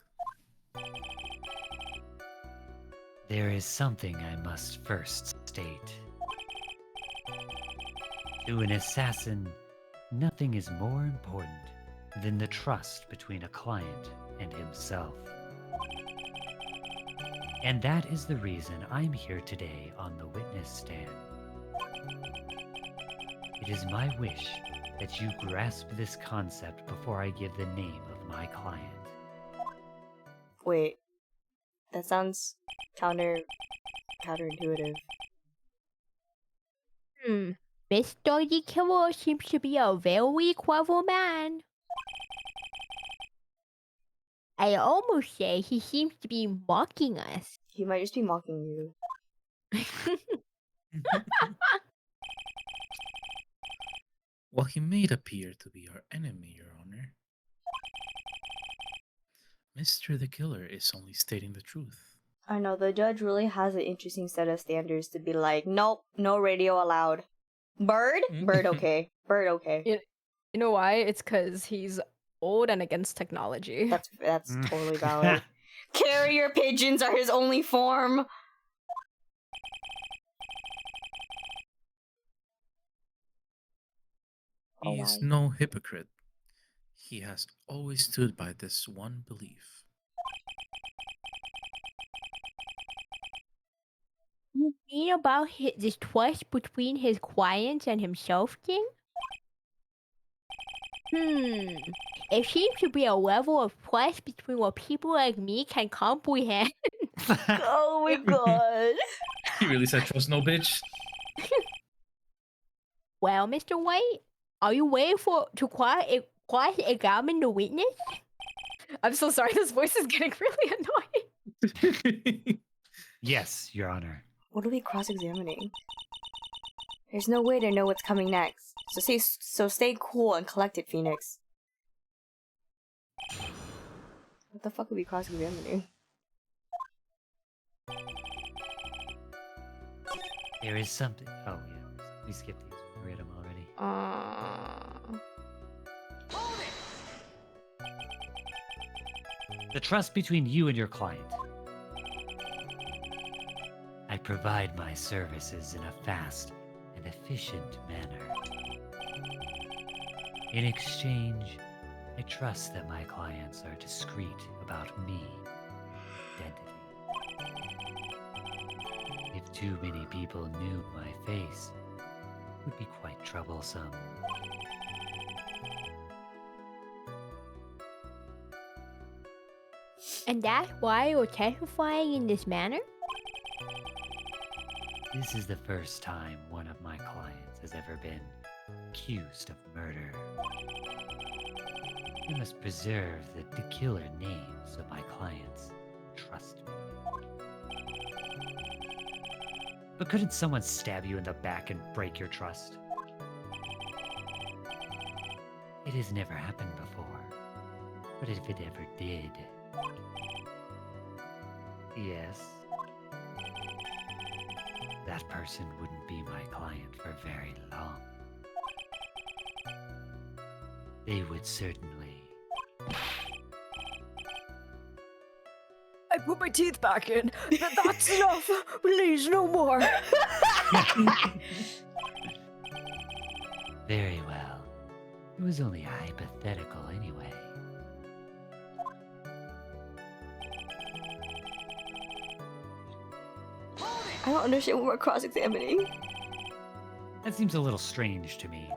There is something I must first state. To an assassin, nothing is more important than the trust between a client and himself. And that is the reason I'm here today on the witness stand. It is my wish that you grasp this concept before I give the name of my client. Wait. That sounds counterintuitive. Mr. the Killer seems to be a very clever man. I almost say he seems to be mocking us. He might just be mocking you. Well, he may appear to be our enemy, Your Honor. Mr. the Killer is only stating the truth. I know, the judge really has an interesting set of standards to be like, nope, no radio allowed. Bird? Bird okay. Bird okay. You know why? It's because he's old and against technology. That's totally valid. Carrier pigeons are his only form. He is no hypocrite. He has always stood by this one belief. You mean about this trust between his clients and himself thing? It seems to be a level of trust between what people like me can comprehend. Oh my god. He really said trust no bitch. Well, Mr. White, are you waiting to cross-examine the witness? I'm so sorry, this voice is getting really annoying. Yes, Your Honor. What are we cross-examining? There's no way to know what's coming next. So stay cool and collected, Phoenix. What the fuck are we cross-examining? There is something. Oh, yeah. We skipped these. We read them already. The trust between you and your client. I provide my services in a fast and efficient manner. In exchange, I trust that my clients are discreet about me, identity. If too many people knew my face, it would be quite troublesome. And that's why you're testifying in this manner? This is the first time one of my clients has ever been accused of murder. I must preserve the killer name so my clients trust me. But couldn't someone stab you in the back and break your trust? It has never happened before. But if it ever did... Yes. That person wouldn't be my client for very long. They would certainly... I put my teeth back in. That's enough. Please, no more. Very well. It was only hypothetical anyway. I don't understand what we're cross-examining. That seems a little strange to me.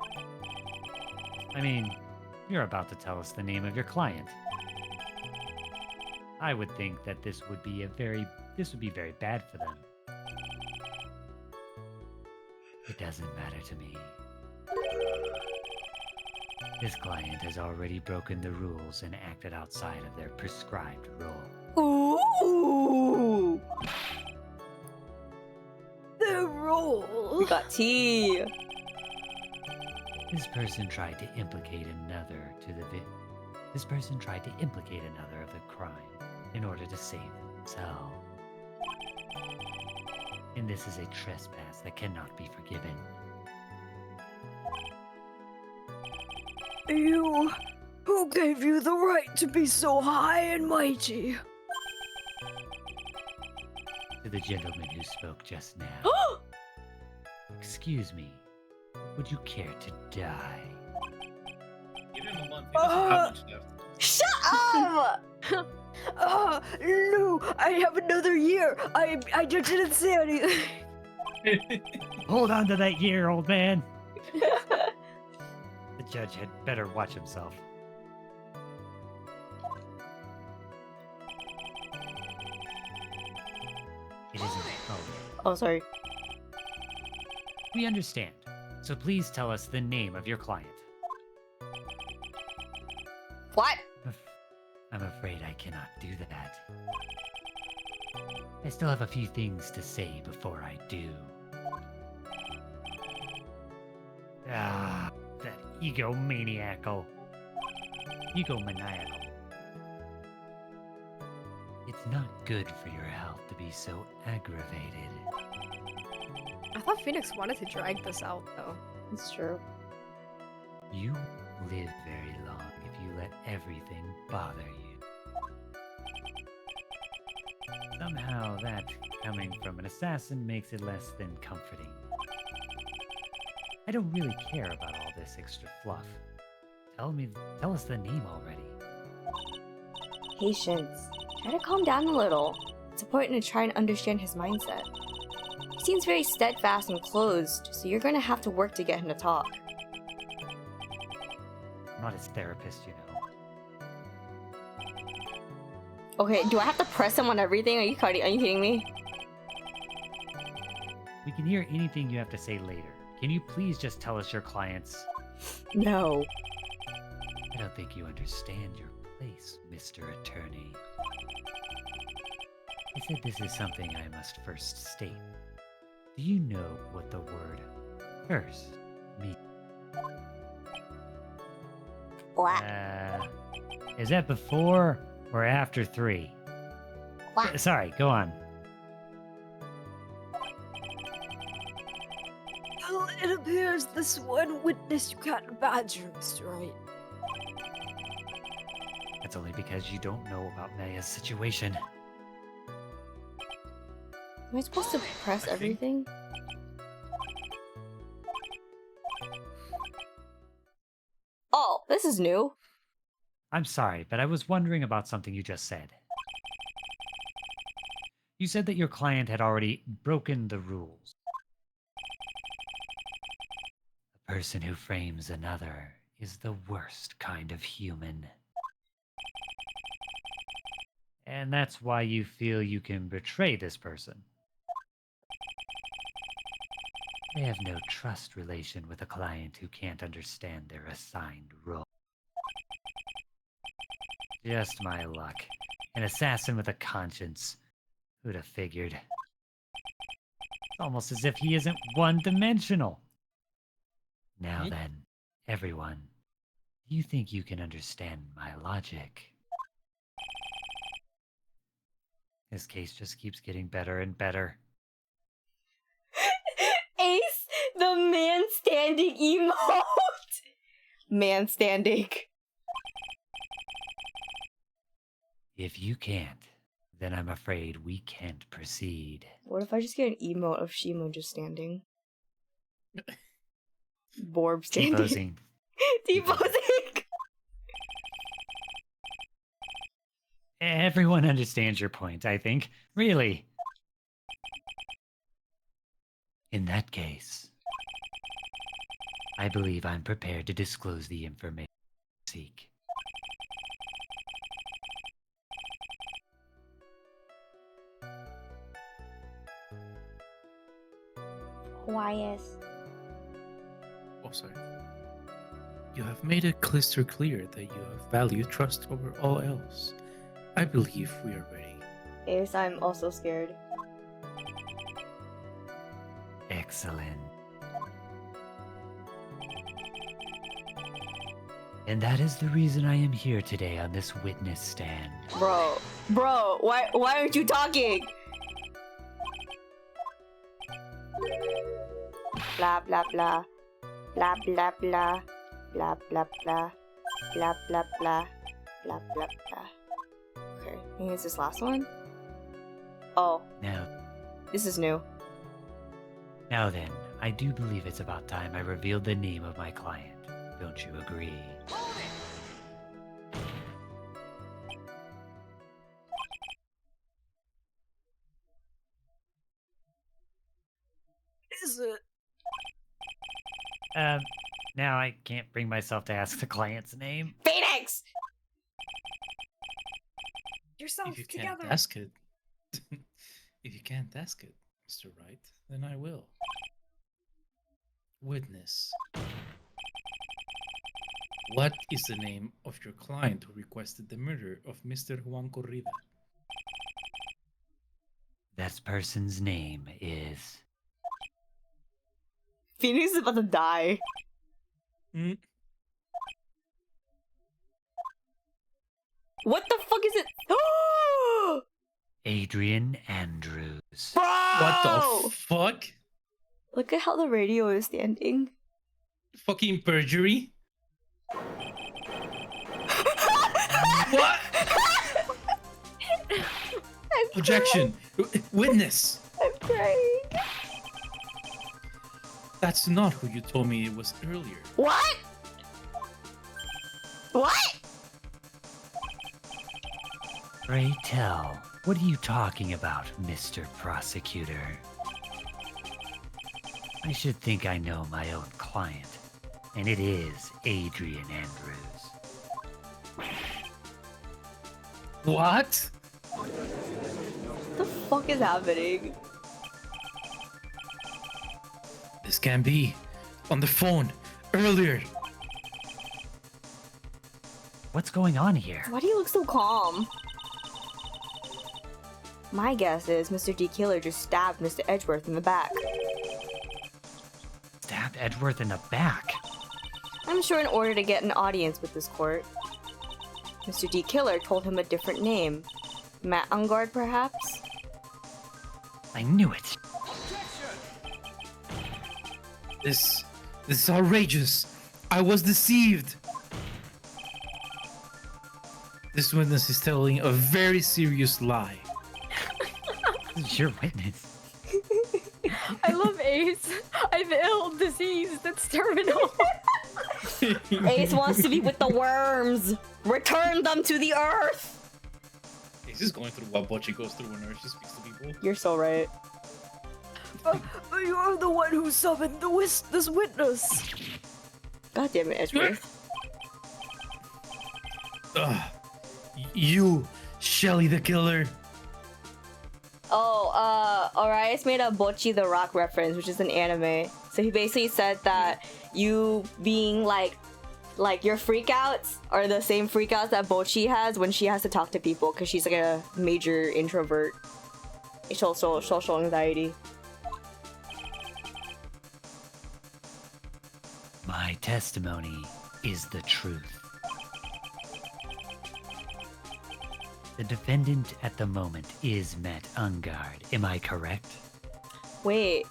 I mean, you're about to tell us the name of your client. I would think that this would be very bad for them. It doesn't matter to me. This client has already broken the rules and acted outside of their prescribed role. Ooh! The rule. We got tea. This person tried to implicate another of the crime in order to save themselves. And this is a trespass that cannot be forgiven. Who gave you the right to be so high and mighty? To the gentleman who spoke just now. Excuse me, would you care to die? Give him a month. He doesn't have much left. Shut up! No, I have another year. I just didn't say anything. Hold on to that year, old man. The judge had better watch himself. It isn't. Oh, sorry. We understand. So please tell us the name of your client. What? I'm afraid I cannot do that. I still have a few things to say before I do. Ah, that egomaniacal. Egomaniacal. It's not good for your health to be so aggravated. I thought Phoenix wanted to drag this out, though. It's true. You live very long if you let everything bother you. Somehow that, coming from an assassin, makes it less than comforting. I don't really care about all this extra fluff. Tell us the name already. Patience. Try to calm down a little. It's important to try and understand his mindset. He seems very steadfast and closed, so you're going to have to work to get him to talk. I'm not his therapist, you know. Okay, do I have to press him on everything? Are you kidding me? We can hear anything you have to say later. Can you please just tell us your clients? No. I don't think you understand your place, Mr. Attorney. I said this is something I must first state. Do you know what the word first means? What? Is that before or after 3? What? Sorry, go on. Well, it appears this one witness you can't badger, Mr. Right. That's only because you don't know about Maya's situation. Am I supposed to press everything? Oh, this is new. I'm sorry, but I was wondering about something you just said. You said that your client had already broken the rules. A person who frames another is the worst kind of human. And that's why you feel you can betray this person. I have no trust relation with a client who can't understand their assigned role. Just my luck. An assassin with a conscience. Who'd have figured? It's almost as if he isn't one-dimensional. Now then, everyone, do you think you can understand my logic? This case just keeps getting better and better. Ace, the man standing emote. Man standing. If you can't, then I'm afraid we can't proceed. What if I just get an emote of Shima just standing? Borb standing. T-posing. T-posing. Everyone understands your point, I think. Really. In that case, I believe I'm prepared to disclose the information you seek. Orias. Oh, sorry. You have made it crystal clear that you value trust over all else. I believe we are ready. Yes, I'm also scared. Excellent. And that is the reason I am here today on this witness stand. Bro, why aren't you talking? Blah blah blah. Blah blah blah. Blah blah blah. Blah blah blah. Blah blah blah. Okay, I think it's this last one. Oh, Now, this is new. now then, I do believe it's about time I revealed the name of my client. Don't you agree? Is it? Now I can't bring myself to ask the client's name. Phoenix! Yourself If you can't together. ask it, if you can't ask it, Mr. Wright, then I will. Witness. What is the name of your client who requested the murder of Mr. Juan Corrida? That person's name is... Phoenix is about to die. Mm. What the fuck is it? Adrian Andrews. Bro! What the fuck? Look at how the radio is standing. Fucking perjury? What? Objection! Witness! I'm crying. That's not who you told me it was earlier. What? What? Pray tell, what are you talking about, Mr. Prosecutor? I should think I know my own client, and it is Adrian Andrews. What? What the fuck is happening? This can't be. On the phone. Earlier. What's going on here? Why do you look so calm? My guess is Mr. D. Killer just stabbed Mr. Edgeworth in the back. Stabbed Edgeworth in the back. I'm sure in order to get an audience with this court. Mr. D. Killer told him a different name. Matt Ungard, perhaps? I knew it. This is outrageous. I was deceived. This witness is telling a very serious lie. This is your witness. I love Ace. I'm ill, diseased, that's terminal. Ace wants to be with the worms! Return them to the earth! He's just going through what Bocce goes through whenever she speaks to people. You're so right. You're the one who summoned this witness. God damn it, Edgeworth. Ugh. You, Shelly the killer. Oh, Orias made a Bocce the Rock reference, which is an anime. So he basically said that you being like your freakouts are the same freakouts that Bocce has when she has to talk to people because she's like a major introvert. Social anxiety. My testimony is the truth. The defendant at the moment is Matt Ungard. Am I correct? Wait.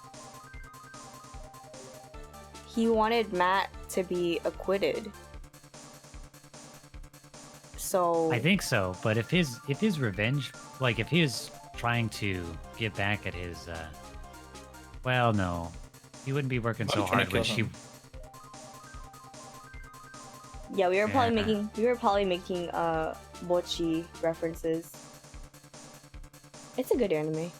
He wanted Matt to be acquitted. So I think so, but if his revenge, like if he is trying to get back at his, well, no, he wouldn't be working so hard when she. yeah, we were probably Yeah. making Bocce references. It's a good anime.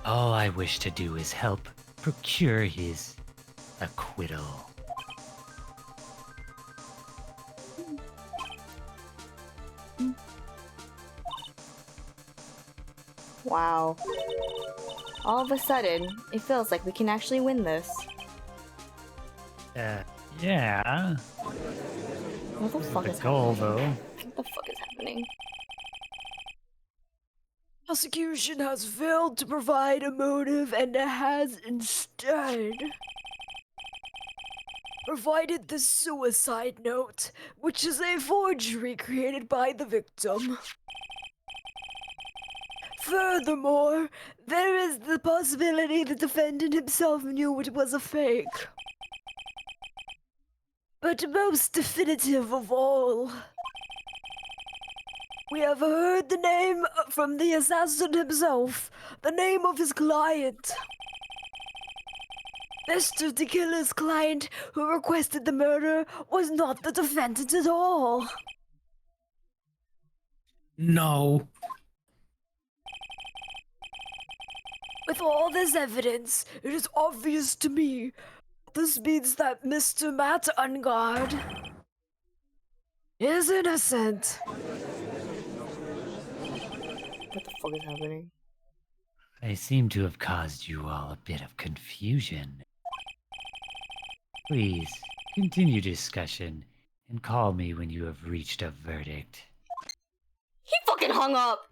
All I wish to do is help procure his acquittal. Wow. All of a sudden, it feels like we can actually win this. Yeah. What the fuck The is goal, happening? though. What the fuck is happening? Prosecution has failed to provide a motive and has instead provided the suicide note, which is a forgery created by the victim. Furthermore, there is the possibility the defendant himself knew it was a fake. But most definitive of all, we have heard the name from the assassin himself, the name of his client. Mr. De Killer's client who requested the murder was not the defendant at all. No. With all this evidence, it is obvious to me. This means that Mr. Matt Ungard is innocent. What the fuck is happening? I seem to have caused you all a bit of confusion. Please, continue discussion and call me when you have reached a verdict. He fucking hung up!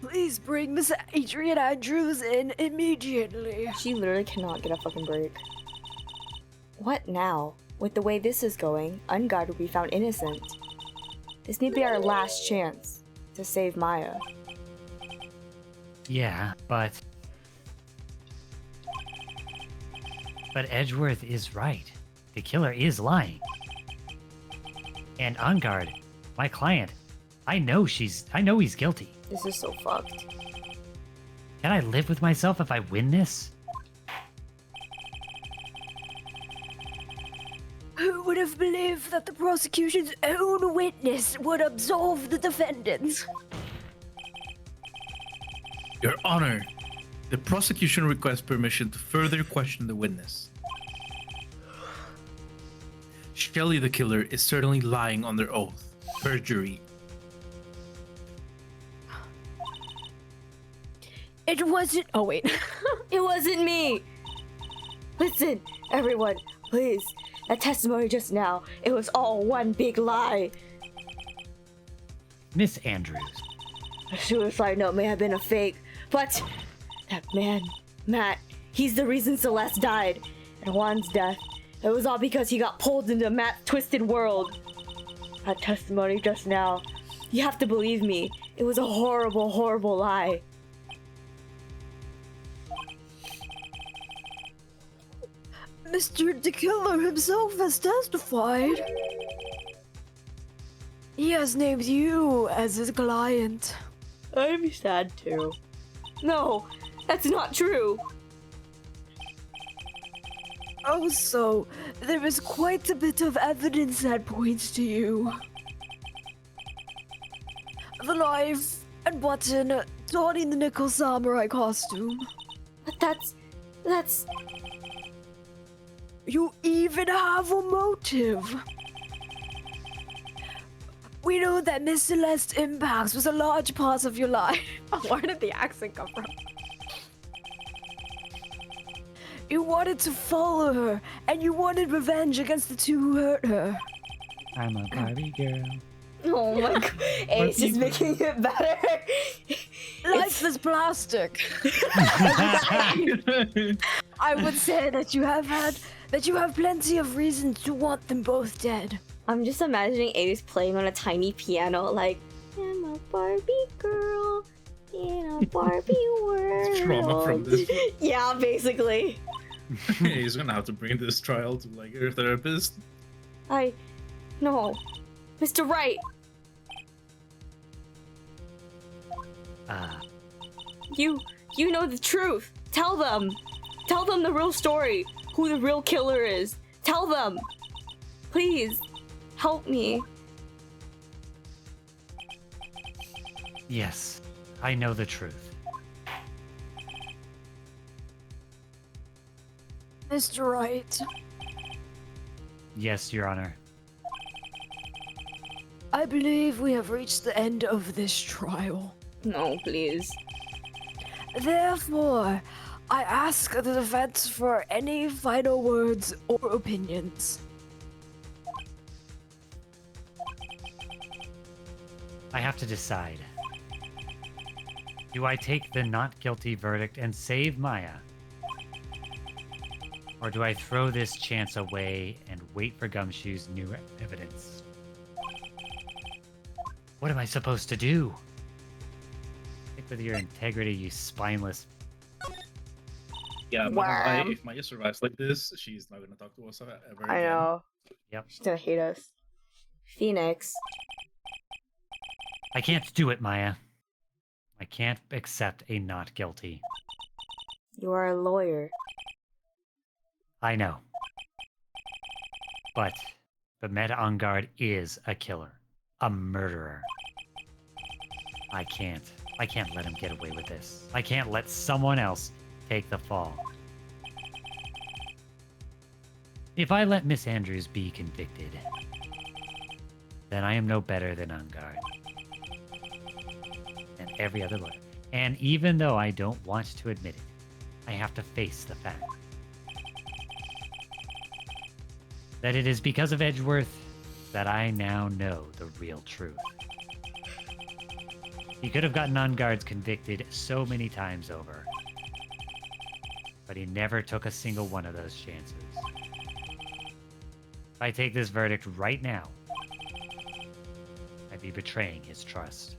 Please bring Miss Adrian Andrews in immediately. She literally cannot get a fucking break. What now? With the way this is going, Ungard will be found innocent. This may be our last chance to save Maya. Yeah, but Edgeworth is right. The killer is lying. And Ungard, my client, I know he's guilty. This is so fucked. Can I live with myself if I win this? Who would have believed that the prosecution's own witness would absolve the defendant? Your Honor, the prosecution requests permission to further question the witness. Shelley the killer is certainly lying under oath. Perjury. It wasn't. Oh, wait. It wasn't me! Listen, everyone, please. That testimony just now, it was all one big lie. Miss Andrews, The suicide note may have been a fake, but that man, Matt, he's the reason Celeste died. And Juan's death, it was all because he got pulled into Matt's twisted world. That testimony just now, you have to believe me, it was a horrible, horrible lie. Mr. De Killer himself has testified. He has named you as his client. I'm sad too. No, that's not true. Also, there is quite a bit of evidence that points to you. The knife and button donning the nickel samurai costume. But that's... You even have a motive. We know that Miss Celeste Impacts was a large part of your life. Where did the accent come from? You wanted to follow her, and you wanted revenge against the two who hurt her. I'm a Barbie girl. Oh my god, Ace is making it better. Life is plastic. I would say that you have plenty of reasons to want them both dead. I'm just imagining Ace playing on a tiny piano, like, I'm a Barbie girl in a Barbie world. Trauma from this. Yeah, basically. He's gonna have to bring this trial to like your therapist. No. Mr. Wright, you know the truth. Tell them. Tell them the real story. Who the real killer is. Tell them. Please. Help me. Yes, I know the truth. Mr. Wright, Yes, Your Honor. I believe we have reached the end of this trial. No, please. Therefore, I ask the defense for any final words or opinions. I have to decide. Do I take the not guilty verdict and save Maya? Or do I throw this chance away and wait for Gumshoe's new evidence? What am I supposed to do? Stick with your integrity, you spineless. Yeah, Worm. if Maya survives like this, she's not gonna talk to us ever I again. know. Yep. She's gonna hate us. Phoenix. I can't do it, Maya. I can't accept a not guilty. You are a lawyer. I know. But Meta Ungard is a killer. A murderer. I can't let him get away with this. I can't let someone else take the fall. If I let Miss Andrews be convicted, then I am no better than Ungard. And every other lawyer. And even though I don't want to admit it, I have to face the fact that it is because of Edgeworth that I now know the real truth. He could have gotten Ungard's convicted so many times over, but he never took a single one of those chances. If I take this verdict right now, I'd be betraying his trust.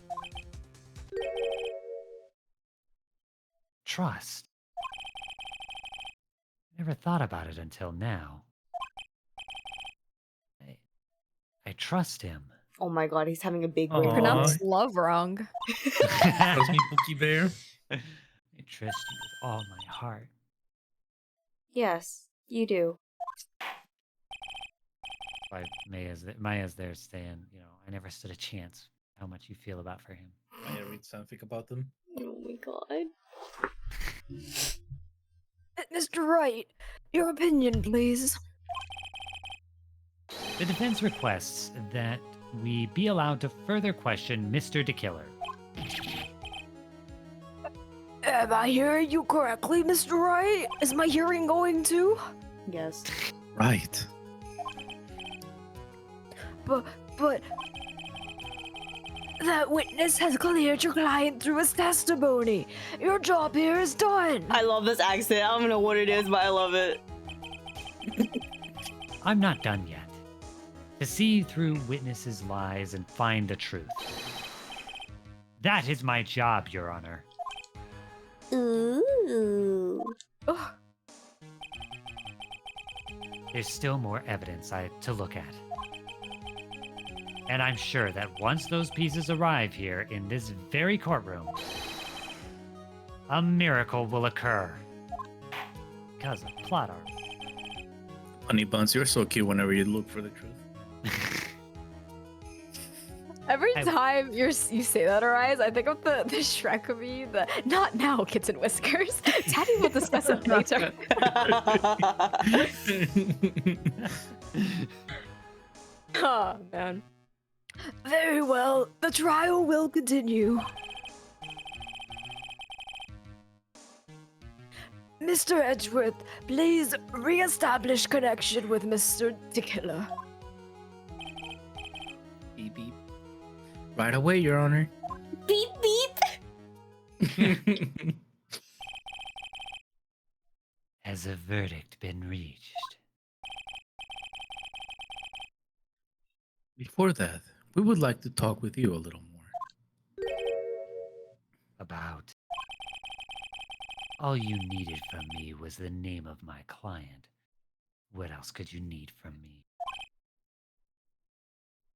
Trust? Never thought about it until now. I trust him. Oh my god, he's having a big Aw. brain. Pronounced love wrong. Trust me, Pookie Bear. I trust you with all my heart. Yes, you do. Why Maya's there saying, you know, I never stood a chance. How much you feel about for him. Maya reads something about them. Oh my god. Mr. Wright, your opinion, please. The defense requests that we be allowed to further question Mr. DeKiller. Am I hearing you correctly, Mr. Wright? Is my hearing going too? Yes. Right. But that witness has cleared your client through his testimony. Your job here is done. I love this accent. I don't know what it is, but I love it. I'm not done yet. To see through witnesses' lies and find the truth. That is my job, Your Honor. Ooh. Ugh. There's still more evidence to look at. And I'm sure that once those pieces arrive here in this very courtroom, a miracle will occur. Because of plot armor. Honey Buns, you're so cute whenever you look for the truth. Every time you say that, Orias, I think of the Shrek meme, the not now, kids and whiskers. Daddy will discuss it later. Oh, man. Very well. The trial will continue. Mr. Edgeworth, please re-establish connection with Mr. DeKiller. Beep beep. Right away, Your Honor. Beep beep. Has a verdict been reached? Before that, we would like to talk with you a little more. About? All you needed from me was the name of my client. What else could you need from me?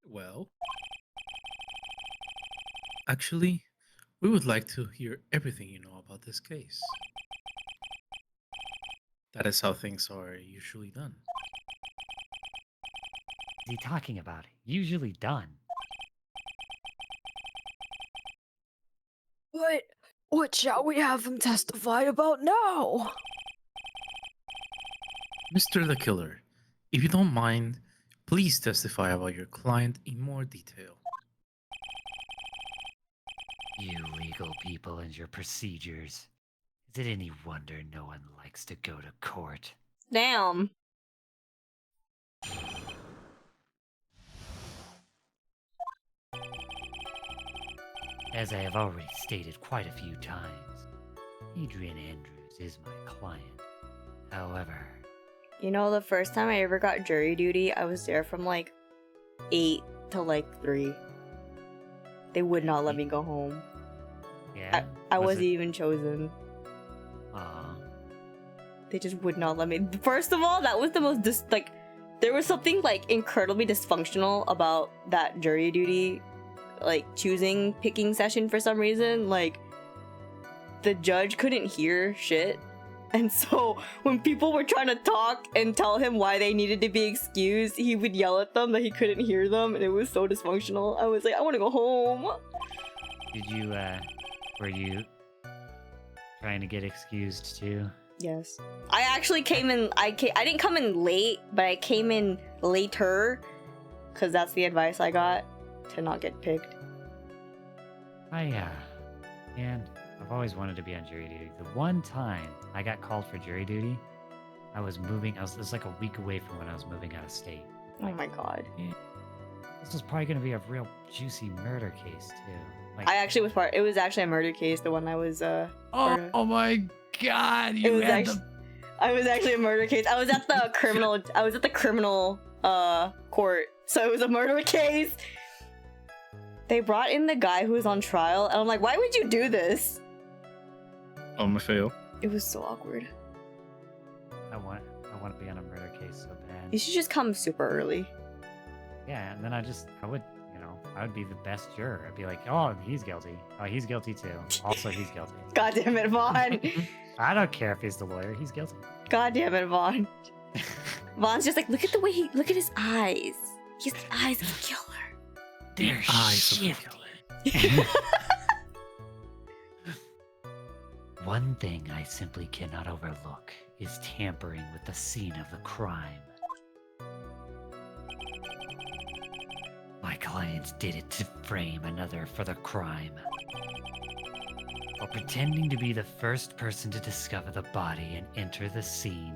Well, actually, we would like to hear everything you know about this case. That is how things are usually done. What is he talking about? Usually done. But what shall we have him testify about now? Mr. the Killer, if you don't mind, please testify about your client in more detail. You legal people and your procedures. Is it any wonder no one likes to go to court? Damn. As I have already stated quite a few times, Adrian Andrews is my client. However, You know, the first time I ever got jury duty, I was there from like 8 to like 3. They would not let me go home. yeah, I was wasn't it- even chosen. Aw. They just would not let me. First of all, that was the most there was something like incredibly dysfunctional about that jury duty, like picking session for some reason. Like the judge couldn't hear shit. And so when people were trying to talk and tell him why they needed to be excused, he would yell at them that he couldn't hear them, and it was so dysfunctional. I was like, I want to go home. Did you, were you trying to get excused too? Yes. I actually came in. I didn't come in late, but I came in later, because that's the advice I got to not get picked. Man, I've always wanted to be on jury duty. The one time I got called for jury duty, it was like a week away from when I was moving out of state. Oh my god. This was probably gonna be a real juicy murder case too. Like, I actually was part. It was actually a murder case. The one I was. part of. oh my god! It was actually. I was actually a murder case. I was at the criminal. I was at the criminal court. So it was a murder case. They brought in the guy who was on trial, and I'm like, why would you do this? Oh, my fail. It was so awkward. I want to be on a murder case so bad. You should just come super early. Yeah, and then I would, I would be the best juror. I'd be like, oh, he's guilty. Oh, he's guilty too. Also, he's guilty. God damn it, Vaughn. I don't care if he's the lawyer. He's guilty. God damn it, Vaughn. Vaughn's just like, look at the way look at his eyes. He has the eyes of a killer. They're Eyes of the shifty. killer. One thing I simply cannot overlook is tampering with the scene of the crime. My clients did it to frame another for the crime. While pretending to be the first person to discover the body and enter the scene,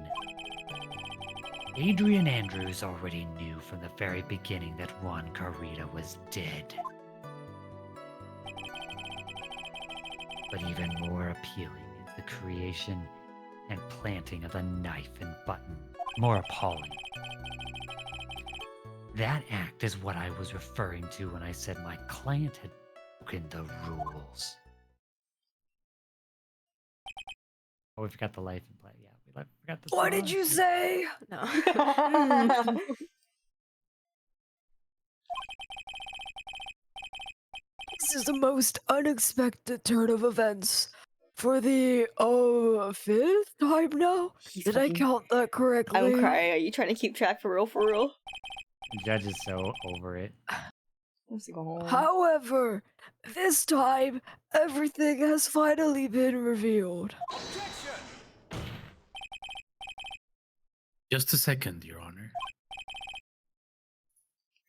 Adrian Andrews already knew from the very beginning that Juan Carrita was dead. But even more appealing is the creation and planting of a knife and button. More appalling. That act is what I was referring to when I said my client had broken the rules. Oh, we forgot the life and play. Yeah, we forgot the What song. did you say? No. This is the most unexpected turn of events. For the 5th time now? Did I count that correctly? I'm crying. Are you trying to keep track for real? For real? The judge is so over it. Wants to go home. However, this time, everything has finally been revealed. Just a second, Your Honor.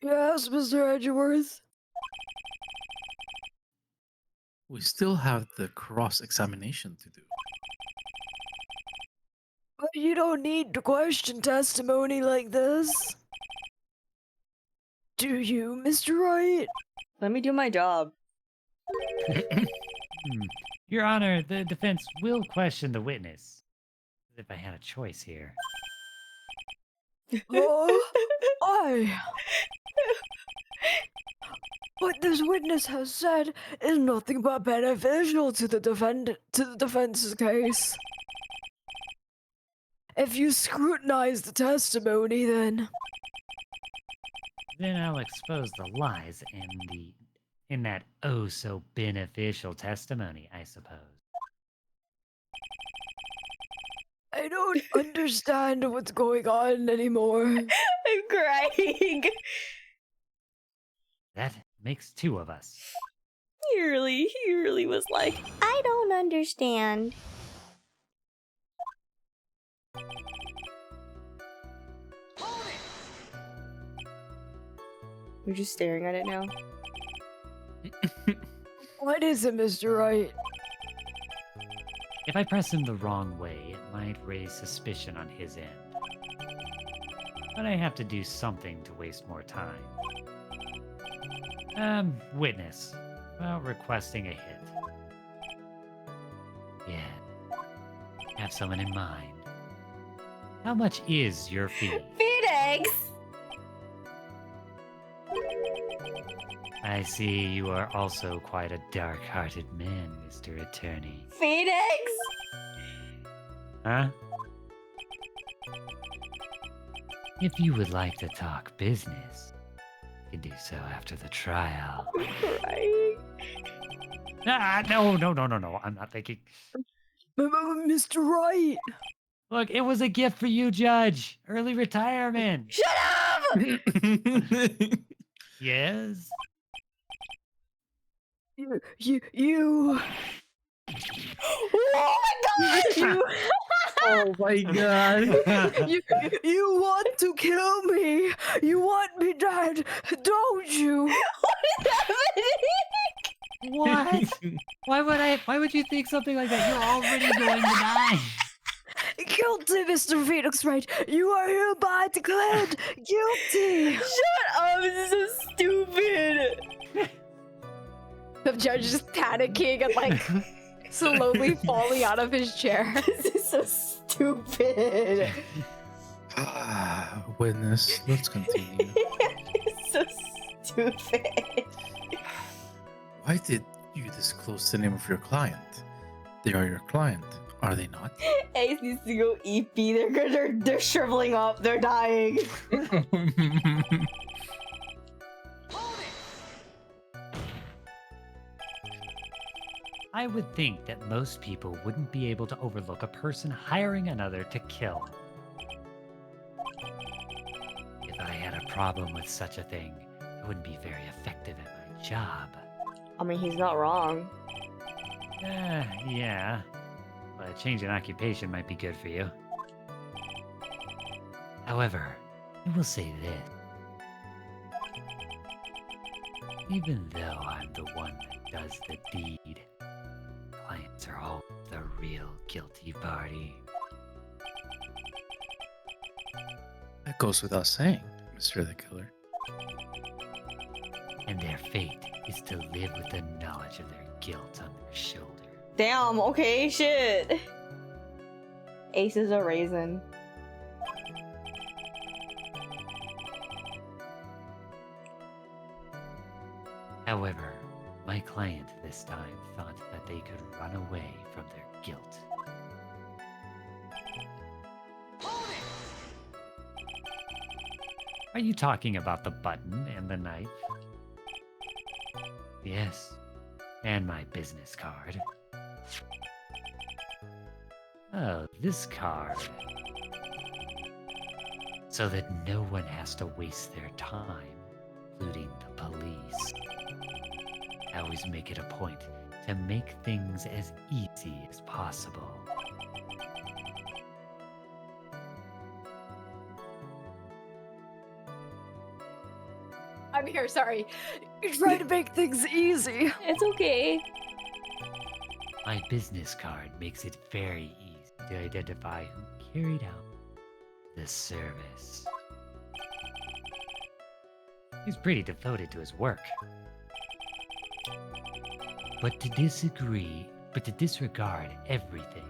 Yes, Mr. Edgeworth? We still have the cross-examination to do. But you don't need to question testimony like this. Do you, Mr. Wright? Let me do my job. Your Honor, the defense will question the witness. If I had a choice here. Why? What this witness has said is nothing but beneficial to the defense's case. If you scrutinize the testimony, then I'll expose the lies in that oh so beneficial testimony, I suppose. I don't understand what's going on anymore. I'm crying. That makes two of us. You're he really was like, I don't understand. We're just staring at it now. What is it, Mr. Wright? If I press him the wrong way, it might raise suspicion on his end. But I have to do something to waste more time. Witness. Well, requesting a hit. Yeah. Have someone in mind. How much is your fee? Phoenix! I see you are also quite a dark-hearted man, Mr. Attorney. Phoenix! Huh? If you would like to talk business, you can do so after the trial. Right? No. I'm not thinking. Mr. Wright! Look, it was a gift for you, Judge. Early retirement. Shut up! Yes? You... Oh my god! Oh my god. You want to kill me? You want me dead, don't you? What is happening? What? Why would you think something like that? You're already going to die. Guilty, Mr. Phoenix Wright. You are hereby declared guilty. Shut up! This is so stupid! The judge is panicking and like slowly falling out of his chair. This is so stupid. Witness, let's continue. It's so stupid. Why did you disclose the name of your client? They are your client, are they not? Ace needs to go EP. They're shriveling up. They're dying. I would think that most people wouldn't be able to overlook a person hiring another to kill. If I had a problem with such a thing, I wouldn't be very effective at my job. I mean, he's not wrong. Yeah. But a change in occupation might be good for you. However, I will say this. Even though I'm the one that does the deed, clients are all the real guilty party. That goes without saying, Mr. the Killer. And their fate is to live with the knowledge of their guilt on their shoulder. Damn, okay, shit. Ace is a raisin. However, my client this time thought that they could run away from their guilt. Are you talking about the button and the knife? Yes, and my business card. Oh, this card. So that no one has to waste their time, including the police. I always make it a point to make things as easy as possible. I'm here, sorry. You're trying to make things easy. It's okay. My business card makes it very easy to identify who carried out the service. He's pretty devoted to his work. But to disregard everything,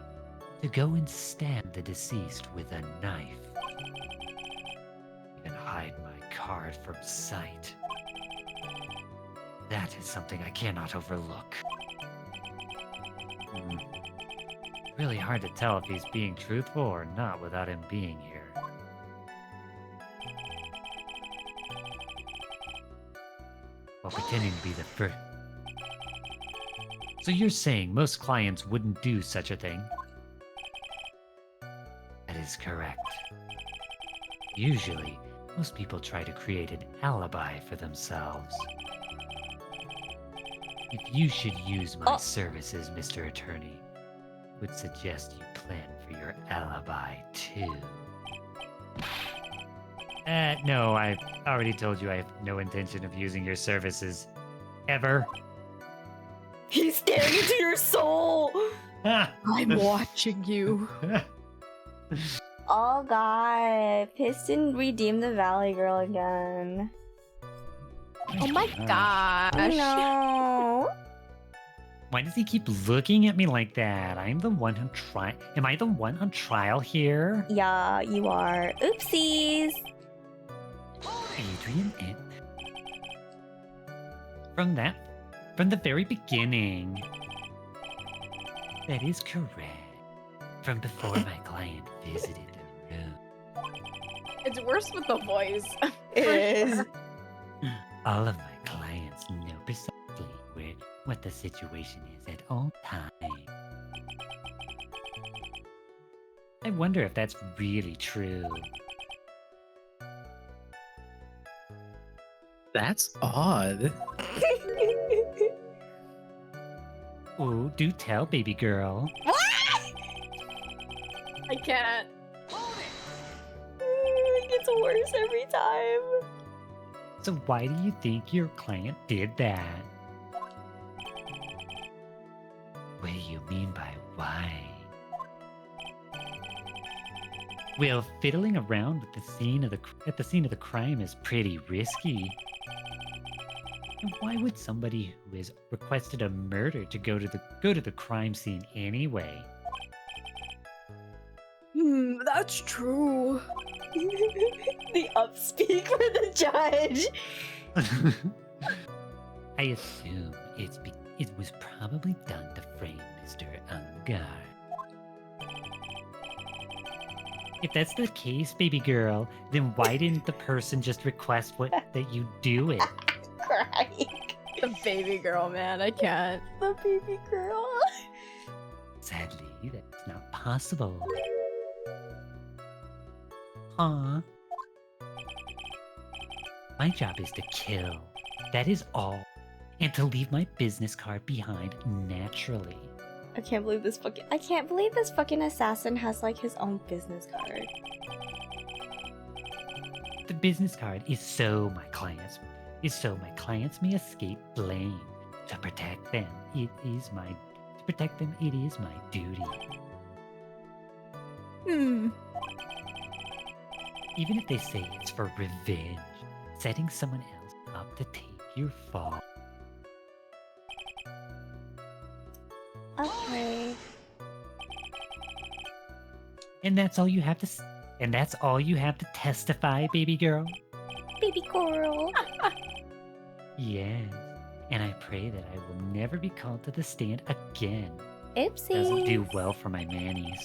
to go and stab the deceased with a knife, even hide my card from sight. That is something I cannot overlook. Really hard to tell if he's being truthful or not without him being here. While pretending to be the first. So you're saying most clients wouldn't do such a thing? That is correct. Usually, most people try to create an alibi for themselves. If you should use my Oh. services, Mr. Attorney, would suggest you plan for your alibi too. No, I already told you I have no intention of using your services. Ever. He's staring into your soul. I'm watching you. Oh god, Piston redeemed the Valley Girl again. Oh my gosh. No. Why does he keep looking at me like that? I'm the one who Am I the one on trial here? Yeah, you are. Oopsies. Adrian and... From the very beginning. That is correct. From before my client visited the room. It's worse with the voice. It is. All of my clients know precisely what the situation is at all times. I wonder if that's really true. That's odd. Oh, do tell, baby girl. I can't. It gets worse every time. So why do you think your client did that? What do you mean by why? Well, fiddling around with at the scene of the crime is pretty risky. And why would somebody who has requested a murder to go to the crime scene anyway? That's true. The upspeak for the judge. I assume it was probably done to frame Mr. Ungar. If that's the case, baby girl, then why didn't the person just request that you do it? Crying. The baby girl, man. I can't. The baby girl. Sadly, that's not possible. Huh? My job is to kill. That is all. And to leave my business card behind naturally. I can't believe this fucking assassin has like his own business card. The business card is so my clients may escape blame. To protect them, it is my duty. Even if they say it's for revenge, setting someone else up to take your fall. Okay. And that's all you have to testify, baby girl? Baby girl. Yes. And I pray that I will never be called to the stand again. Oopsies. Doesn't do well for my mannies.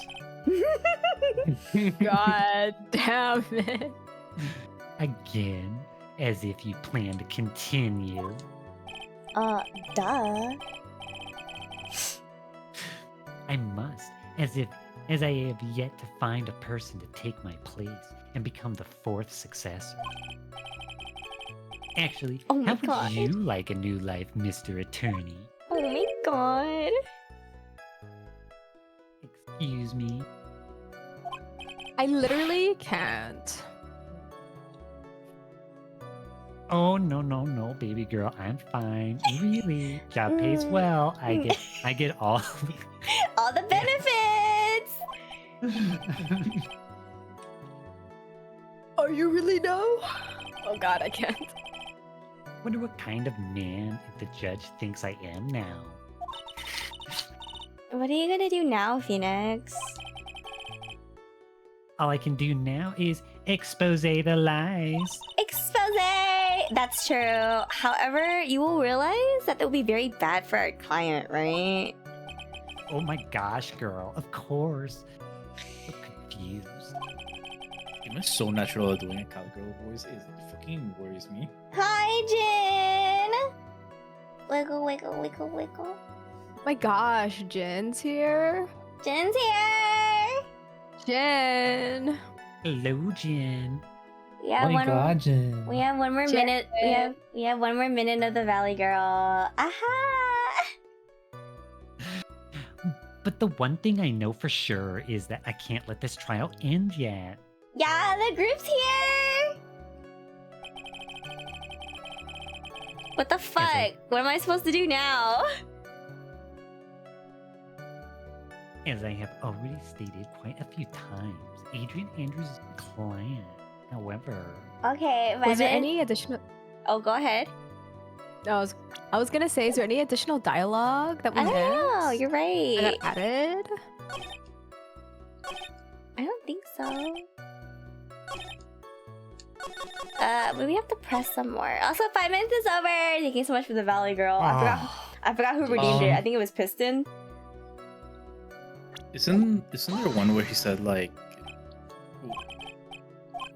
God damn it. Again, as if you plan to continue. Duh. I must, as I have yet to find a person to take my place and become the fourth successor. Actually, Oh my how would God. you like a new life, Mr. Attorney? Oh my god. Excuse me? I literally can't. Oh, no, baby girl, I'm fine. Really, job pays well. I get all. All the benefits. Are you really no? Oh god, I can't. Wonder what kind of man the judge thinks I am now. What are you gonna do now, Phoenix? All I can do now is expose the lies. Expose! That's true. However, you will realize that will be very bad for our client, right? Oh my gosh, girl, of course. So confused. Shima is so natural at doing a cowgirl voice. It fucking worries me. Hi, Jin! Wiggle, wiggle, wiggle, wiggle. My gosh, Jin's here. Jin's here! Jin. Hello, Jen. We have one. Jen. We have one more Jen. minute. We have one more minute of the Valley Girl. Aha! But the one thing I know for sure is that I can't let this trial end yet. Yeah, the group's here. What the fuck? I- What am I supposed to do now? As I have already stated quite a few times, Adrian Andrews is my client. However, Okay, but Was there then- any additional? Oh, go ahead. I was gonna say, is there any additional dialogue that we I don't know. missed? You're right. that got added? I don't think so. But we have to press some more. Also, 5 minutes is over. Thank you so much for the Valley Girl. I forgot who redeemed it. I think it was Piston. Isn't there one where he said like,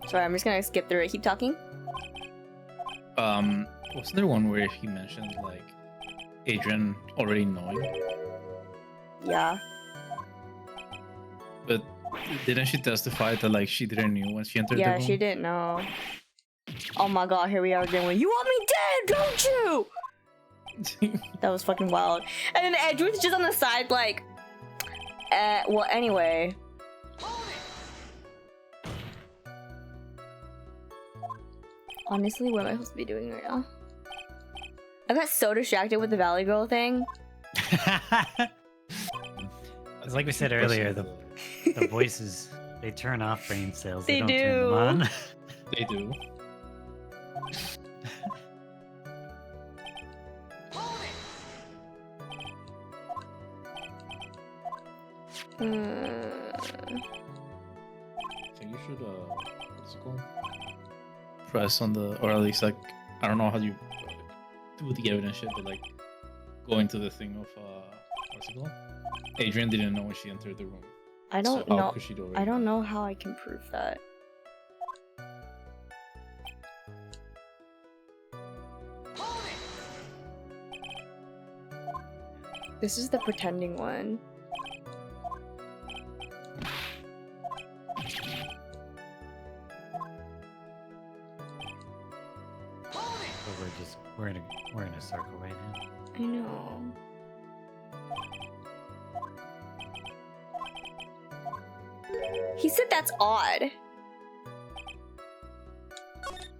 Sorry, I'm just gonna skip through it. Keep talking. wasn't there one where he mentioned like Adrian already knowing? Yeah. But didn't she testify that like she didn't knew when she entered the Yeah, room? she didn't know. Oh my god, here we are again. You want me dead, don't you? That was fucking wild. And then Edward's just on the side, like, well, anyway. Honestly, what am I supposed to be doing right now? I got so distracted with the Valley Girl thing. It's like we said earlier, the voices, they turn off brain cells. They They, don't turn do. them on. They do. I think you should what's it called? Press on the, or at least like, I don't know how you do the evidence shit, but like go into the thing of what's it called? Adrian didn't know when she entered the room. I don't so how know. could she do it? I don't know how I can prove that. This is the pretending one. So we're in a circle right now. I know. He said that's odd.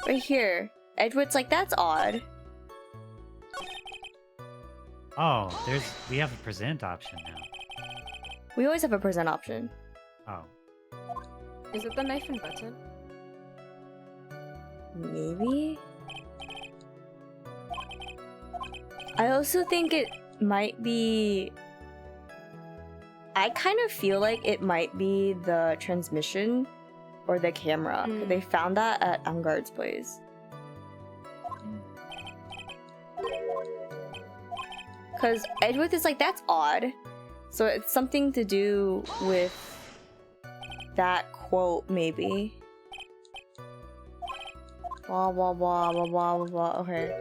Right here. Edward's like, that's odd. Oh, we have a present option now. We always have a present option. Oh, Is it the knife and button? Maybe? I also think it might be... I kind of feel like it might be the transmission or the camera. Mm. They found that at Angard's place. Because Edward is like, that's odd. So it's something to do with that quote, maybe. Blah, blah, blah, blah, blah, blah, blah. Okay.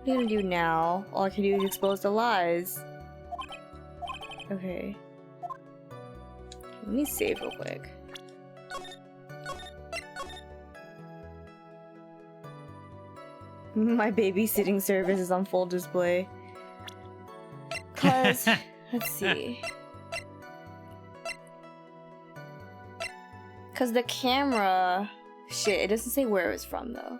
What are you gonna do now? All I can do is expose the lies. Okay. Let me save real quick. My babysitting service is on full display. Cause, let's see. Cause the camera... Shit, it doesn't say where it was from though.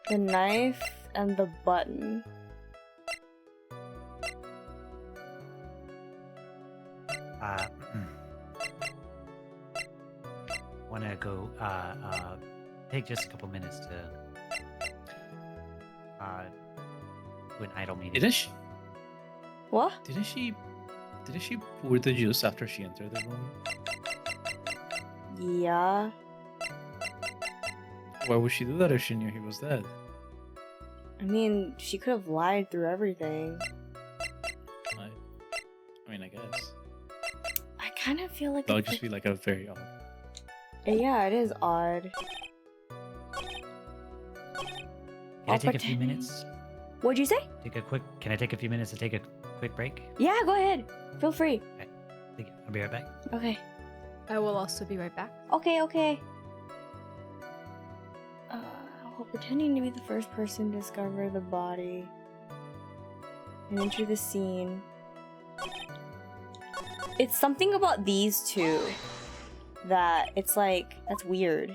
The knife and the button. want to go take just a couple minutes to do an idle meeting. Didn't she? What? Didn't she pour the juice after she entered the room? Yeah. Why would she do that if she knew he was dead? I mean, she could have lied through everything. I mean, I guess I kind of feel like that would just be like a very odd. Yeah, it is odd. Can I take a few minutes? What'd you say? Can I take a few minutes to take a quick break? Yeah, go ahead. Feel free. I'll be right back. Okay. I will also be right back. Okay, okay. While pretending to be the first person to discover the body and enter the scene. It's something about these two that it's like, that's weird.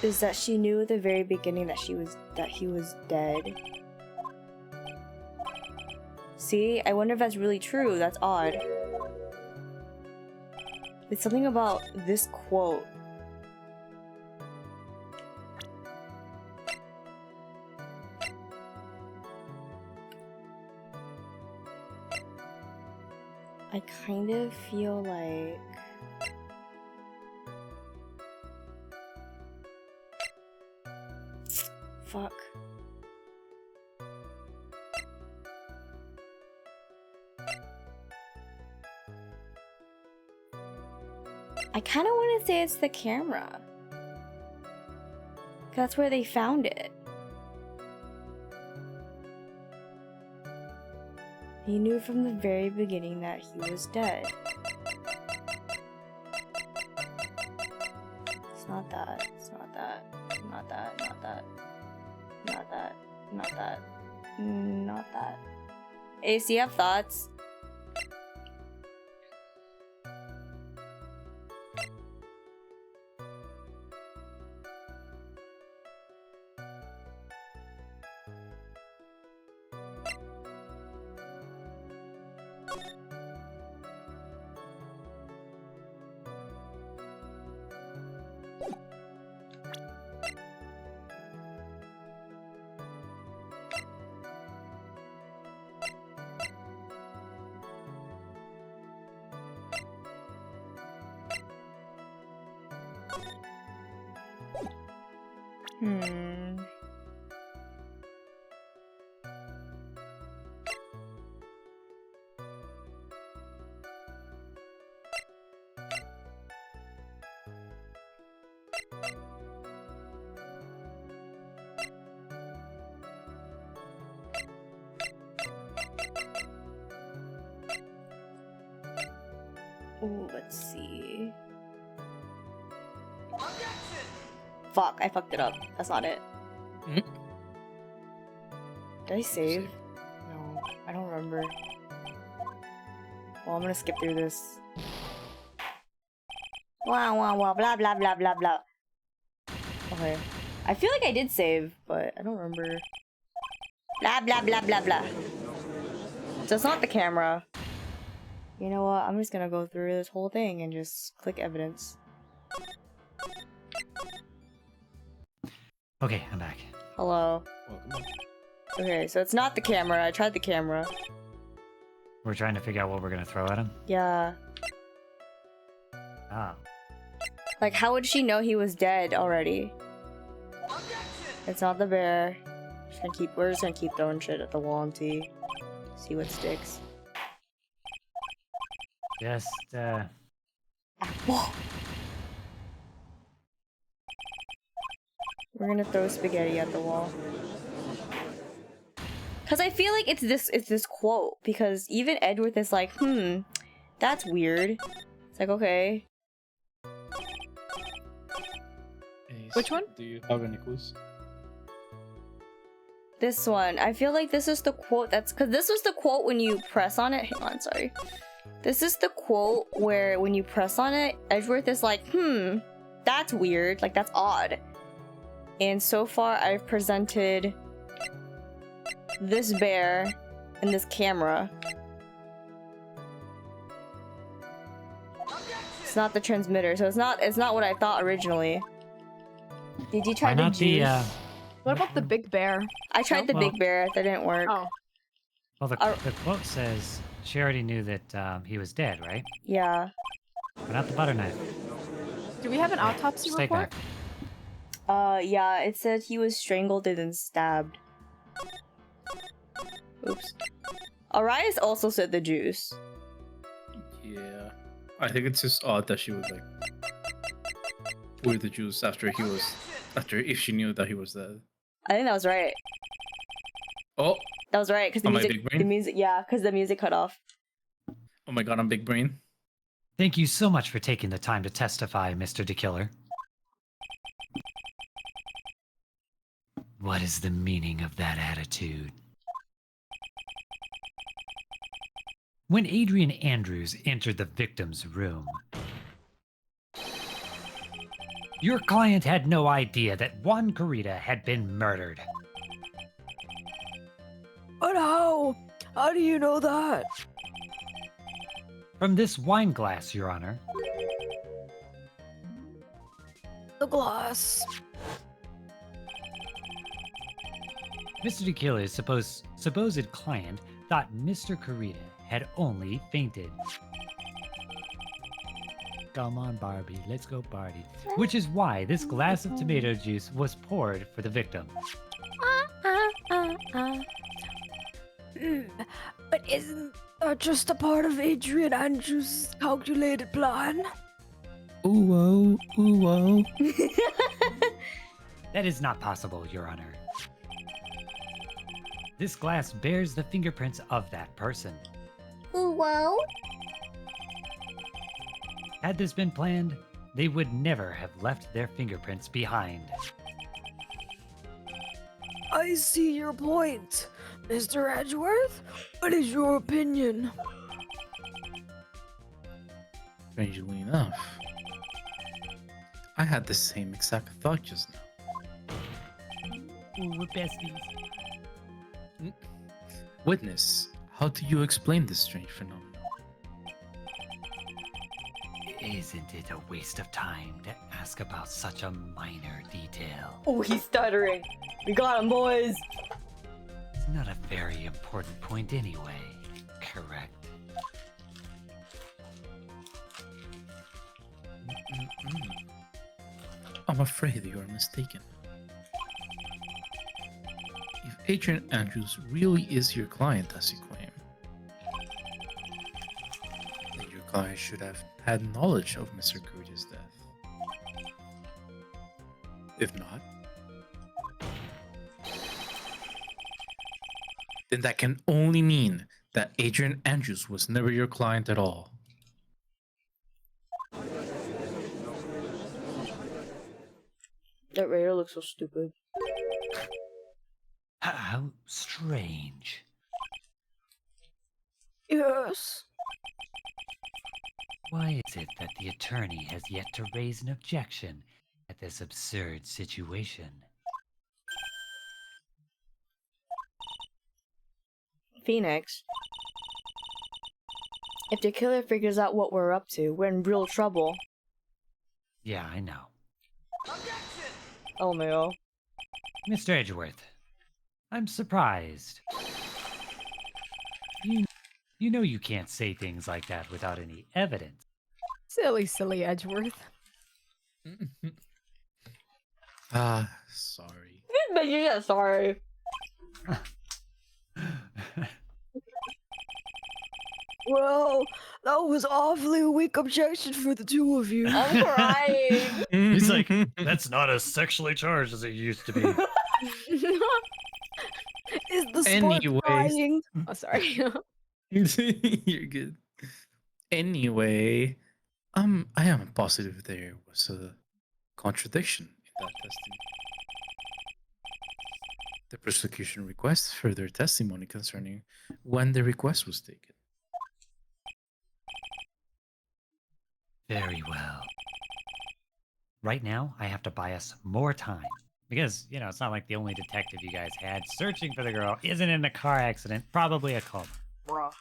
Is that she knew at the very beginning that he was dead. See, I wonder if that's really true. That's odd. It's something about this quote. I kind of feel like fuck. I kind of want to say it's the camera. 'Cause that's where they found it. He knew from the very beginning that he was dead. It's not that. It's not that. Not that. Not that. Not that. Not that. Not that. Ace, you have thoughts? Ooh, let's see. Fuck, I fucked it up. That's not it. Mhm. Did I save? No, I don't remember. Well, I'm gonna skip through this. Wow, wow, wow, blah, blah, blah, blah, blah. Okay. I feel like I did save, but I don't remember. Blah, blah, blah, blah, blah. So it's not the camera. You know what? I'm just gonna go through this whole thing and just click evidence. Okay, I'm back. Hello. Welcome. Okay, so it's not the camera. I tried the camera. We're trying to figure out what we're gonna throw at him. Yeah. Oh. Like, how would she know he was dead already? It's not the bear. We're just gonna keep throwing shit at the wall and see what sticks. Just, Whoa. We're gonna throw spaghetti at the wall. Cause I feel like it's this quote, because even Edward is like, that's weird. It's like, okay. Ace, Which one? Do you have any clues? This one. I feel like this is the quote that's, cause this was the quote when you press on it. Hang on, sorry. This is the quote where when you press on it, Edgeworth is like, that's weird. Like, that's odd. And so far, I've presented this bear and this camera. It's not the transmitter, so it's not what I thought originally. Did you try why the not juice? What about the big bear? I tried the Well- big bear. That didn't work. Oh, Well, the quote says she already knew that he was dead, right? Yeah. But not the butter knife. do we have an autopsy Steak report? knife. Yeah, it said he was strangled and then stabbed. Oops. Orias also said the juice. Yeah. I think it's just odd that she would like pour the juice if she knew that he was dead. I think that was right. Oh, That was right, because On my big brain? the music cut off. Oh my god, I'm big brain. Thank you so much for taking the time to testify, Mr. DeKiller. What is the meaning of that attitude? When Adrian Andrews entered the victim's room, your client had no idea that Juan Carita had been murdered. But how? How do you know that? From this wine glass, Your Honor. The glass. Mr. DeKiller's supposed client thought Mr. Carita had only fainted. Come on, Barbie, let's go party. Which is why this glass of tomato juice was poured for the victim. But isn't that just a part of Adrian Andrews' calculated plan? Ooh, whoa, ooh, whoa. That is not possible, Your Honor. This glass bears the fingerprints of that person. Ooh, whoa. Had this been planned, they would never have left their fingerprints behind. I see your point, Mr. Edgeworth. What is your opinion? Strangely enough, I had the same exact thought just now. Ooh, we're besties. Witness, how do you explain this strange phenomenon? Isn't it a waste of time to ask about such a minor detail? Oh, he's stuttering. We got him, boys. It's not a very important point anyway, correct? I'm afraid you are mistaken. If Adrian Andrews really is your client, as you claim, then your client should have had knowledge of Mr. Carita's death. If not, then that can only mean that Adrian Andrews was never your client at all. That radar looks so stupid. How strange. Yes. Why is it that the attorney has yet to raise an objection at this absurd situation? Phoenix. If the killer figures out what we're up to, we're in real trouble. Yeah, I know. Oh no. Mr. Edgeworth, I'm surprised. You know you can't say things like that without any evidence. Silly Edgeworth. Sorry. But yeah, sorry. Well, that was awfully weak objection for the two of you. I'm crying. He's like, that's not as sexually charged as it used to be. Is the sport Anyways. crying? Oh, sorry. You're good. Anyway, I am positive there was a contradiction in that testimony. The prosecution requests further testimony concerning when the request was taken. Very well. Right now, I have to buy us more time. Because, you know, it's not like the only detective you guys had searching for the girl isn't in a car accident, probably a coma. Bruh.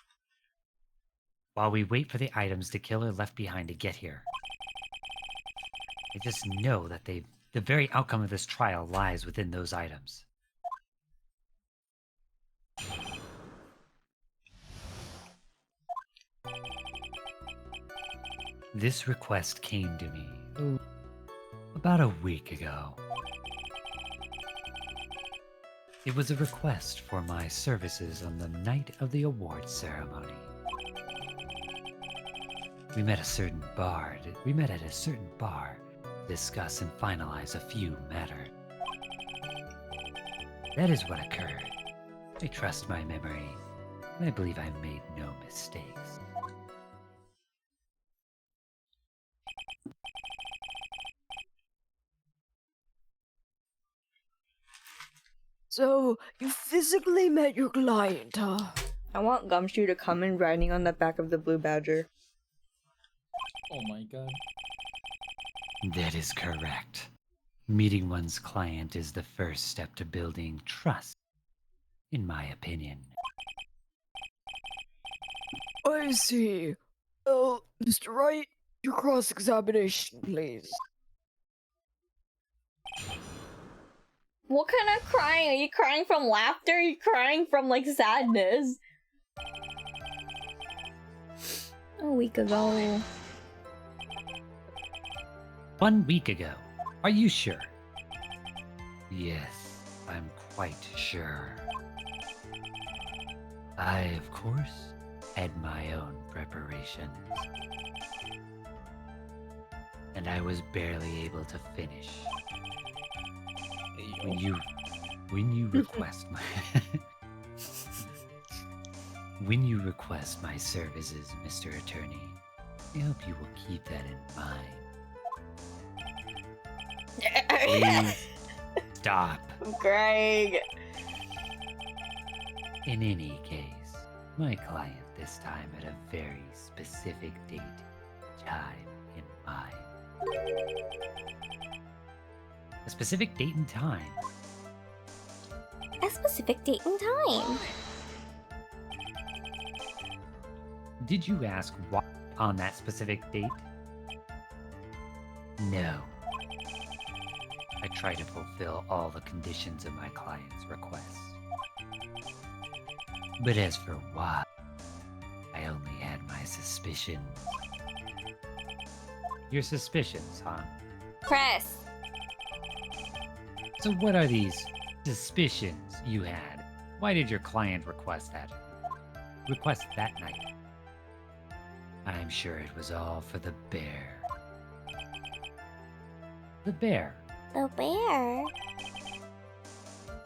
While we wait for the items the killer left behind to get here, I just know that the very outcome of this trial lies within those items. This request came to me about a week ago. It was a request for my services on the night of the awards ceremony. We met at a certain bar to discuss and finalize a few matters. That is what occurred. I trust my memory, and I believe I made no mistakes. So, you physically met your client, huh? I want Gumshoe to come in riding on the back of the blue badger. Oh my god. That is correct. Meeting one's client is the first step to building trust, in my opinion. I see. Well, Mr. Wright, your cross-examination, please. What kind of crying? Are you crying from laughter? Are you crying from like sadness? A week ago. 1 week ago. Are you sure? Yes, I'm quite sure. I, of course, had my own preparations. And I was barely able to finish. When you request my when you request my services, Mr. Attorney, I hope you will keep that in mind. Please stop. Greg. In any case, my client this time had a very specific date, time in mind. A specific date and time. A specific date and time. Did you ask why on that specific date? No. I try to fulfill all the conditions of my client's requests. But as for why, I only had my suspicions. Your suspicions, huh? Press. So what are these suspicions you had? Why did your client request that night? I'm sure it was all for the bear. The bear. The bear.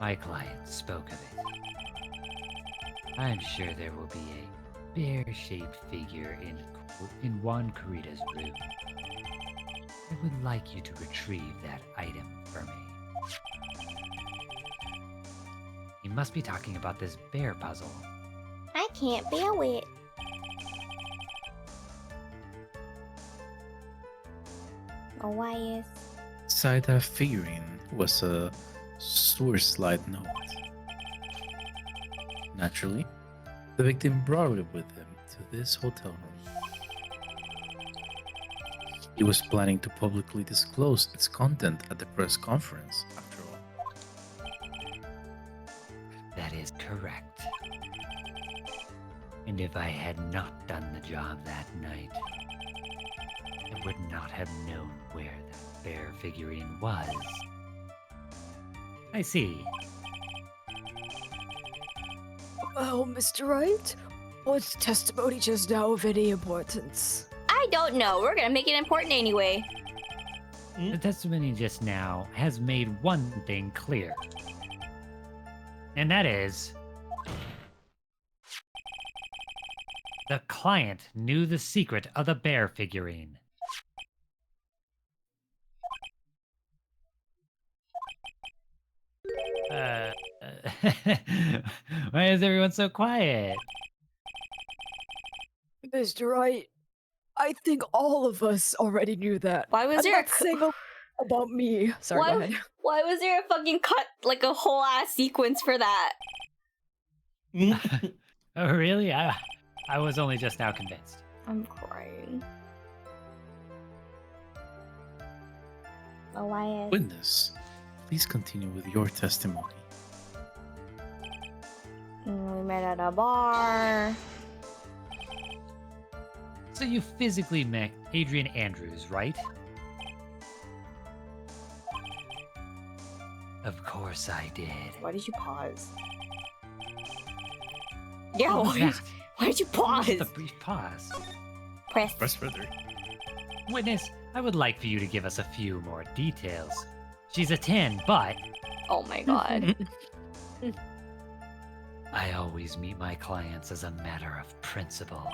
My client spoke of it. I'm sure there will be a bear-shaped figure in Juan Carita's room. I would like you to retrieve that item for me. You must be talking about this bear puzzle. I can't bear it. Orias. Inside that figurine was a sewer slide note. Naturally, the victim brought it with him to this hotel room. He was planning to publicly disclose its content at the press conference, after all. That is correct. And if I had not done the job that night, I would not have known where that bear figurine was. I see. Well, Mr. Wright, was testimony just now of any importance? I don't know. We're gonna make it important anyway. The testimony just now has made one thing clear. And that is... the client knew the secret of the bear figurine. Why is everyone so quiet? Mr. Wright, I think all of us already knew that. Why was I'm there a not saying about me. Sorry, go ahead. Why was there a fucking cut, like a whole ass sequence for that? Oh, really? I was only just now convinced. I'm crying. Orias. Witness, please continue with your testimony. We met at a bar. So you physically met Adrian Andrews, right? Of course I did. Why did you pause? Yeah, Oh, why did you pause? Just a brief pause. Press. Press further. Witness, I would like for you to give us a few more details. She's a 10, but Oh my god. I always meet my clients as a matter of principle.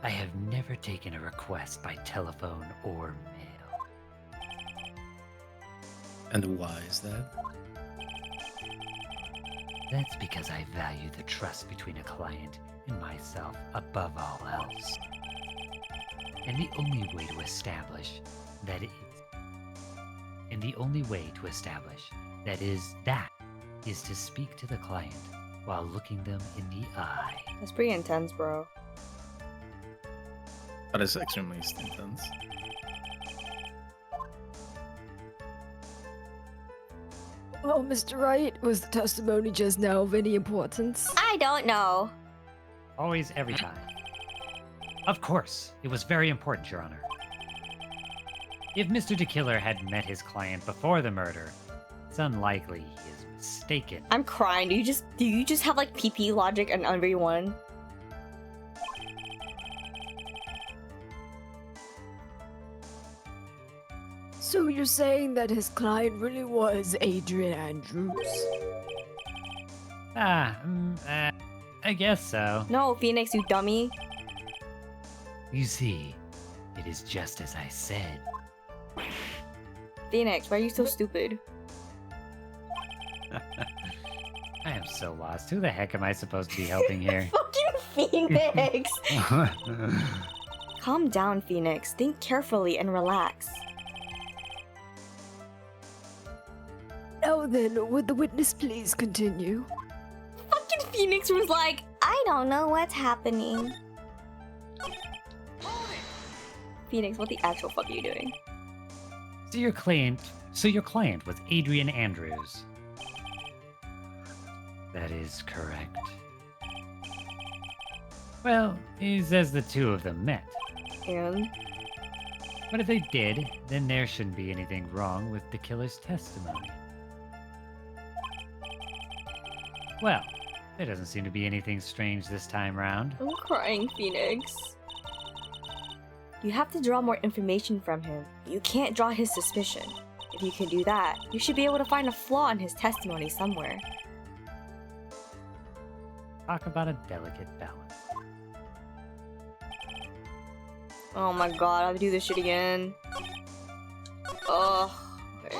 I have never taken a request by telephone or mail. And why is that? That's because I value the trust between a client and myself above all else. And the only way to establish that is to speak to the client while looking them in the eye. That's pretty intense, bro. That is extremely intense. Well, Mr. Wright, was the testimony just now of any importance? I don't know. Always, every time. Of course, it was very important, Your Honor. If Mr. DeKiller had met his client before the murder, it's unlikely he is mistaken. I'm crying. Do you just have like PP logic and everyone? So you're saying that his client really was Adrian Andrews? I guess so. No, Phoenix, you dummy. You see, it is just as I said. Phoenix, why are you so stupid? I am so lost. Who the heck am I supposed to be helping here? Fucking Phoenix! Calm down, Phoenix. Think carefully and relax. Now then, would the witness please continue? Fucking Phoenix was like, I don't know what's happening. Phoenix, what the actual fuck are you doing? So your client was Adrian Andrews. That is correct. Well, he says the two of them met. And But if they did, then there shouldn't be anything wrong with the killer's testimony. Well, there doesn't seem to be anything strange this time round. I'm crying, Phoenix. You have to draw more information from him. You can't draw his suspicion. If you can do that, you should be able to find a flaw in his testimony somewhere. Talk about a delicate balance. Oh my god, I have to do this shit again. Ugh. Okay.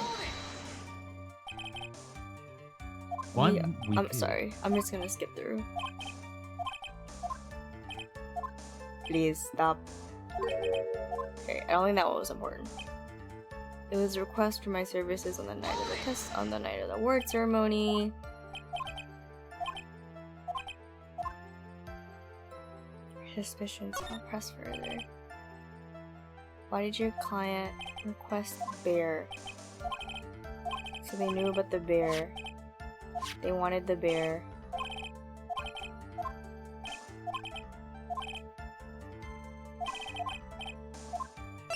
I'm sorry. I'm just gonna skip through. Please stop. Okay, I don't think that one was important. It was a request for my services on the night of the word ceremony. Suspicions. I'll press further. Why did your client request bear? So they knew about the bear. They wanted the bear.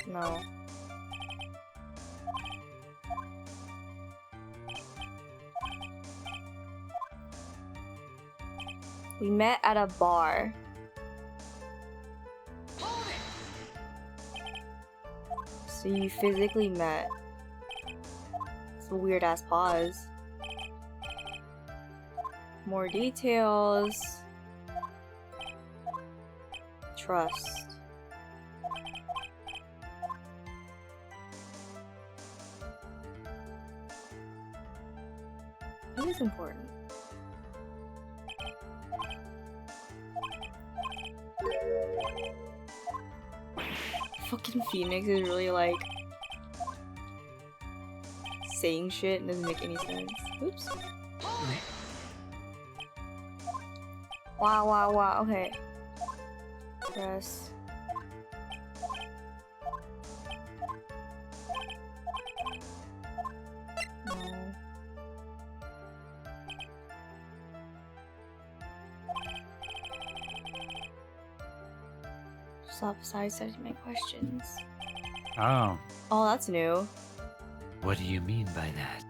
No. We met at a bar. So you physically met. It's a weird ass pause. More details. Trust. It is important. Fucking Phoenix is really like saying shit and doesn't make any sense. Oops. Wow. Okay. Press. No. Stop sidestepping my questions. Oh, Oh, that's new. what do you mean by that?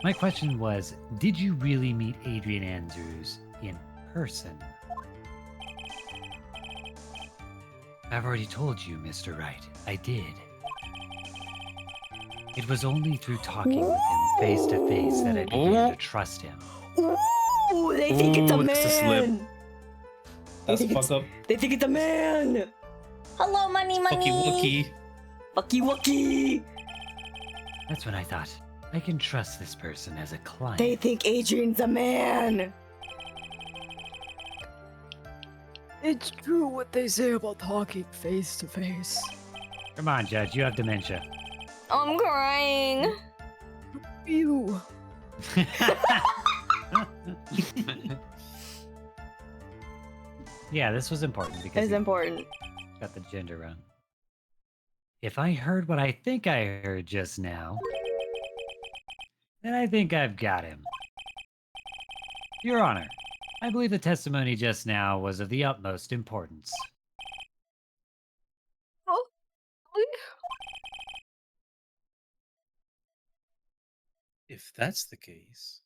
My question was, did you really meet Adrian Andrews in person? I've already told you, Mr. Wright. I did. It was only through talking with him face to face that I began to trust him. Ooh, they think it's a Ooh, that's a slip. man. That's fucked up. They think it's a man. Hello, money. Fucky Wookie. Fucky Wookie. That's when I thought, I can trust this person as a client. They think Adrian's a man. It's true what they say about talking face to face. Come on, Judge, you have dementia. I'm crying. You. Yeah, this was important because It's you important. got the gender wrong. If I heard what I think I heard just now, then I think I've got him. Your Honor, I believe the testimony just now was of the utmost importance. If that's the case,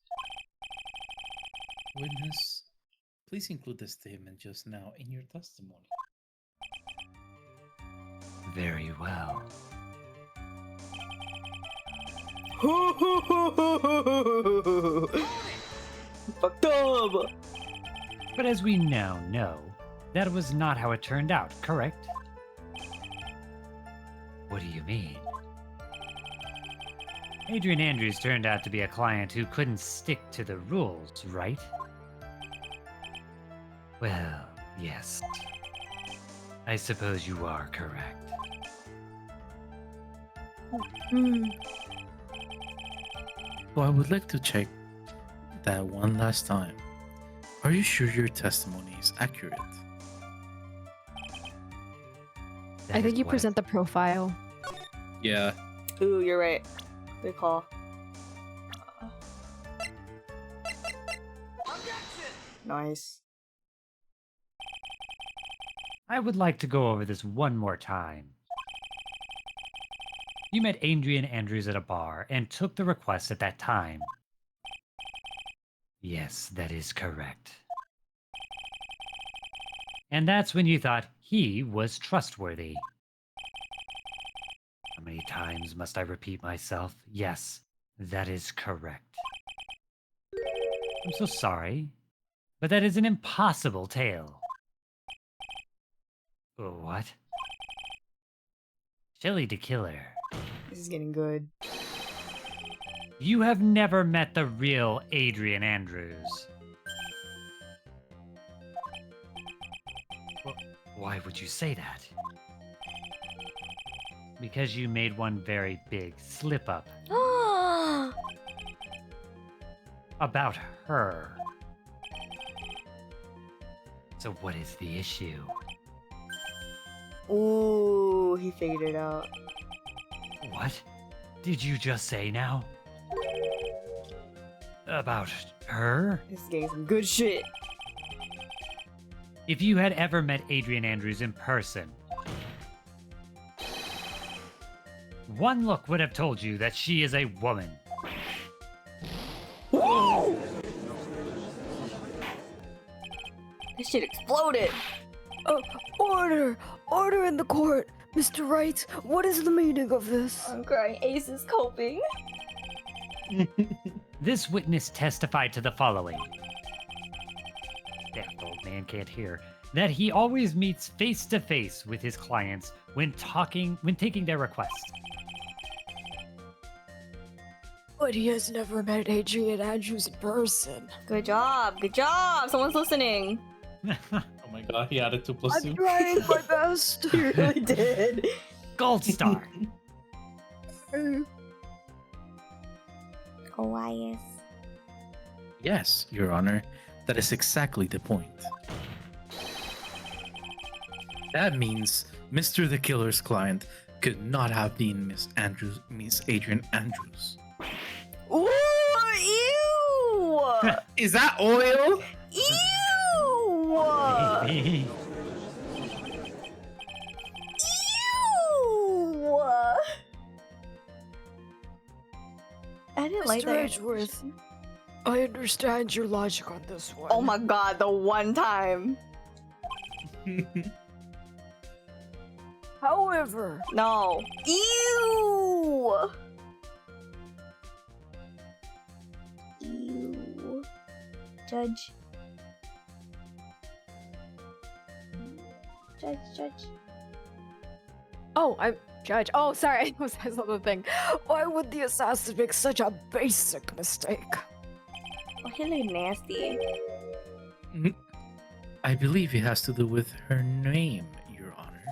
witness, please include the statement just now in your testimony. Very well. Fucked up. But as we now know, that was not how it turned out, correct? What do you mean? Adrian Andrews turned out to be a client who couldn't stick to the rules, right? Well, yes. I suppose you are correct. Well, I would like to check that one last time. Are you sure your testimony is accurate? That I is think you what- present the profile. Yeah. Ooh, you're right. Good call. Nice. I would like to go over this one more time. You met Adrian Andrews at a bar and took the request at that time. Yes, that is correct. And that's when you thought he was trustworthy. How many times must I repeat myself? Yes, that is correct. I'm so sorry, but that is an impossible tale. What? Shelly the Killer. This is getting good. You have never met the real Adrian Andrews. Why would you say that? Because you made one very big slip up about her. So what is the issue? Ooh, he figured it out. What did you just say now? About her? This is getting some good shit. If you had ever met Adrian Andrews in person, one look would have told you that she is a woman. Whoa! This shit exploded. Order! Order in the court! Mr. Wright, what is the meaning of this? I'm crying. Ace is coping. This witness testified to the following. That old man can't hear. That he always meets face to face with his clients when taking their request. But he has never met Adrian Andrews in person. Good job. Good job. Someone's listening. Oh my god, he added 2 plus 2. I'm trying my best. You really did. Gold star. Orias. Yes, Your Honor. That is exactly the point. That means Mr. the Killer's client could not have been Miss Adrian Andrews. Ooh, ew! Is that oil? Ew! Maybe. Ew! I didn't like Mr. that. Edgeworth, I understand your logic on this one. Oh my god, the one time. However, No. Ew! You. Judge. Judge. oh, Judge. Oh, sorry. I saw the thing. Why would the assassin make such a basic mistake? Oh, he look nasty. I believe it has to do with her name, Your Honor.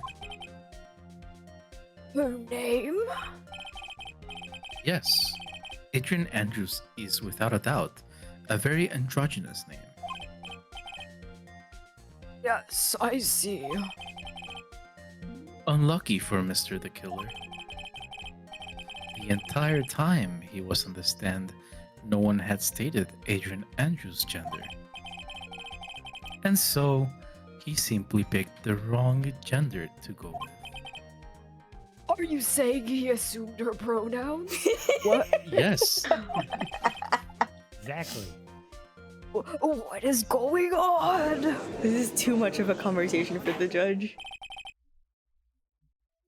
Her name? Yes, Adrian Andrews is without a doubt a very androgynous name. Yes, I see. Unlucky for Mr. the Killer. The entire time he was on the stand, no one had stated Adrian Andrews' gender. And so, he simply picked the wrong gender to go with. Are you saying he assumed her pronouns? What? Yes. Exactly. What is going on? This is too much of a conversation for the judge.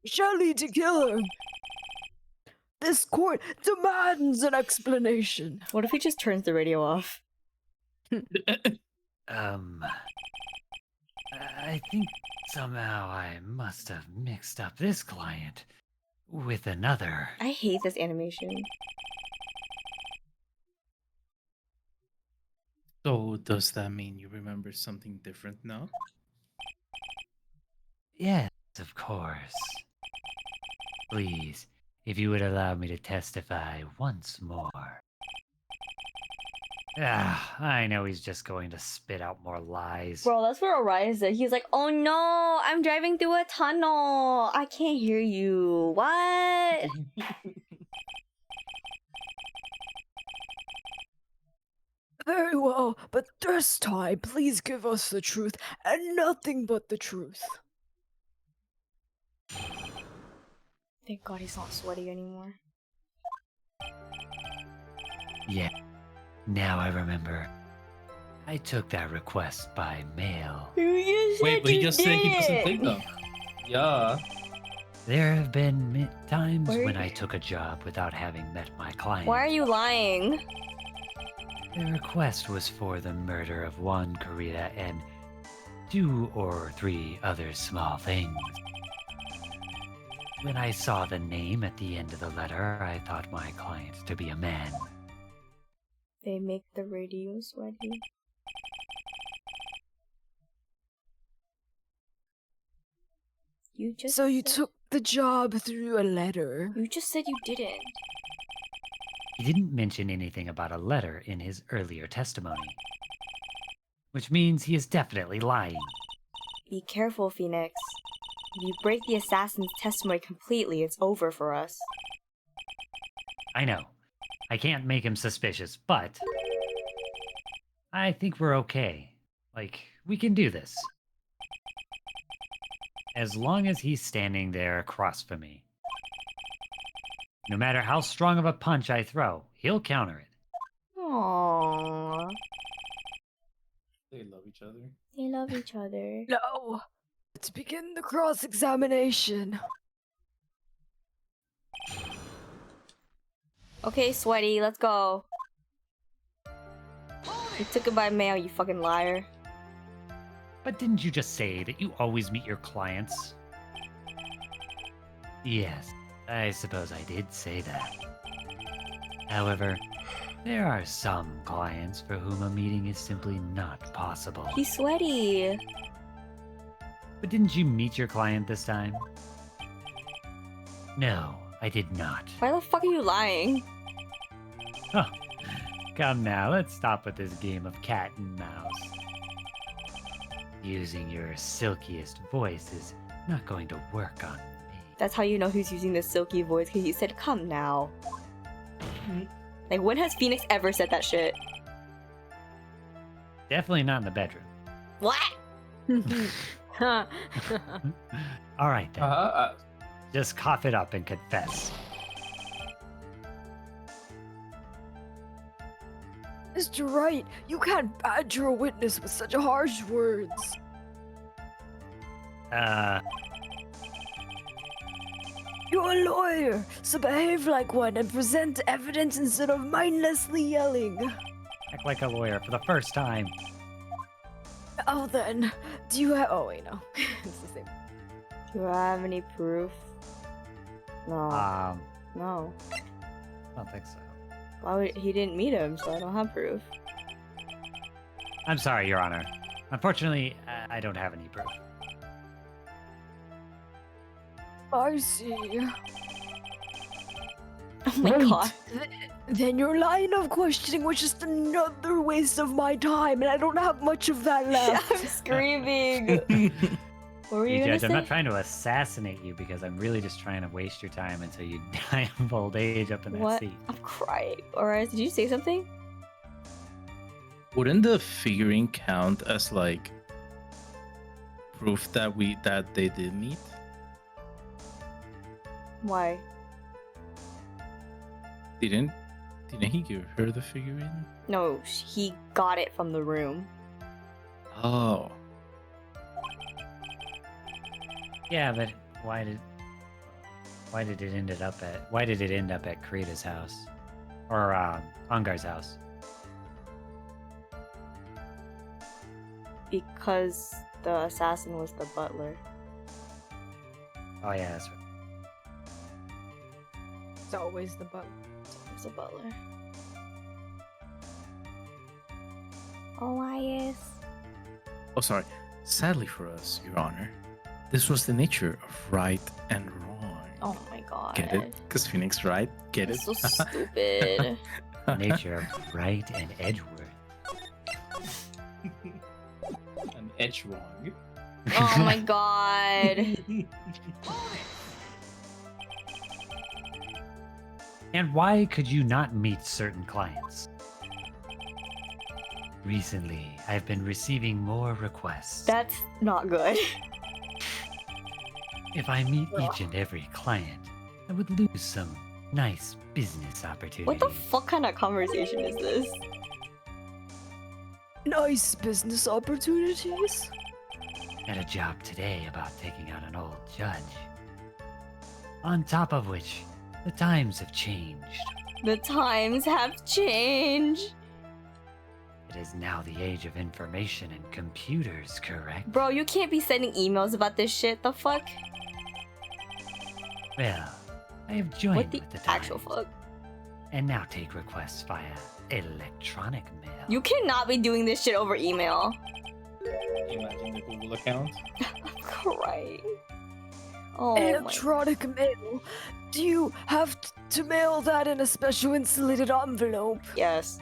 Shelly to kill her. This court demands an explanation. What if he just turns the radio off? I think somehow I must have mixed up this client with another. I hate this animation. So, does that mean you remember something different now? Yes, of course. Please, if you would allow me to testify once more. I know he's just going to spit out more lies. Bro, that's where Orias is. He's like, oh no, I'm driving through a tunnel. I can't hear you. What? Very well, but this time, please give us the truth and nothing but the truth. Thank God he's not sweaty anymore. Yeah, now I remember. I took that request by mail. Wait, but he just said he doesn't take them. Yeah. There have been times Where- when I took a job without having met my client. Why are you lying? The request was for the murder of one Karita and 2 or 3 other small things. When I saw the name at the end of the letter, I thought my client to be a man. They make the radio sweaty. You just So you said- took the job through a letter. You just said you didn't. He didn't mention anything about a letter in his earlier testimony. Which means he is definitely lying. Be careful, Phoenix. If you break the assassin's testimony completely, it's over for us. I know. I can't make him suspicious, but I think we're okay. Like, we can do this. As long as he's standing there across from me. No matter how strong of a punch I throw, he'll counter it. Aww. They love each other. They love each other. No. Let's begin the cross-examination. Okay, sweaty, let's go. You took it by mail, you fucking liar. But didn't you just say that you always meet your clients? Yes, I suppose I did say that. However, there are some clients for whom a meeting is simply not possible. He's sweaty. But didn't you meet your client this time? No, I did not. Why the fuck are you lying? Oh, come now, let's stop with this game of cat and mouse. Using your silkiest voice is not going to work on me. That's how you know who's using the silky voice, because he said, come now. Like, when has Phoenix ever said that shit? Definitely not in the bedroom. What? All right then, just cough it up and confess. Mr. Wright, you can't badger a witness with such harsh words. You're a lawyer, so behave like one and present evidence instead of mindlessly yelling. Act like a lawyer for the first time. Oh then, do you have— oh wait, no. It's the same. Do I have any proof? No. Um, No. I don't think so. Why would he didn't meet him, so I don't have proof. I'm sorry, Your Honor. Unfortunately, I don't have any proof. I see. Oh my Right. god. Then your line of questioning was just another waste of my time, and I don't have much of that I'm left. screaming. What were you Hey, gonna Judge, say? I'm not trying to assassinate you because I'm really just trying to waste your time until you die of old age up in that What? seat. I'm crying. Orias, did you say something? Wouldn't the figurine count as like proof that they did meet? Why? Didn't he give her the figurine? No, he got it from the room. Oh. Yeah, but why did it end up at Krita's house? Or Angar's house? Because the assassin was the butler. Oh yeah, that's right. It's always the button. It was the butler. Orias. Oh, sorry. Sadly for us, Your Honor, this was the nature of right and wrong. Oh my god. Get it? Because Phoenix, right? Get it? That's so stupid. The nature of Wright and Edgeworth. An edge wrong. Oh my god. And why could you not meet certain clients? Recently, I've been receiving more requests. That's not good. If I meet each and every client, I would lose some nice business opportunities. What the fuck kind of conversation is this? Nice business opportunities. Had a job today about taking out an old judge. On top of which, the times have changed. The times have changed. It is now the age of information and computers, correct? Bro, you can't be sending emails about this shit. The fuck? Well, I have joined What the with the actual times, fuck? and now take requests via electronic mail. You cannot be doing this shit over email. Imagine the Google account. I'm crying. Oh my. Electronic mail. Do you have to mail that in a special insulated envelope? Yes.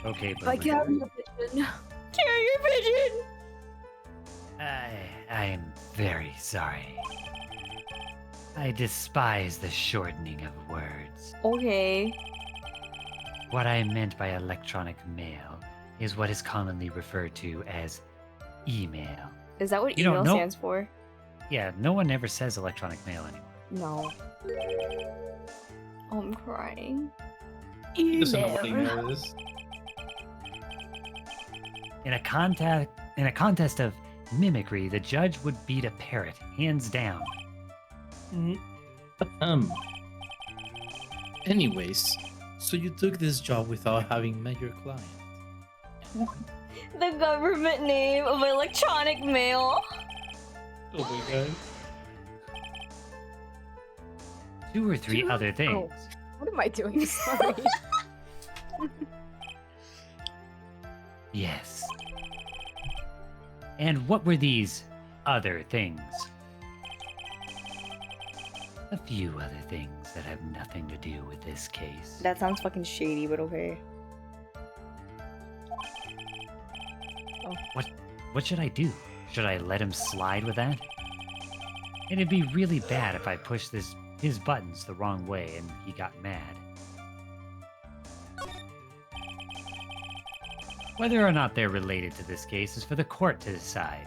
Okay, I but carry a pigeon. Carrier pigeon! I am very sorry. I despise the shortening of words. Okay. What I meant by electronic mail is what is commonly referred to as email. Is that what You don't email know- stands for? Yeah, no one ever says electronic mail anymore. No. Oh, I'm crying. He doesn't know what Email. email is. In a contest of mimicry, the judge would beat a parrot, hands down. Anyways, so you took this job without having met your client. The government name of electronic mail. Oh my god. 2 or 3 other things. Oh. What am I doing? Sorry. Yes. And what were these other things? A few other things that have nothing to do with this case. That sounds fucking shady, but okay. What should I do? Should I let him slide with that? It'd be really bad if I pushed his buttons the wrong way and he got mad. Whether or not they're related to this case is for the court to decide.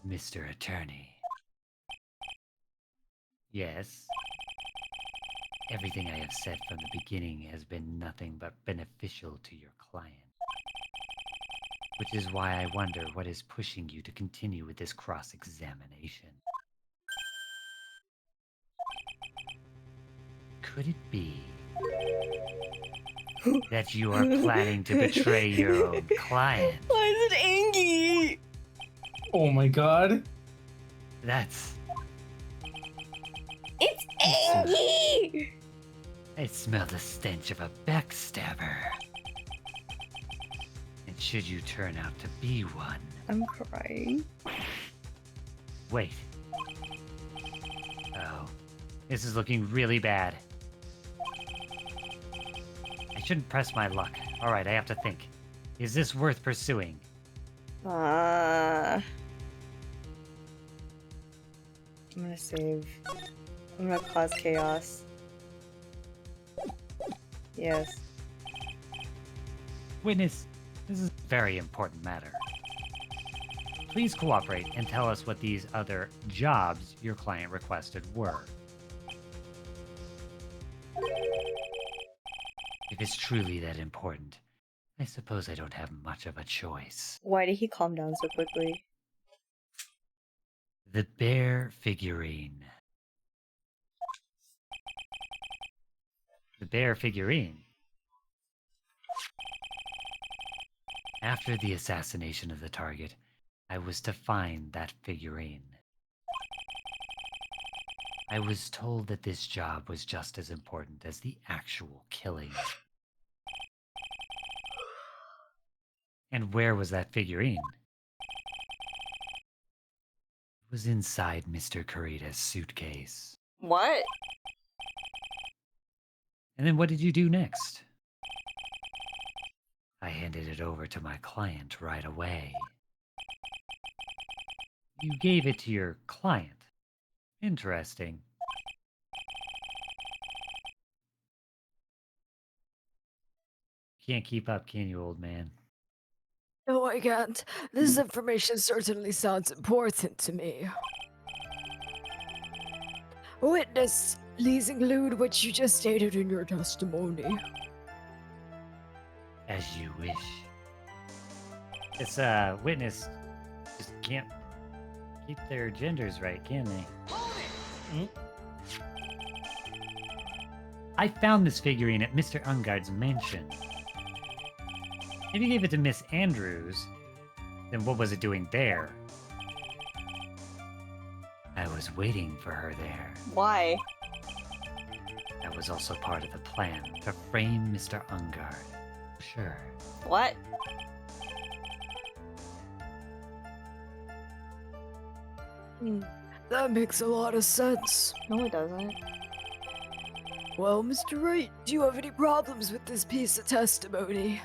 Mr. Attorney. Yes. Everything I have said from the beginning has been nothing but beneficial to your client. Which is why I wonder what is pushing you to continue with this cross-examination. Could it be that you are planning to betray your own client? Why is it Angie? Oh my god. That's Angie! I smell the stench of a backstabber. And should you turn out to be one, I'm crying. wait. Oh, this is looking really bad. I shouldn't press my luck. All right, I have to think. Is this worth pursuing? I'm gonna save. I'm gonna cause chaos. Yes. Witness, this is a very important matter. Please cooperate and tell us what these other jobs your client requested were. If it's truly that important, I suppose I don't have much of a choice. Why did he calm down so quickly? The bear figurine. The bear figurine. After the assassination of the target, I was to find that figurine. I was told that this job was just as important as the actual killing. And where was that figurine? It was inside Mr. Kurita's suitcase. What? And then what did you do next? I handed it over to my client right away. You gave it to your client. Interesting. Can't keep up, can you, old man? No, I can't. This information certainly sounds important to me. Witness, please include what you just stated in your testimony. As you wish. This witness just can't keep their genders right, can they? I found this figurine at Mr. Ungard's mansion. If you gave it to Miss Andrews, then what was it doing there? I was waiting for her there. Why? That was also part of the plan, to frame Mr. Ungard. Sure. What? That makes a lot of sense. No, it doesn't. Well, Mr. Wright, do you have any problems with this piece of testimony?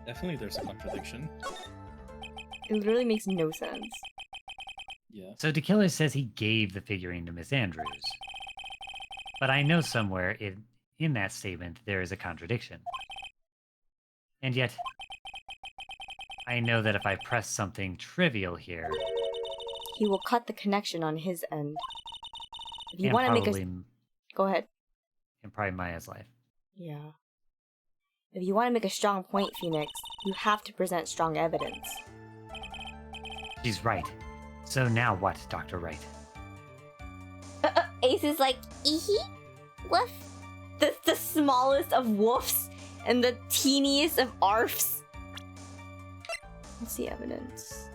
Definitely there's a contradiction. It literally makes no sense. Yeah. So the killer says he gave the figurine to Miss Andrews. But I know somewhere in that statement there is a contradiction. And yet, I know that if I press something trivial here, He will cut the connection on his end. If you and want to make probably a... Go ahead. in probably Maya's life. Yeah. If you want to make a strong point, Phoenix, you have to present strong evidence. She's right. So now what, Dr. Wright? Ace is like, eehee? Woof? The smallest of woofs and the teeniest of arfs. What's the evidence?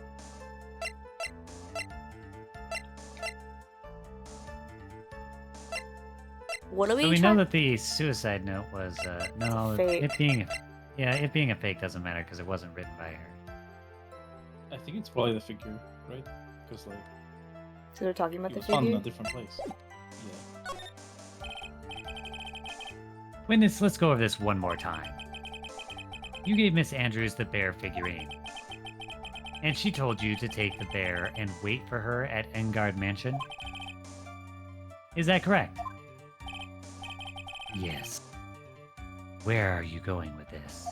What are we So we trying- know that the suicide note was no, Fake. it being a fake doesn't matter because it wasn't written by her. I think it's probably the figure, right? Because like So they're talking about it the was found in figure? a different place. Yeah. Witness, let's go over this one more time. You gave Miss Andrews the bear figurine. And she told you to take the bear and wait for her at Engard Mansion? Is that correct? Yes. Where are you going with this?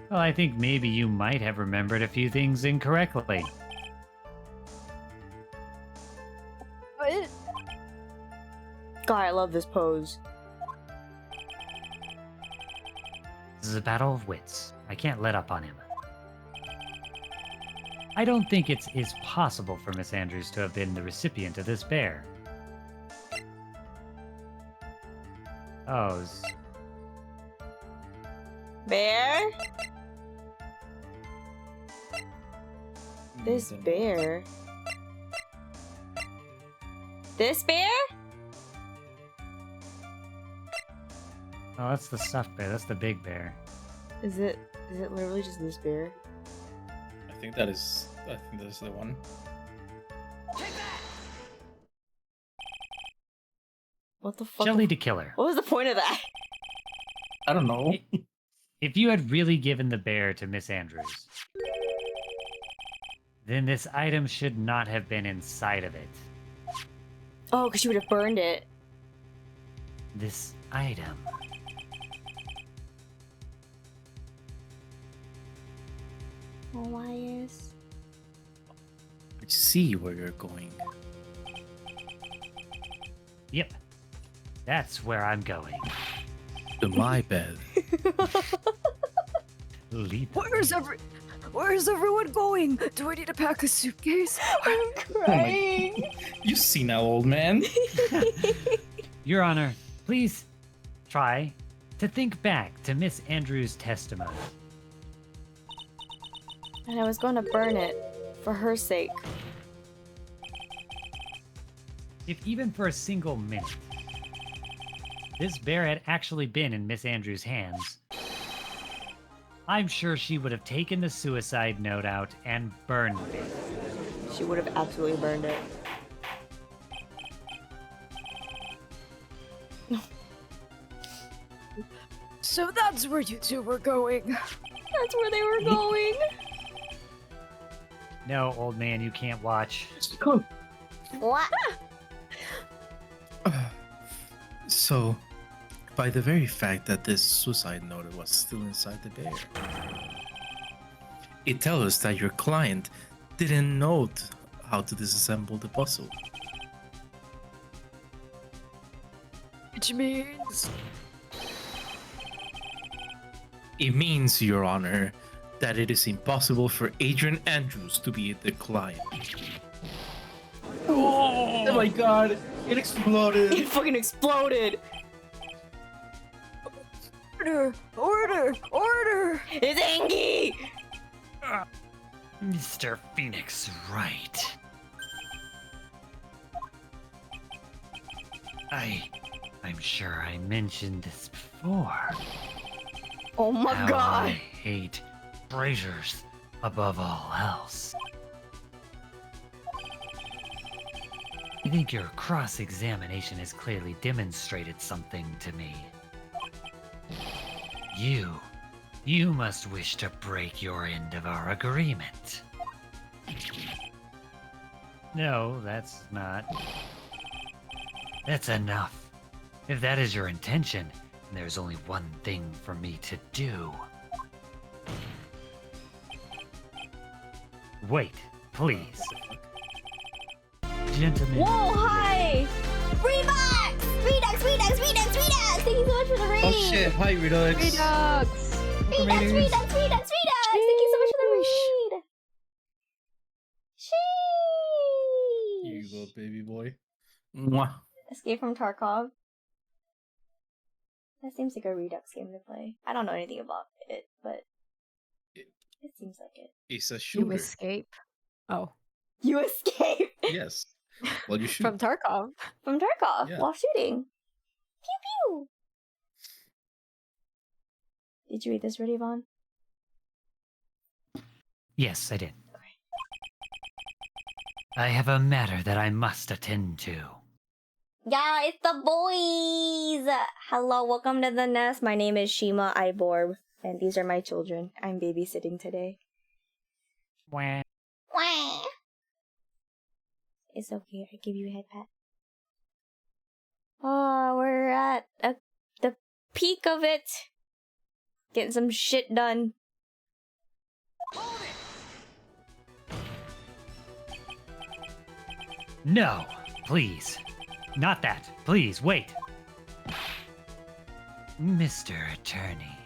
Well, I think maybe you might have remembered a few things incorrectly. What? God, I love this pose. This is a battle of wits. I can't let up on him. I don't think it is possible for Miss Andrews to have been the recipient of this bear. Oh, Bear? This Then- bear. This bear? Oh, that's the stuffed bear. That's the big bear. Is it literally just this bear? I think that is the one. What the fuck? Jelly to killer. What was the point of that? I don't know. If you had really given the bear to Miss Andrews, then this item should not have been inside of it. Oh, because you would have burned it. This item. Orias. I see where you're going. Yep. That's where I'm going. To my bed. Leap. Where's everyone going? Do I need to pack a suitcase? I'm crying. You see now, old man. Your Honor, please try to think back to Miss Andrews' testimony. And I was going to burn it for her sake. If even for a single minute, this bear had actually been in Miss Andrews' hands, I'm sure she would have taken the suicide note out and burned it. She would have absolutely burned it. So that's where you two were going. That's where they were going. No, old man, you can't watch. What? So, by the very fact that this suicide note was still inside the bear, it tells us that your client didn't know how to disassemble the puzzle. Which means It means, Your Honor, that it is impossible for Adrian Andrews to be the client. Oh my god, it exploded! It fucking exploded. order! It's Angie. Mr. Phoenix, right. I'm sure I mentioned this before. Oh my How god. I hate braziers above all else. I think your cross-examination has clearly demonstrated something to me. You must wish to break your end of our agreement. No, that's not. That's enough. If that is your intention, then there's only one thing for me to do. Wait, please. Gentlemen. Whoa, hi. Redux! Thank you so much for the rating! Oh shit, hi Redux! Redux! Redux! Thank you so much for the read! Here you Sheesh! go, baby boy. Mwah. Escape from Tarkov. That seems like a Redux game to play. I don't know anything about it, but it seems like it. It's a You shooter. escape. Oh. You escape Yes. Well, you shoot. From Tarkov. from Tarkov Yeah. while shooting. Pew pew! Did you read this already, Vaughn? Yes, I did. I have a matter that I must attend to. Yeah, it's the boys! Hello, welcome to the nest. My name is Shima Iborb, and these are my children. I'm babysitting today. Wah. Wah. It's okay, I give you a head pat. Oh, we're at the peak of it. Getting some shit done. No, please. Not that. Please, wait. Mr. Attorney.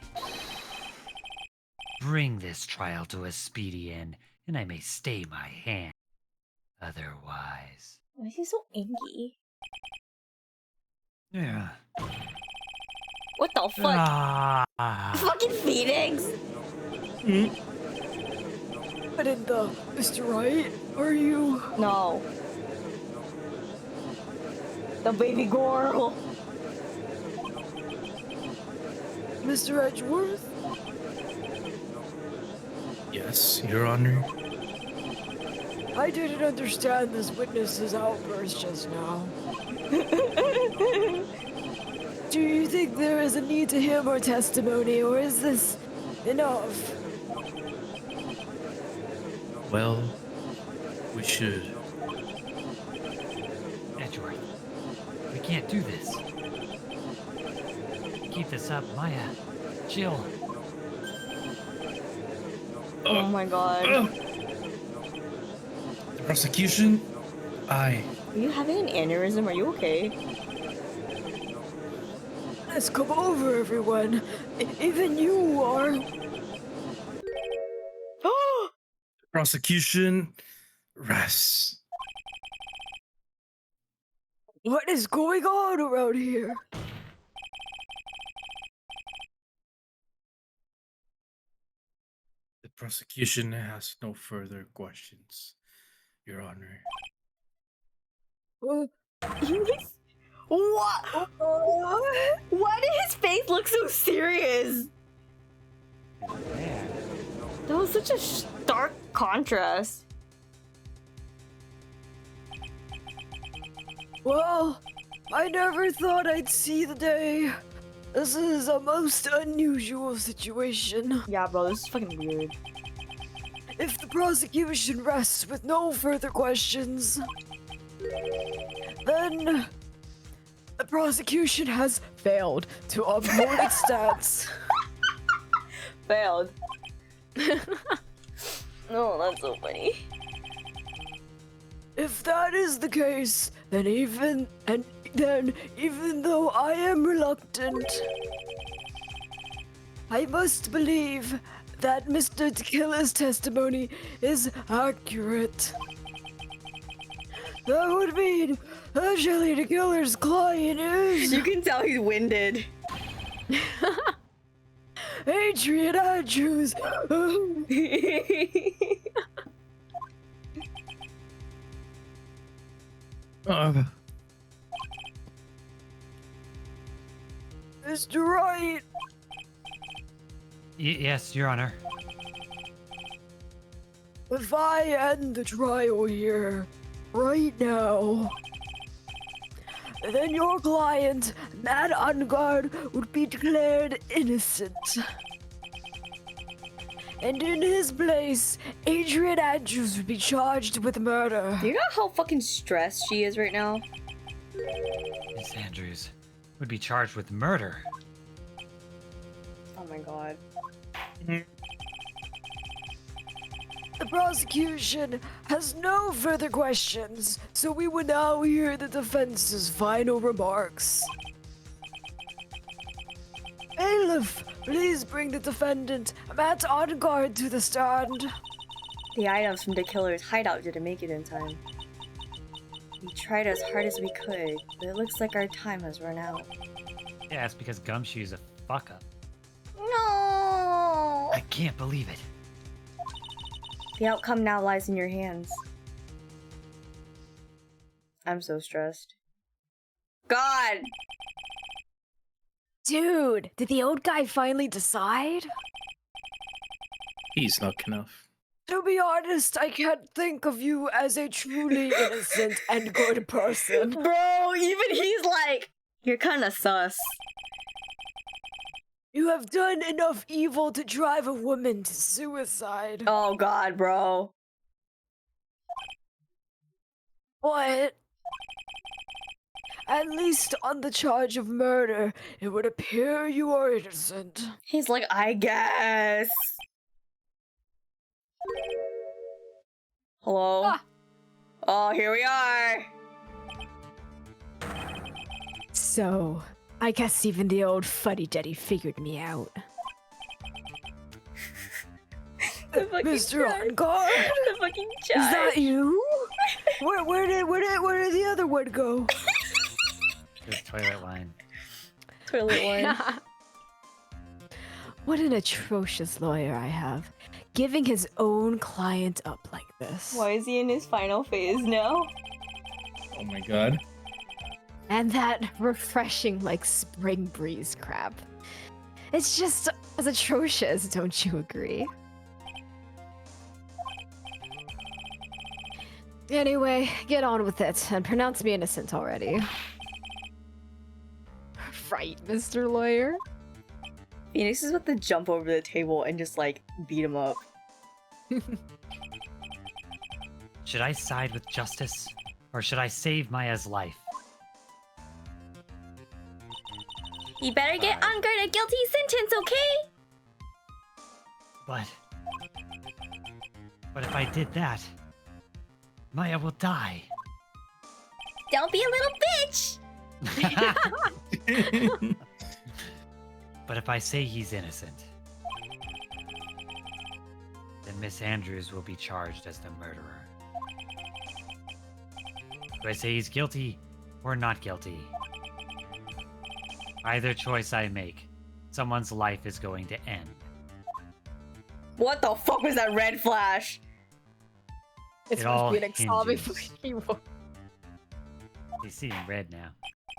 Bring this trial to a speedy end, and I may stay my hand. Otherwise. Why is he so angry? Yeah. What the fuck? Ah. Fucking Phoenix! But in the Mr. Right, are you? No. The baby girl. Mr. Edgeworth? Yes, Your Honor. I didn't understand this witness's outburst just now. Do you think there is a need to hear more testimony, or is this enough? Well, we should. Edgeworth, we can't do this. Keep this up, Maya. Chill. Oh my god. The prosecution? Are you having an aneurysm? Are you okay? Let's come over, everyone. Even you are. Prosecution, rest. What is going on around here? The prosecution has no further questions, Your Honor. What? Why did his face look so serious? Man. That was such a stark contrast. Well, I never thought I'd see the day. This is a most unusual situation. Yeah, bro, this is fucking weird. If the prosecution rests with no further questions, then the prosecution has failed to uphold its stats. Failed. No, that's so funny. If that is the case, then even though I am reluctant, I must believe that Mr. Tequila's testimony is accurate. That would mean that Shelly Tequila's client is You can tell he's winded. Adrian Andrews. Mr. Wright. Yes, Your Honor. If I end the trial here, right now, then your client, Matt Ungard, would be declared innocent. And in his place, Adrian Andrews would be charged with murder. Do you know how fucking stressed she is right now? Miss Andrews would be charged with murder. Oh my god. The prosecution has no further questions, so we will now hear the defense's final remarks. Bailiff, please bring the defendant, Matt Ungard, to the stand. The items from the killer's hideout didn't make it in time. We tried as hard as we could, but it looks like our time has run out. Yeah, it's because Gumshoe's a fuck up. No! I can't believe it. The outcome now lies in your hands. I'm so stressed. God! Dude, did the old guy finally decide? He's not enough. To be honest, I can't think of you as a truly innocent and good person. Bro, even he's like, you're kinda sus. You have done enough evil to drive a woman to suicide. Oh god, bro. But at least on the charge of murder, it would appear you are innocent. He's like, I guess. Hello? Ah. Oh, here we are. So, I guess even the old fuddy-duddy figured me out. Mr. Ungard? The fucking Is judge. that you? Where did the other one go? This toilet line. Toilet one. What an atrocious lawyer I have. giving his own client up like this. Why is he in his final phase now? Oh my god. And that refreshing, like, spring breeze crap. It's just as atrocious, don't you agree? Anyway, get on with it and pronounce me innocent already. Right, Mr. Lawyer? Phoenix is about to jump over the table and just like beat him up. Should I side with justice, or should I save Maya's life? You better get on guard a guilty sentence, okay? But if I did that, Maya will die. Don't be a little bitch! But if I say he's innocent, then Miss Andrews will be charged as the murderer. Do I say he's guilty or not guilty? Either choice I make, someone's life is going to end. What the fuck was that red flash? It's It all Phoenix saw hinges. before he woke. He's seeing red now.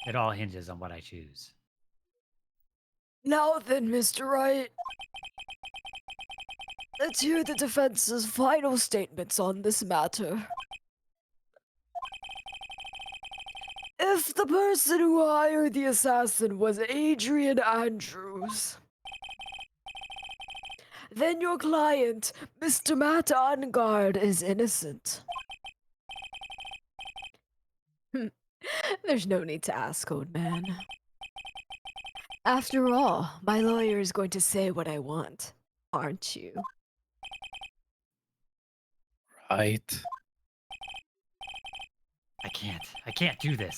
It all hinges on what I choose. Now then, Mr. Wright. Let's hear the defense's final statements on this matter. If the person who hired the assassin was Adrian Andrews, then your client, Mr. Matt Ongard, is innocent. There's no need to ask, old man. After all, my lawyer is going to say what I want, aren't you? Right. I can't do this.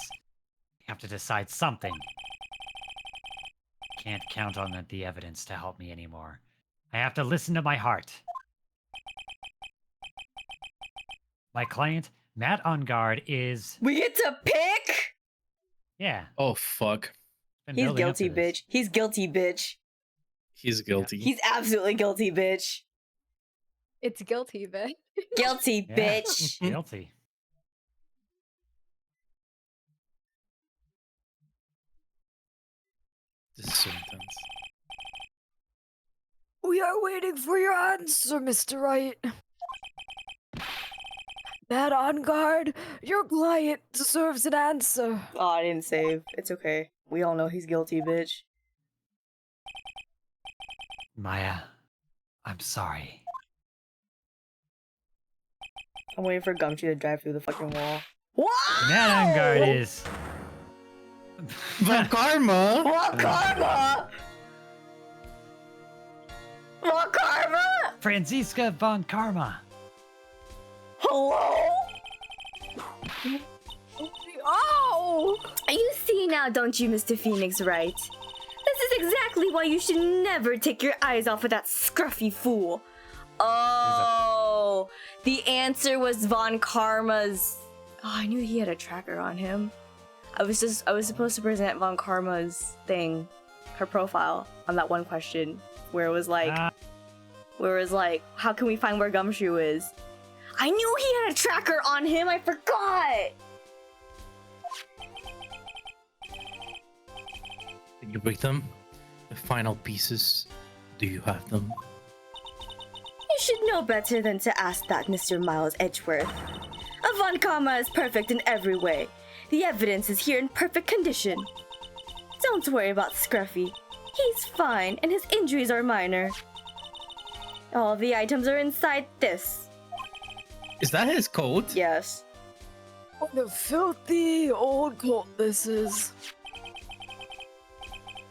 I have to decide something. Can't count on the evidence to help me anymore. I have to listen to my heart. My client, Matt Ongard, is... We get to pick? Yeah. Oh fuck. been He's building up guilty, to this. bitch. He's guilty, bitch. He's guilty. He's absolutely guilty, bitch. It's guilty, but Guilty, Yeah. bitch. Guilty. This is so intense. we are waiting for your answer, Mr. Wright. Matt Ongard, your client deserves an answer. Oh, I didn't save. It's okay. We all know he's guilty, bitch. Maya, I'm sorry. I'm waiting for Gumshoe to drive through the fucking wall. What? Matt Ongard is... The karma! What karma? What karma? Franziska von Karma. Hello? Oh! You see now, don't you, Mr. Phoenix Wright? This is exactly why you should never take your eyes off of that scruffy fool. Oh, the answer was Von Karma's... Oh, I knew he had a tracker on him. I was supposed to present Von Karma's thing, her profile, on that one question, where it was like, how can we find where Gumshoe is? I knew he had a tracker on him, I forgot! Did you break them? The final pieces. Do you have them? You should know better than to ask that, Mr. Miles Edgeworth. Von Karma is perfect in every way. The evidence is here in perfect condition. Don't worry about Scruffy. He's fine, and his injuries are minor. All the items are inside this. Is that his coat? Yes. What a filthy old coat this is.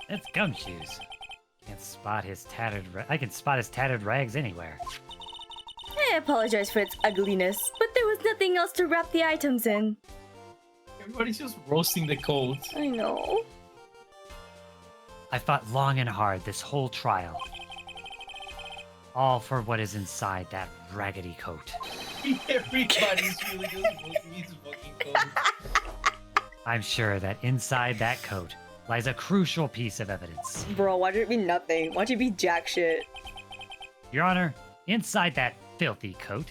That's Gumshoes. Can't spot his tattered. I can spot his tattered rags anywhere. I apologize for its ugliness, but there was nothing else to wrap the items in. Everybody's just roasting the coat. I know. I fought long and hard this whole trial. All for what is inside that raggedy coat. Everybody's really just roasting his fucking coat. I'm sure that inside that coat lies a crucial piece of evidence. Bro, why'd it be nothing? Why'd it be jack shit? Your Honor, inside that filthy coat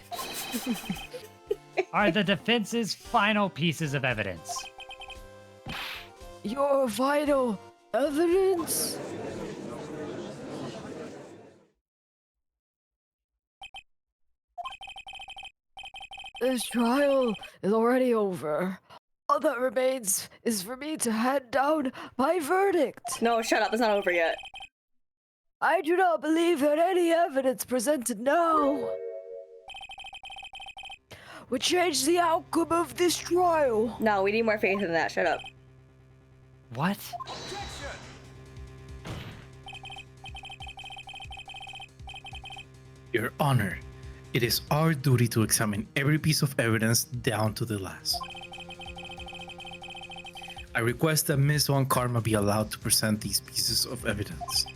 are the defense's final pieces of evidence. Your vital evidence? This trial is already over. All that remains is for me to hand down my verdict. No, shut up. It's not over yet. I do not believe that any evidence presented now would change the outcome of this trial. No, we need more faith than that. Shut up. What? Your Honor, it is our duty to examine every piece of evidence down to the last. I request that Ms. Von Karma be allowed to present these pieces of evidence.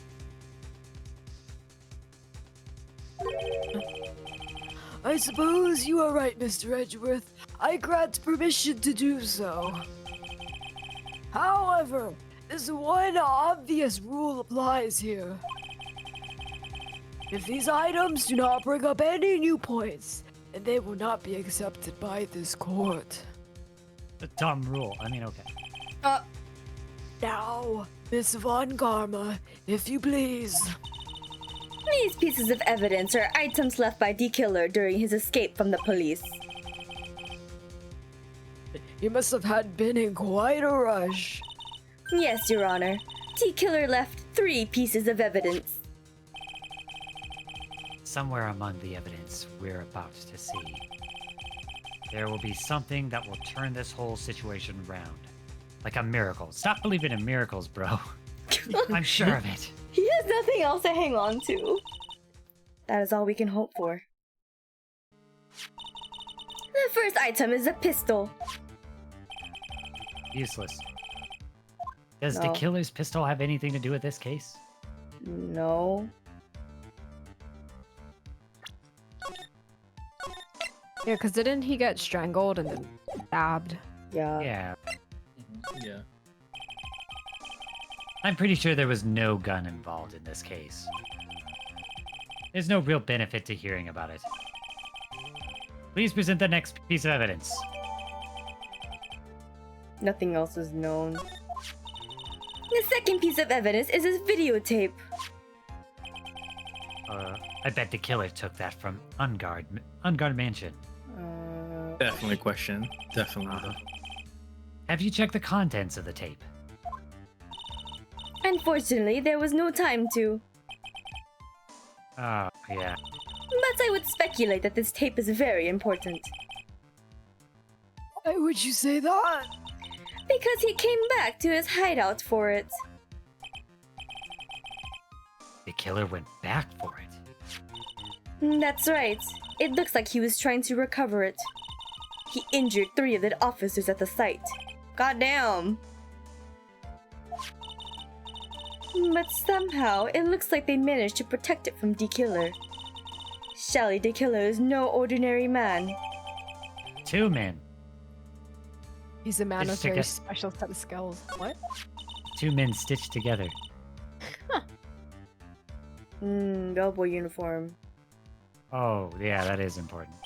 I suppose you are right, Mr. Edgeworth. I grant permission to do so. However, this one obvious rule applies here. If these items do not bring up any new points, then they will not be accepted by this court. The dumb rule. I mean, okay. Now, Miss Von Karma, if you please. These pieces of evidence are items left by D Killer during his escape from the police. You must have been in quite a rush. Yes, Your Honor. D Killer left 3 pieces of evidence. Somewhere among the evidence we're about to see, there will be something that will turn this whole situation around. Like a miracle. Stop believing in miracles, bro. I'm sure of it. He has nothing else to hang on to. That is all we can hope for. The first item is a pistol. Useless. Does No. the killer's pistol have anything to do with this case? No. Yeah, because didn't he get strangled and then stabbed? Yeah. Yeah. Yeah. I'm pretty sure there was no gun involved in this case. There's no real benefit to hearing about it. Please present the next piece of evidence. Nothing else is known. The second piece of evidence is his videotape. I bet the killer took that from Unguard Mansion. Definitely question. Definitely. Have you checked the contents of the tape? Unfortunately, there was no time to. Oh, yeah. But I would speculate that this tape is very important. Why would you say that? Because he came back to his hideout for it. The killer went back for it. That's right. It looks like he was trying to recover it. He injured 3 of the officers at the site. Goddamn. But somehow, it looks like they managed to protect it from D Killer. Shelly D Killer is no ordinary man. 2 men. He's a man Just with to very get- special set of skills. What? 2 men stitched together. Bellboy uniform. Oh, yeah, that is important.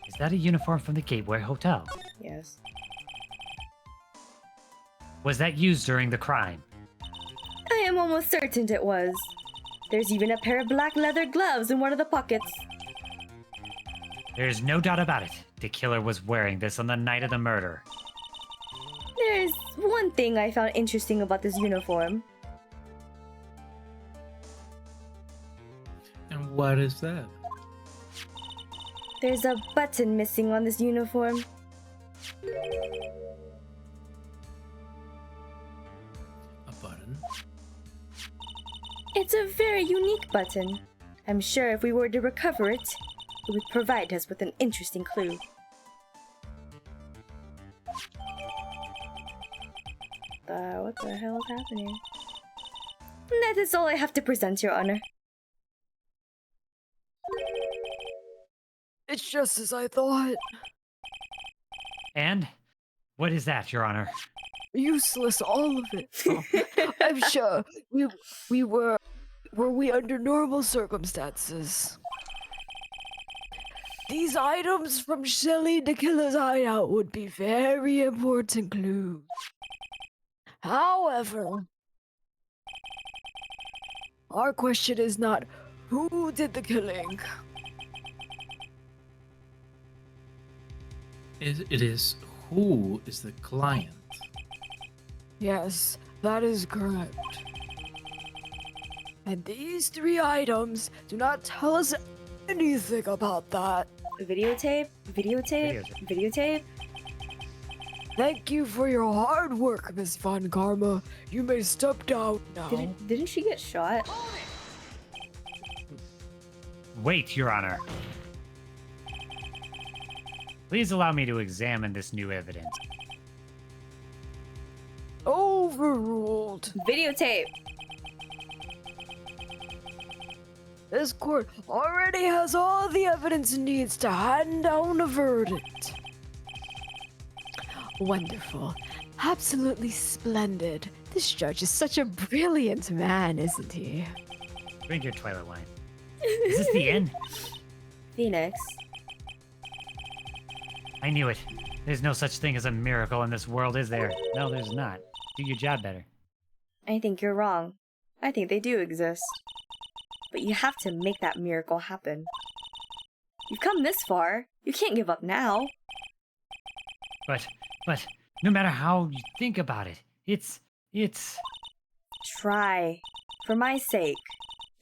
Is that a uniform from the Gateway Hotel? Yes. Was that used during the crime? I am almost certain it was. There's even a pair of black leather gloves in one of the pockets. There's no doubt about it. The killer was wearing this on the night of the murder. There's one thing I found interesting about this uniform. And what is that? There's a button missing on this uniform. A button? It's a very unique button. I'm sure if we were to recover it, it would provide us with an interesting clue. What the hell is happening? That is all I have to present, Your Honor. It's just as I thought. And? What is that, Your Honor? Useless, all of it. I'm sure we were we under normal circumstances, these items from Shelly the Killer's hideout would be very important clues. However, our question is not who did the killing. It is who is the client? Yes, that is correct. And these 3 items do not tell us anything about that. Videotape? Videotape? Thank you for your hard work, Miss Von Karma. You may step down now. Didn't she get shot? Wait, Your Honor. Please allow me to examine this new evidence. Overruled. Videotape! This court already has all the evidence it needs to hand down a verdict. Wonderful. Absolutely splendid. This judge is such a brilliant man, isn't he? Drink your toilet wine. Is this the end? Phoenix. I knew it. There's no such thing as a miracle in this world, is there? No, there's not. Do your job better. I think you're wrong. I think they do exist. But you have to make that miracle happen. You've come this far. You can't give up now. But, no matter how you think about it, it's... Try. For my sake.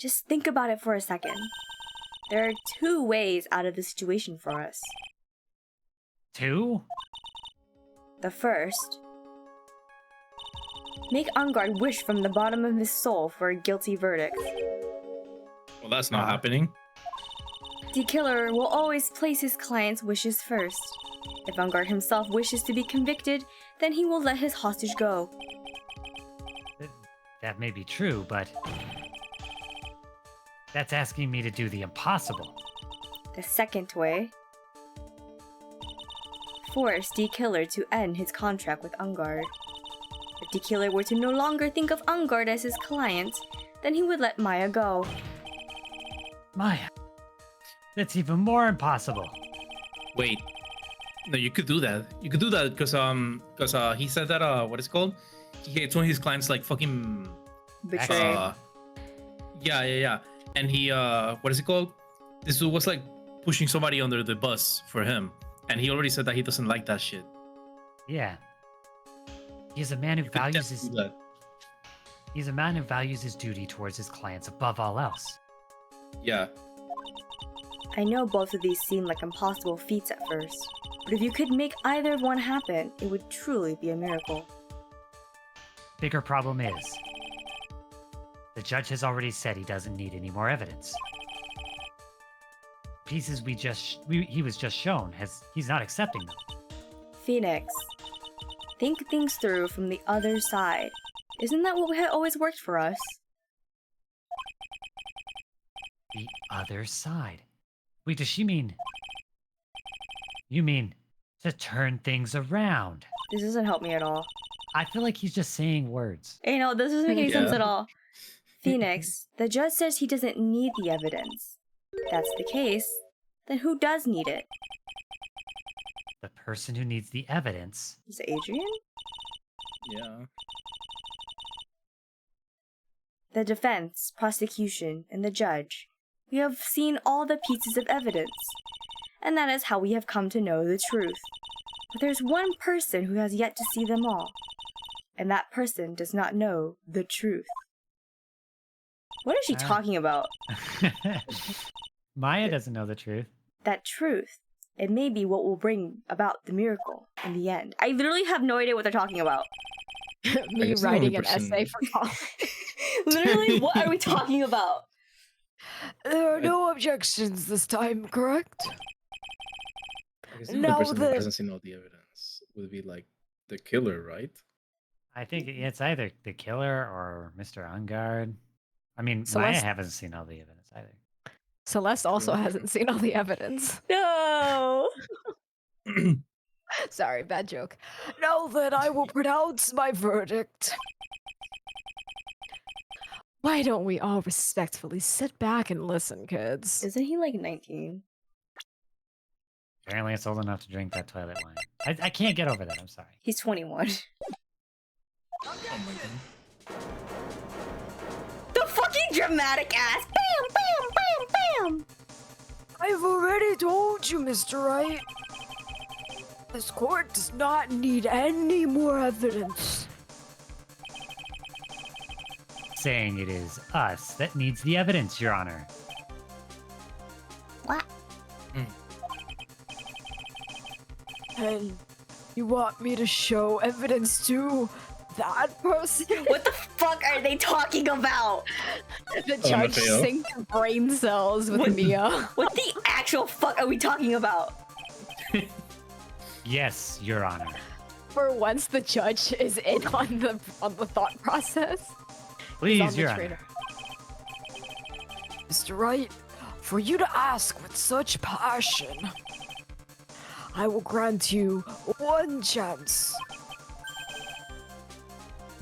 Just think about it for a second. There are 2 ways out of the situation for us. 2? The first, make Angard wish from the bottom of his soul for a guilty verdict. Well, that's not happening. The killer will always place his client's wishes first. If Angard himself wishes to be convicted, then he will let his hostage go. That may be true, but... that's asking me to do the impossible. The second way, force the killer to end his contract with Angard. If the killer were to no longer think of Angard as his client, then he would let Maya go. Maya. That's even more impossible. Wait. No, you could do that. You could do that because he said that what is it called? He hates when his clients like fucking Betray. Yeah. And he what is it called? This was like pushing somebody under the bus for him. And he already said that he doesn't like that shit. Yeah. He's a man who values his... He's a man who values his duty towards his clients above all else. Yeah. I know both of these seem like impossible feats at first, but if you could make either one happen, it would truly be a miracle. Bigger problem is, the judge has already said he doesn't need any more evidence. Pieces he was just shown, he's not accepting them. Phoenix, think things through from the other side. Isn't that what had always worked for us? The other side? Wait, does she mean... You mean to turn things around? This doesn't help me at all. I feel like he's just saying words. Hey, no, this doesn't make any sense at all. Phoenix, the judge says he doesn't need the evidence. If that's the case, then who does need it? The person who needs the evidence... Is it Adrian? Yeah. The defense, prosecution, and the judge. We have seen all the pieces of evidence. And that is how we have come to know the truth. But there's one person who has yet to see them all. And that person does not know the truth. What is she talking about? Maya doesn't know the truth. That truth. It may be what will bring about the miracle in the end. I literally have no idea what they're talking about. Me writing an essay for college. Literally, what are we talking about? There are no objections this time, correct? I guess the only person who hasn't seen all the evidence would be like the killer, right? I think it's either the killer or Mr. Ungard. I mean, Celeste... Maya hasn't seen all the evidence either. Celeste also hasn't seen all the evidence. No! Sorry, bad joke. Now then, I will pronounce my verdict. Why don't we all respectfully sit back and listen, kids? Isn't he like 19? Apparently, it's old enough to drink that toilet wine. I can't get over that. I'm sorry. He's 21. Oh my god. The fucking dramatic ass. Bam, bam, bam, bam. I've already told you, Mr. Wright. This court does not need any more evidence. Saying it is us that needs the evidence, Your Honor. What? And you want me to show evidence to that person? What the fuck are they talking about? The judge Mateo. synced brain cells with What- Mia. What the actual fuck are we talking about? Yes, Your Honor. For once, the judge is in on the thought process. He's on Please, the Your trainer. Honor. Mr. Wright, for you to ask with such passion, I will grant you one chance.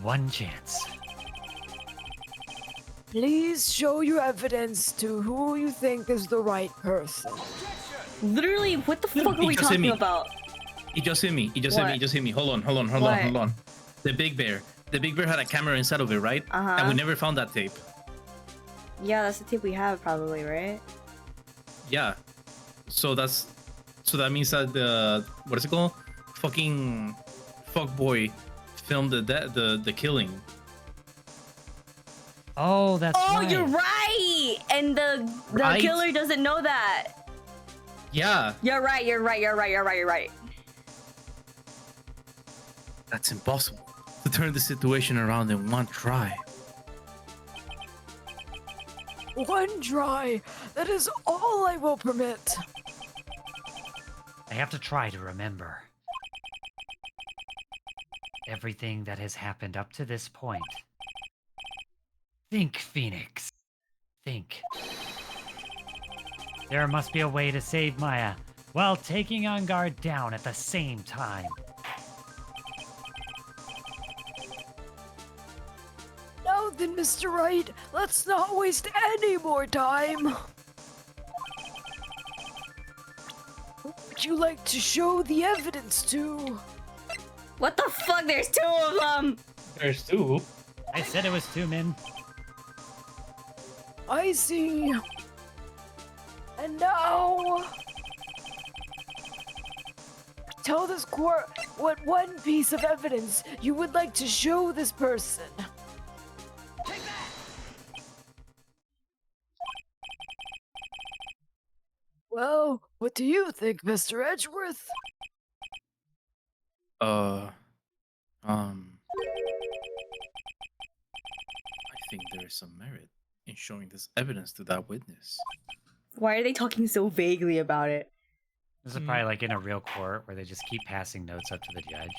One chance. Please show your evidence to who you think is the right person. Literally, what the fuck are He we just hit me. talking about? He just hit me. He just hit me. What? He just hit me. Hold on. What? The big bear. The big bear had a camera inside of it, right? Uh-huh. And we never found that tape. Yeah, that's the tape we have, probably, right? Yeah. So that means that the what is it called? Fucking fuck boy filmed the killing. Oh, that's Oh, right. you're right! And the Right? killer doesn't know that. Yeah. You're right. That's impossible. To turn the situation around in one try. One try. That is all I will permit. I have to try to remember everything that has happened up to this point. Think, Phoenix. Think. There must be a way to save Maya while taking on guard down at the same time. Now then, Mr. Wright, let's not waste any more time. Who would you like to show the evidence to? What the fuck? There's two of them! There's two. I said it was two men. I see. And now, tell this court what one piece of evidence you would like to show this person. Well, what do you think, Mr. Edgeworth? I think there is some merit in showing this evidence to that witness. Why are they talking so vaguely about it? This is probably like in a real court where they just keep passing notes up to the judge.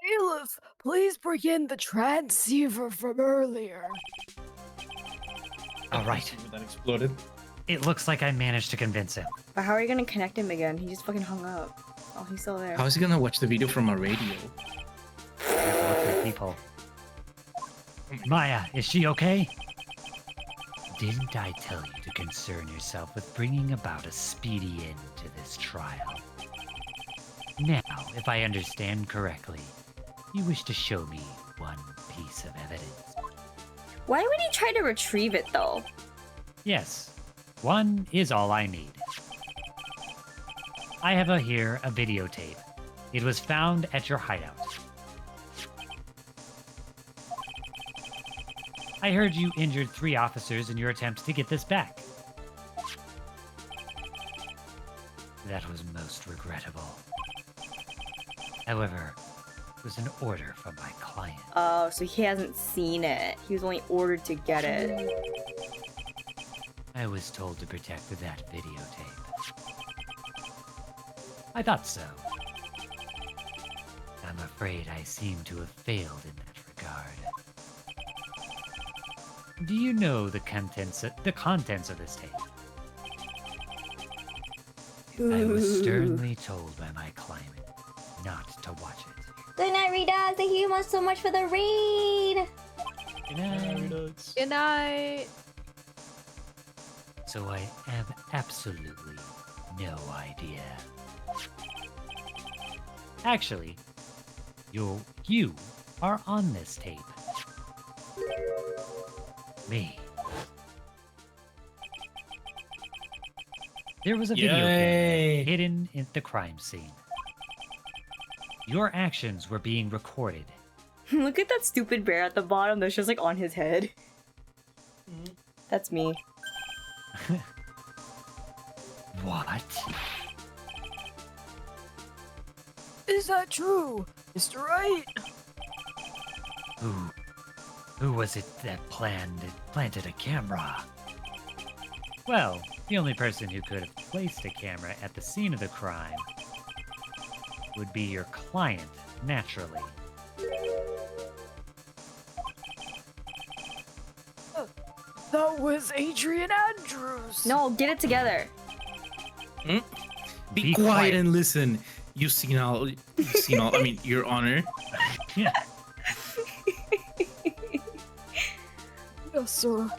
Bailiff, please bring in the transceiver from earlier. All right. That exploded. It looks like I managed to convince him. But how are you gonna connect him again? He just fucking hung up. Oh, he's still there. How is he gonna watch the video from a radio? I have to look for people. Maya, is she okay? Didn't I tell you to concern yourself with bringing about a speedy end to this trial? Now, if I understand correctly, you wish to show me one piece of evidence. Why would he try to retrieve it though? Yes, one is all I need. I have here a videotape. It was found at your hideout. I heard you injured 3 officers in your attempts to get this back. That was most regrettable. However, it was an order from my client. Oh, so he hasn't seen it. He was only ordered to get it. I was told to protect that videotape. I thought so. I'm afraid I seem to have failed in that regard. Do you know the contents of this tape? I was sternly told by my client not to watch it. Good night, Rita. Thank you so much for the raid. Good night. So I have absolutely no idea. Actually, you are on this tape. Me. There was a video camera Yay. hidden in the crime scene. Your actions were being recorded. Look at that stupid bear at the bottom that's just like on his head. That's me. What? Is that true, Mr. Right? Who was it that planted a camera? Well, the only person who could have placed a camera at the scene of the crime would be your client, naturally. That was Adrian Andrews. No, get it together. Be quiet and listen. You've seen all. I mean, Your Honor. Yeah. Yes, sir.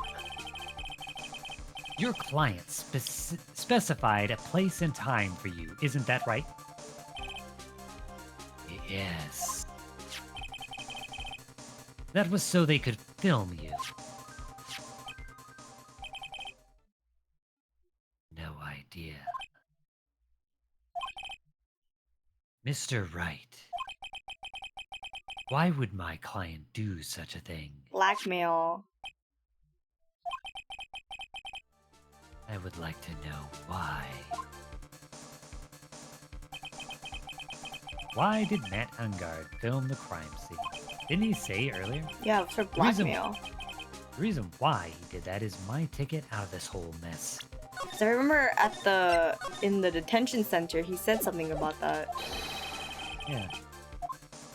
Your client specified a place and time for you, isn't that right? Yes. That was so they could film you. No idea. Mr. Wright, why would my client do such a thing? Blackmail. I would like to know why. Why did Matt Ungard film the crime scene? Didn't he say earlier? Yeah, for blackmail. The reason why he did that is my ticket out of this whole mess. So I remember in the detention center, he said something about that. Yeah.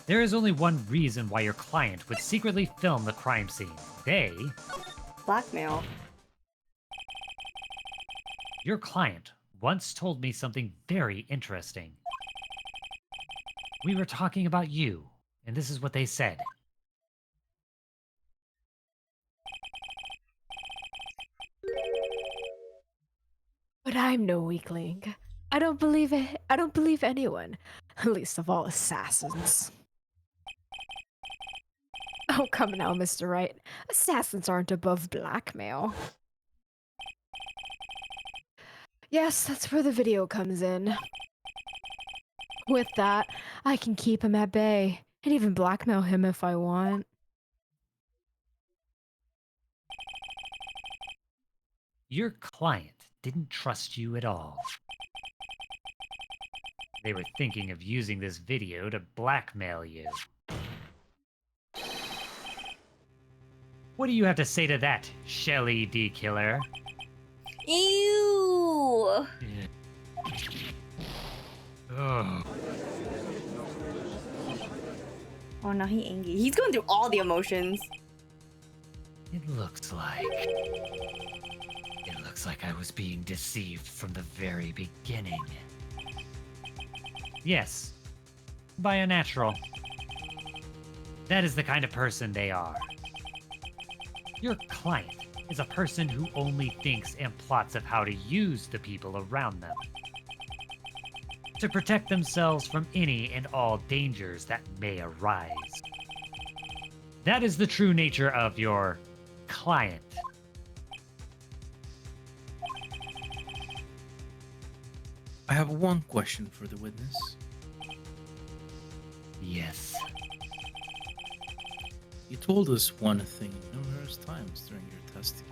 There is only one reason why your client would secretly film the crime scene. Blackmail. Your client once told me something very interesting. We were talking about you, and this is what they said. But I'm no weakling. I don't believe it. I don't believe anyone, least of all assassins. Oh, come now, Mr. Wright. Assassins aren't above blackmail. Yes, that's where the video comes in. With that, I can keep him at bay and even blackmail him if I want. Your client didn't trust you at all. They were thinking of using this video to blackmail you. What do you have to say to that, Shelly D. Killer? Ew! Ugh. Oh, now he angry. He's going through all the emotions. It looks like I was being deceived from the very beginning. Yes, by a natural. That is the kind of person they are. Your client is a person who only thinks and plots of how to use the people around them to protect themselves from any and all dangers that may arise. That is the true nature of your client. I have one question for the witness. Yes. You told us one thing numerous times during your testing.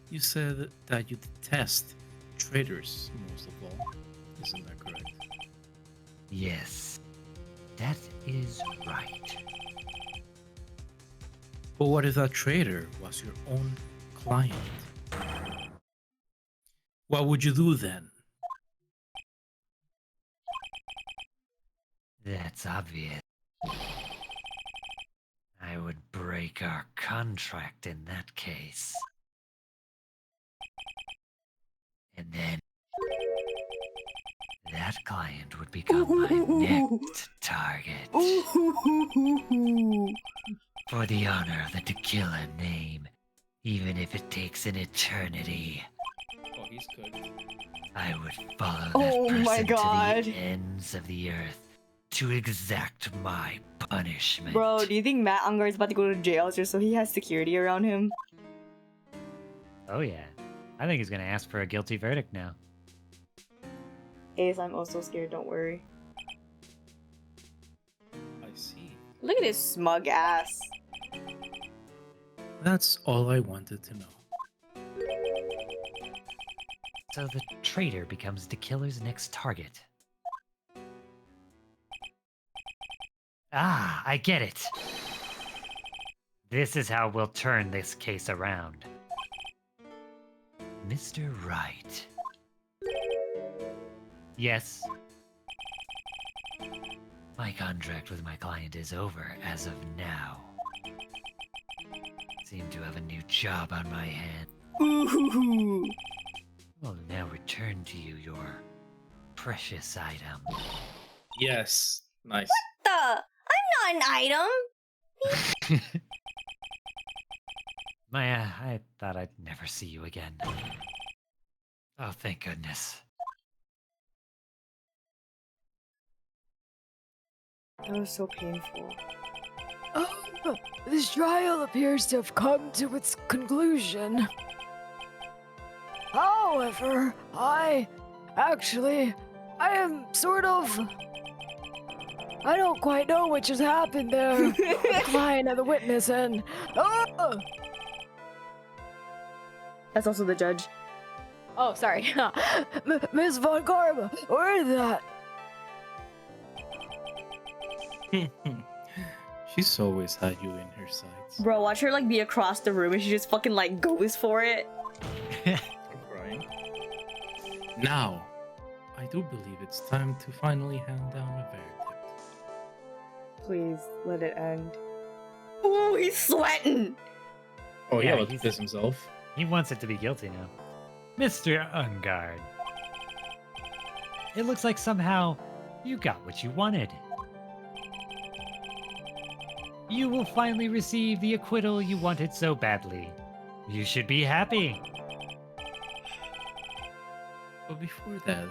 You said that you detest traitors most of all. Isn't that correct? Yes. That is right. But what if that traitor was your own client? What would you do then? That's obvious. I would break our contract in that case. That client would become my next target. For the honor of the tequila name, even if it takes an eternity, Oh, he's good. I would follow that Oh person my God. to the ends of the earth to exact my punishment. Bro, do you think Matt Unger is about to go to jail just so he has security around him? Oh yeah. I think he's gonna ask for a guilty verdict now. Ace, I'm also scared, don't worry. I see. Look at his smug ass. That's all I wanted to know. So the traitor becomes the killer's next target. Ah, I get it. This is how we'll turn this case around. Mr. Wright. Yes. My contract with my client is over as of now. Seem to have a new job on my hand. Ooh. Will now return to you your precious item. Yes. Nice. I'm not an item. Maya, I thought I'd never see you again. Oh, thank goodness. That was so painful. Oh, this trial appears to have come to its conclusion. However, I am sort of... I don't quite know what just happened there. The client and the witness and... Oh! That's also the judge. Oh, sorry. Miss Von Karma, where is that? She's always had you in her sights. Bro, watch her like be across the room and she just fucking like goes for it. I'm crying. Now, I do believe it's time to finally hand down a verdict. Please, let it end. Ooh, he's sweating! Oh Yeah, yeah, look he's- at this himself. He wants it to be guilty now. Mr. Ungard. It looks like somehow you got what you wanted. You will finally receive the acquittal you wanted so badly. You should be happy. But before that,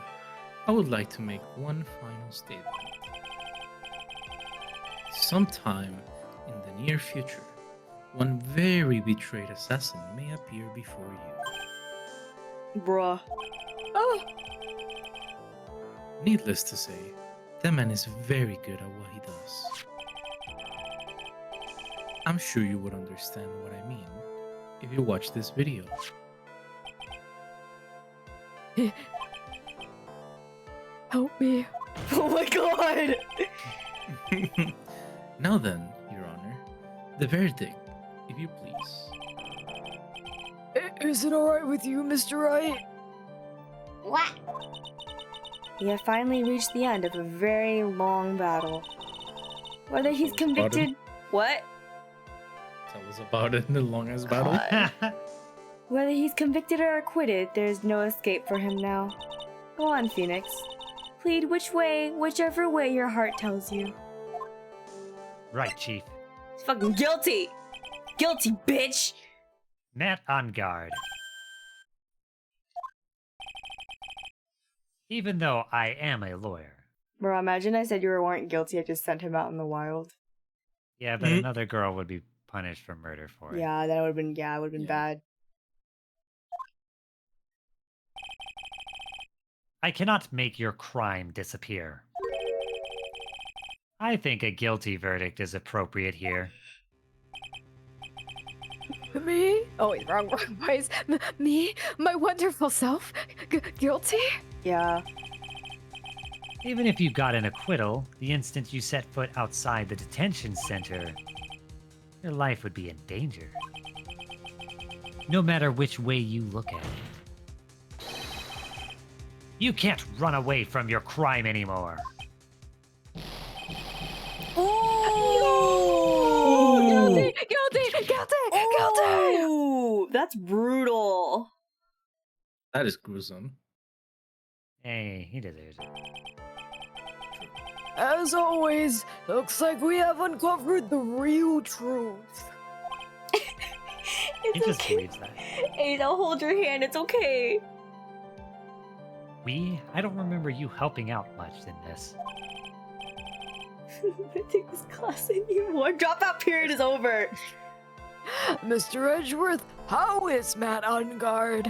I would like to make one final statement. Sometime in the near future, one very betrayed assassin may appear before you. Bruh. Oh, Needless to say, that man is very good at what he does. I'm sure you would understand what I mean if you watch this video. help me. Oh my god! Now then, Your Honor, the verdict, if you please. Is it alright with you, Mr. Wright? What? We have finally reached the end of a very long battle. Whether he's convicted... What? Tell us about it in the longest battle. God. Whether he's convicted or acquitted, there's no escape for him now. Go on, Phoenix. Plead whichever way your heart tells you. Right, Chief. He's fucking guilty! Guilty, bitch! Matt Ungard. Even though I am a lawyer. Bro, imagine I said you weren't guilty, I just sent him out in the wild. Yeah, but Mhm. another girl would be punished for murder for it. Yeah, that would've been, it would've been Yeah. bad. I cannot make your crime disappear. I think a guilty verdict is appropriate here. Me? Oh wait, wrong voice. Me? My wonderful self? Guilty? Yeah. Even if you got an acquittal, the instant you set foot outside the detention center, your life would be in danger. No matter which way you look at it. You can't run away from your crime anymore. Guilty! Guilty! Guilty! Ooh, that's brutal. That is gruesome. Hey, he deserves it. As always, looks like we have uncovered the real truth. He just believes that. Hey, don't hold your hand. It's okay. I don't remember you helping out much in this. I take this class anymore. Dropout period is over. Mr. Edgeworth, how is Matt on guard?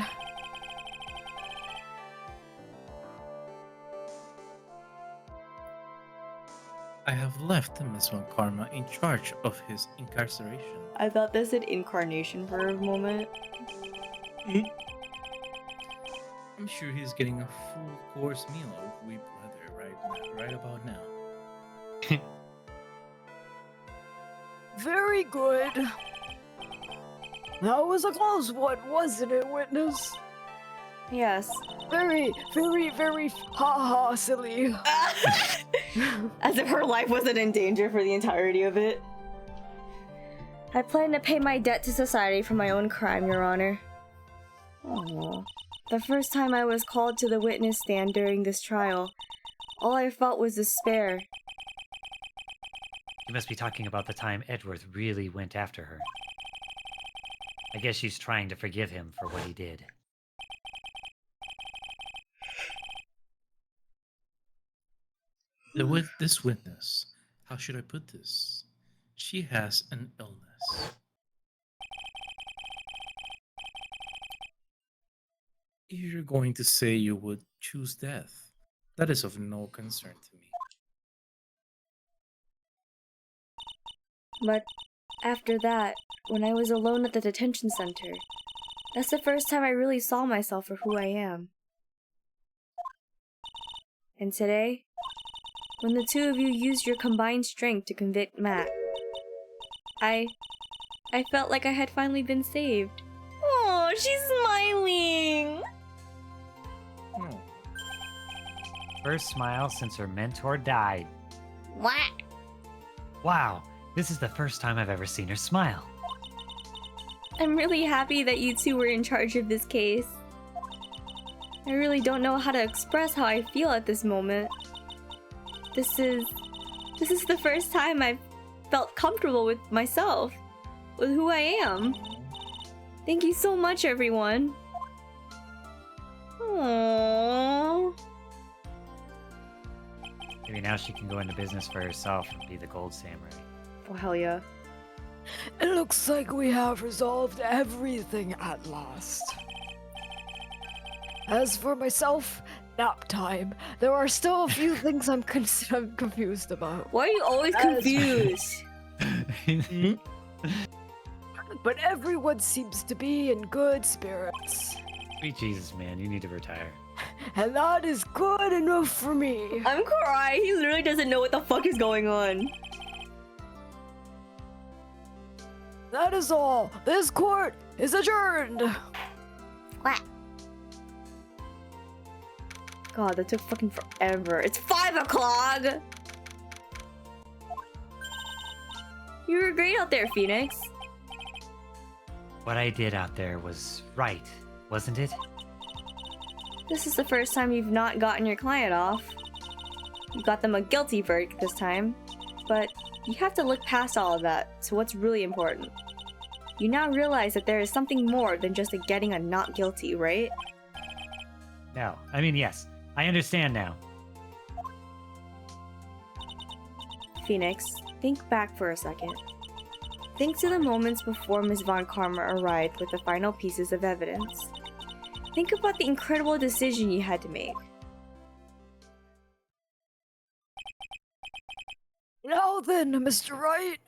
I have left Miss Von Karma in charge of his incarceration. I thought this said incarnation for a moment. I'm sure he's getting a full course meal of wheat leather right about now. Very good. That was a close one, wasn't it, witness? Yes. Very, very, very ha silly. As if her life wasn't in danger for the entirety of it. I plan to pay my debt to society for my own crime, Your Honor. Oh. The first time I was called to the witness stand during this trial, all I felt was despair. You must be talking about the time Edgeworth really went after her. I guess she's trying to forgive him for what he did. This witness, how should I put this? She has an illness. If you're going to say you would choose death, that is of no concern to me. But after that, when I was alone at the detention center, that's the first time I really saw myself for who I am. And today, when the two of you used your combined strength to convict Matt, I felt like I had finally been saved. Oh, she's smiling! Oh, First smile since her mentor died. What? Wow, this is the first time I've ever seen her smile. I'm really happy that you two were in charge of this case. I really don't know how to express how I feel at this moment. This is the first time I've felt comfortable with myself, with who I am. Thank you so much, everyone. Aww. Maybe now she can go into business for herself and be the gold samurai. Oh, hell yeah. It looks like we have resolved everything at last. As for myself, nap time. There are still a few things I'm confused about. Why are you always confused? But everyone seems to be in good spirits. Sweet Jesus, man, you need to retire. And that is good enough for me. I'm crying. He literally doesn't know what the fuck is going on. That is all. This court is adjourned. What? God, that took fucking forever. It's 5 o'clock! You were great out there, Phoenix. What I did out there was right, wasn't it? This is the first time you've not gotten your client off. You got them a guilty verdict this time, but you have to look past all of that to what's really important. You now realize that there is something more than just getting a not guilty, right? No, I mean, yes, I understand now. Phoenix, think back for a second. Think to the moments before Ms. Von Karma arrived with the final pieces of evidence. Think about the incredible decision you had to make. Now then, Mr. Wright.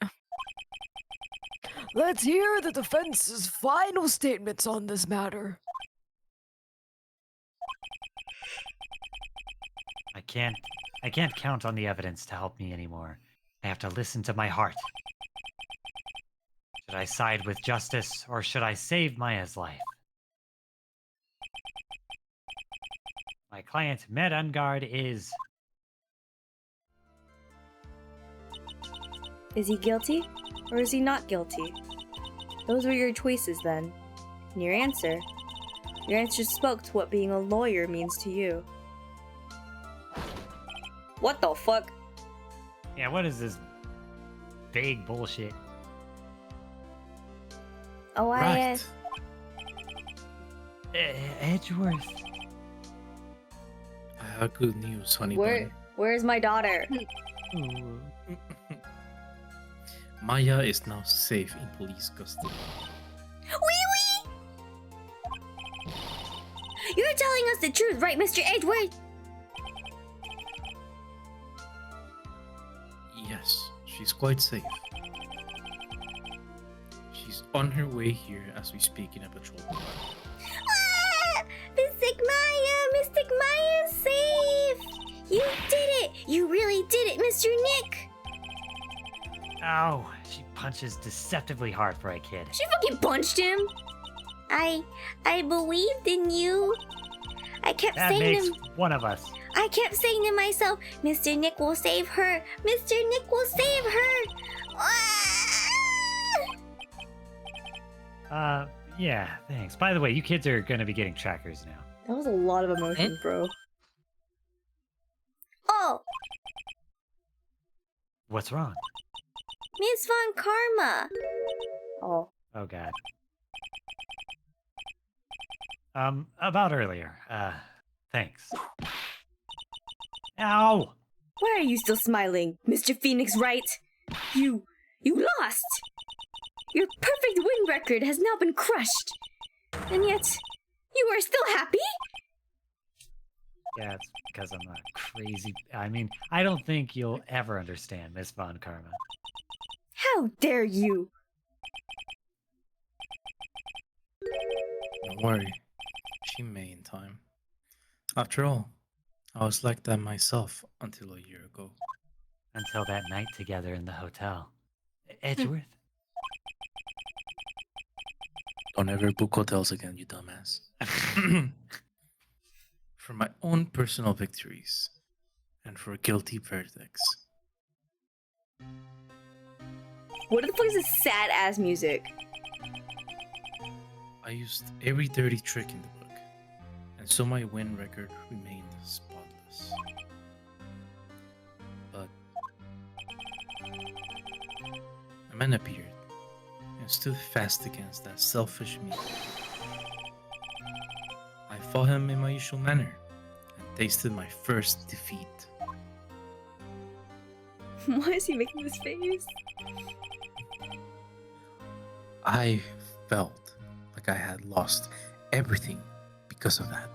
Let's hear the defense's final statements on this matter. I can't count on the evidence to help me anymore. I have to listen to my heart. Should I side with justice, or should I save Maya's life? My client, Med Ungard, is... Is he guilty, or is he not guilty? Those were your choices then. And your answer spoke to what being a lawyer means to you. What the fuck? Yeah, what is this vague bullshit? Orias. Edgeworth. I have good news, honey bun. Where's my daughter? Ooh. Maya is now safe in police custody. Wee wee! You're telling us the truth, right, Mr. Edgeworth? Yes, she's quite safe. She's on her way here as we speak in a patrol car. Ah! Mystic Maya's safe! You did it! You really did it, Mr. Nick! Ow, she punches deceptively hard for a kid. She fucking punched him! I believed in you. I kept That saying makes to one of us. I kept saying to myself, Mr. Nick will save her. Mr. Nick will save her. Ah! Yeah, thanks. By the way, you kids are gonna be getting trackers now. That was a lot of emotion, bro. Oh, What's wrong? Miss Von Karma. Oh. Oh god. About earlier. Thanks. Ow! Why are you still smiling, Mr. Phoenix Wright? You lost! Your perfect win record has now been crushed. And yet, you are still happy? Yeah, it's because I'm not crazy. I mean, I don't think you'll ever understand Miss Von Karma. How dare you? Don't worry, she may in time. After all, I was like that myself until a year ago. Until that night together in the hotel. Edgeworth? Don't ever book hotels again, you dumbass. For my own personal victories and for guilty verdicts. What the fuck is this sad ass music? I used every dirty trick in the book, and so my win record remained spotless. But a man appeared and stood fast against that selfish me. I fought him in my usual manner and tasted my first defeat. Why is he making this face? I felt like I had lost everything because of that.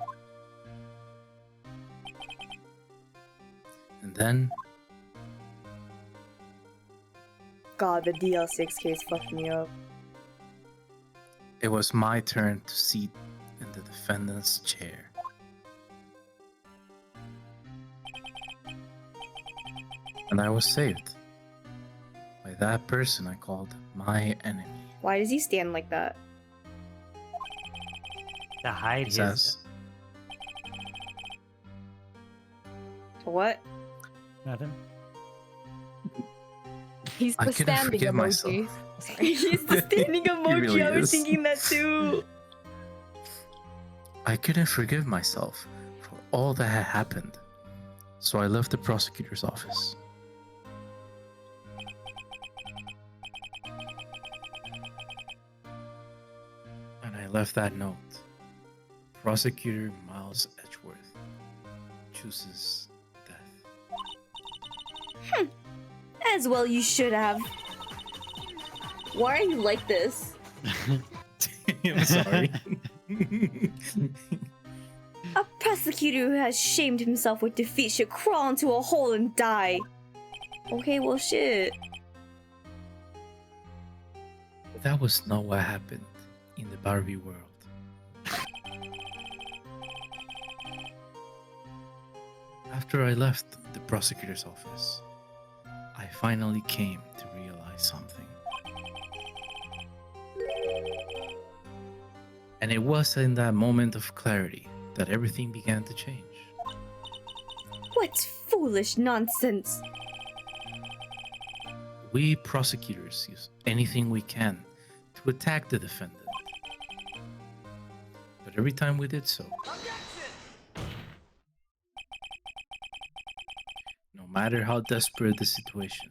And then God, the DL6 case fucked me up. it was my turn to sit in the defendant's chair. And I was saved by that person I called my enemy. Why does he stand like that? To hide He his... says, What? Nothing? He's I the couldn't standing forgive emoji. myself. Sorry. He's the standing emoji. really I was is. thinking that too. I couldn't forgive myself for all that had happened, so I left the prosecutor's office. And I left that note. Prosecutor Miles Edgeworth chooses death. As well you should have. Why are you like this? I'm sorry. A prosecutor who has shamed himself with defeat should crawl into a hole and die. Okay, well shit. That was not what happened in the Barbie world. After I left the prosecutor's office, I finally came to realize something. And it was in that moment of clarity that everything began to change. What foolish nonsense. We prosecutors use anything we can to attack the defendant. But every time we did so, no matter how desperate the situation,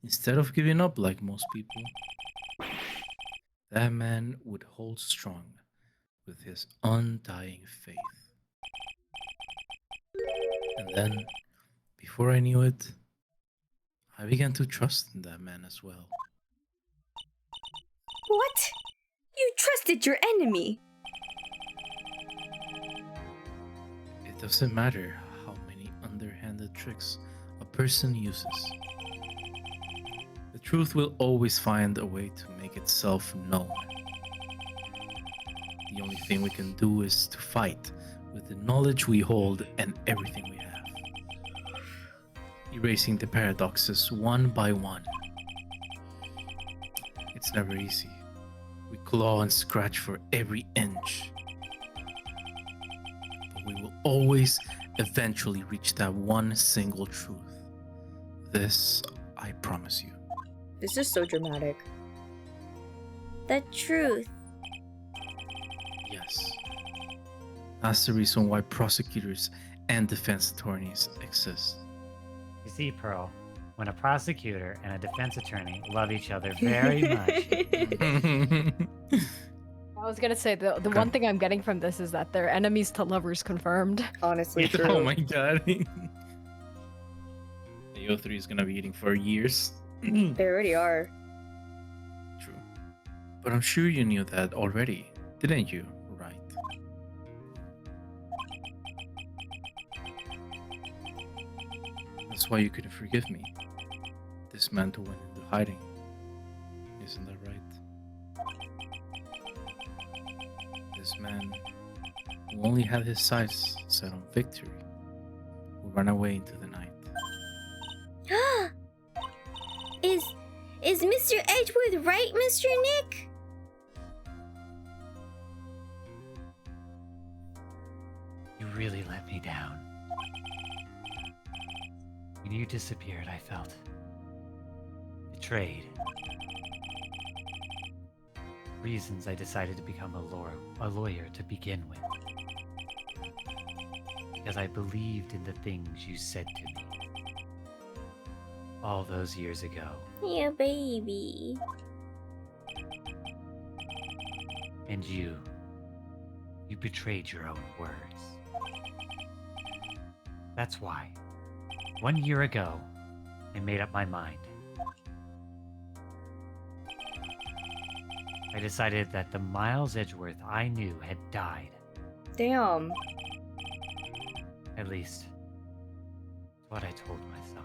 instead of giving up like most people, that man would hold strong with his undying faith. And then, before I knew it, I began to trust in that man as well. What? You trusted your enemy? It doesn't matter how many underhanded tricks a person uses. The truth will always find a way to make itself known. The only thing we can do is to fight with the knowledge we hold and everything we have, erasing the paradoxes one by one. It's never easy. We claw and scratch for every inch. But we will always eventually reach that one single truth. This, I promise you. This is so dramatic. The truth. Yes. That's the reason why prosecutors and defense attorneys exist. You see, Pearl, when a prosecutor and a defense attorney love each other very much, I was gonna say the one thing I'm getting from this is that they're enemies to lovers confirmed. Honestly, true. Oh my god. AO3 is gonna be eating for years. They already are. True. But I'm sure you knew that already, didn't you? Right. That's why you couldn't forgive me. This man who went into hiding. Isn't that right? This man who only had his sights set on victory, who ran away into the night. Is Mr. Edgeworth right, Mr. Nick? you really let me down. When you disappeared, I felt betrayed. Reasons I decided to become a lawyer to begin with. Because I believed in the things you said to me. All those years ago. Yeah, baby. And you betrayed your own words. That's why, 1 year ago, I made up my mind. I decided that the Miles Edgeworth I knew had died. Damn. At least, what I told myself.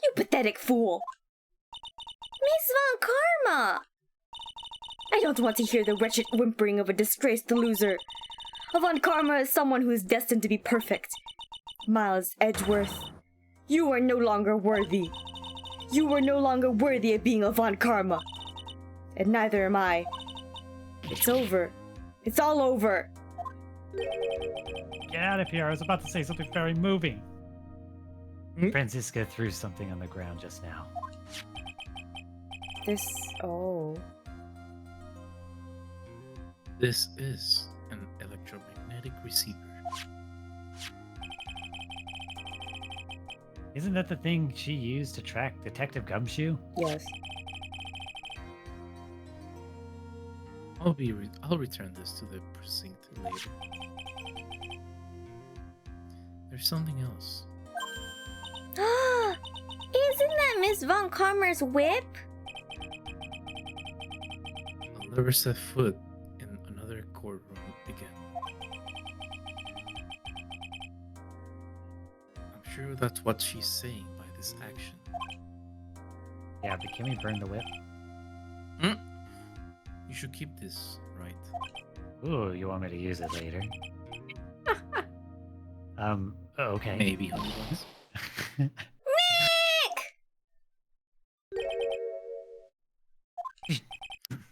You pathetic fool. Miss Von Karma! I don't want to hear the wretched whimpering of a disgraced loser. Von Karma is someone who is destined to be perfect. Miles Edgeworth, you are no longer worthy. You are no longer worthy of being a Von Karma. And neither am I. It's over. It's all over. Get out of here, I was about to say something very moving. Francisca threw something on the ground just now. Oh. This is an electromagnetic receiver. Isn't that the thing she used to track Detective Gumshoe? Yes. I'll return this to the precinct later. There's something else. Isn't that Miss Von Karma's whip? I'll never set foot in another courtroom again. I'm sure that's what she's saying by this action. Yeah, but can we burn the whip? You should keep this, right? Ooh, you want me to use it later? Okay. Maybe otherwise. Nick!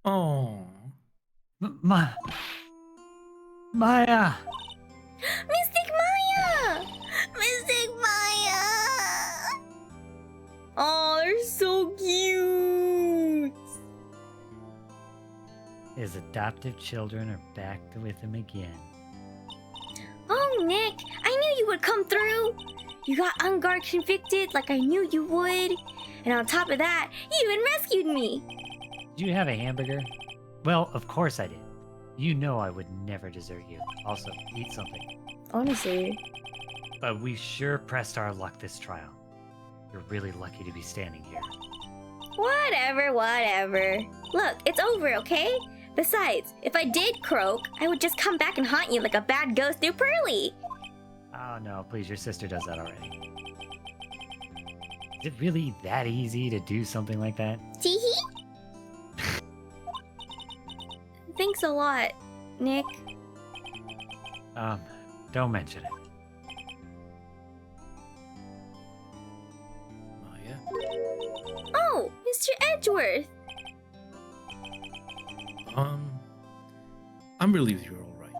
Oh. Maya! Mystic Maya! Mystic Maya! Oh, they're so cute. His adoptive children are back with him again. Oh, Nick, I knew you would come through. You got unguard convicted like I knew you would. And on top of that, you even rescued me. Do you have a hamburger? Well, of course I did. You know I would never desert you. Also, eat something. Honestly. But we sure pressed our luck this trial. You're really lucky to be standing here. Whatever. Look, it's over, okay? Besides, if I did croak, I would just come back and haunt you like a bad ghost through Pearly. Oh no, please, your sister does that already. Is it really that easy to do something like that? Teehee? Thanks a lot, Nick. Don't mention it. Oh yeah. Oh, Mr. Edgeworth. I'm relieved you're all right.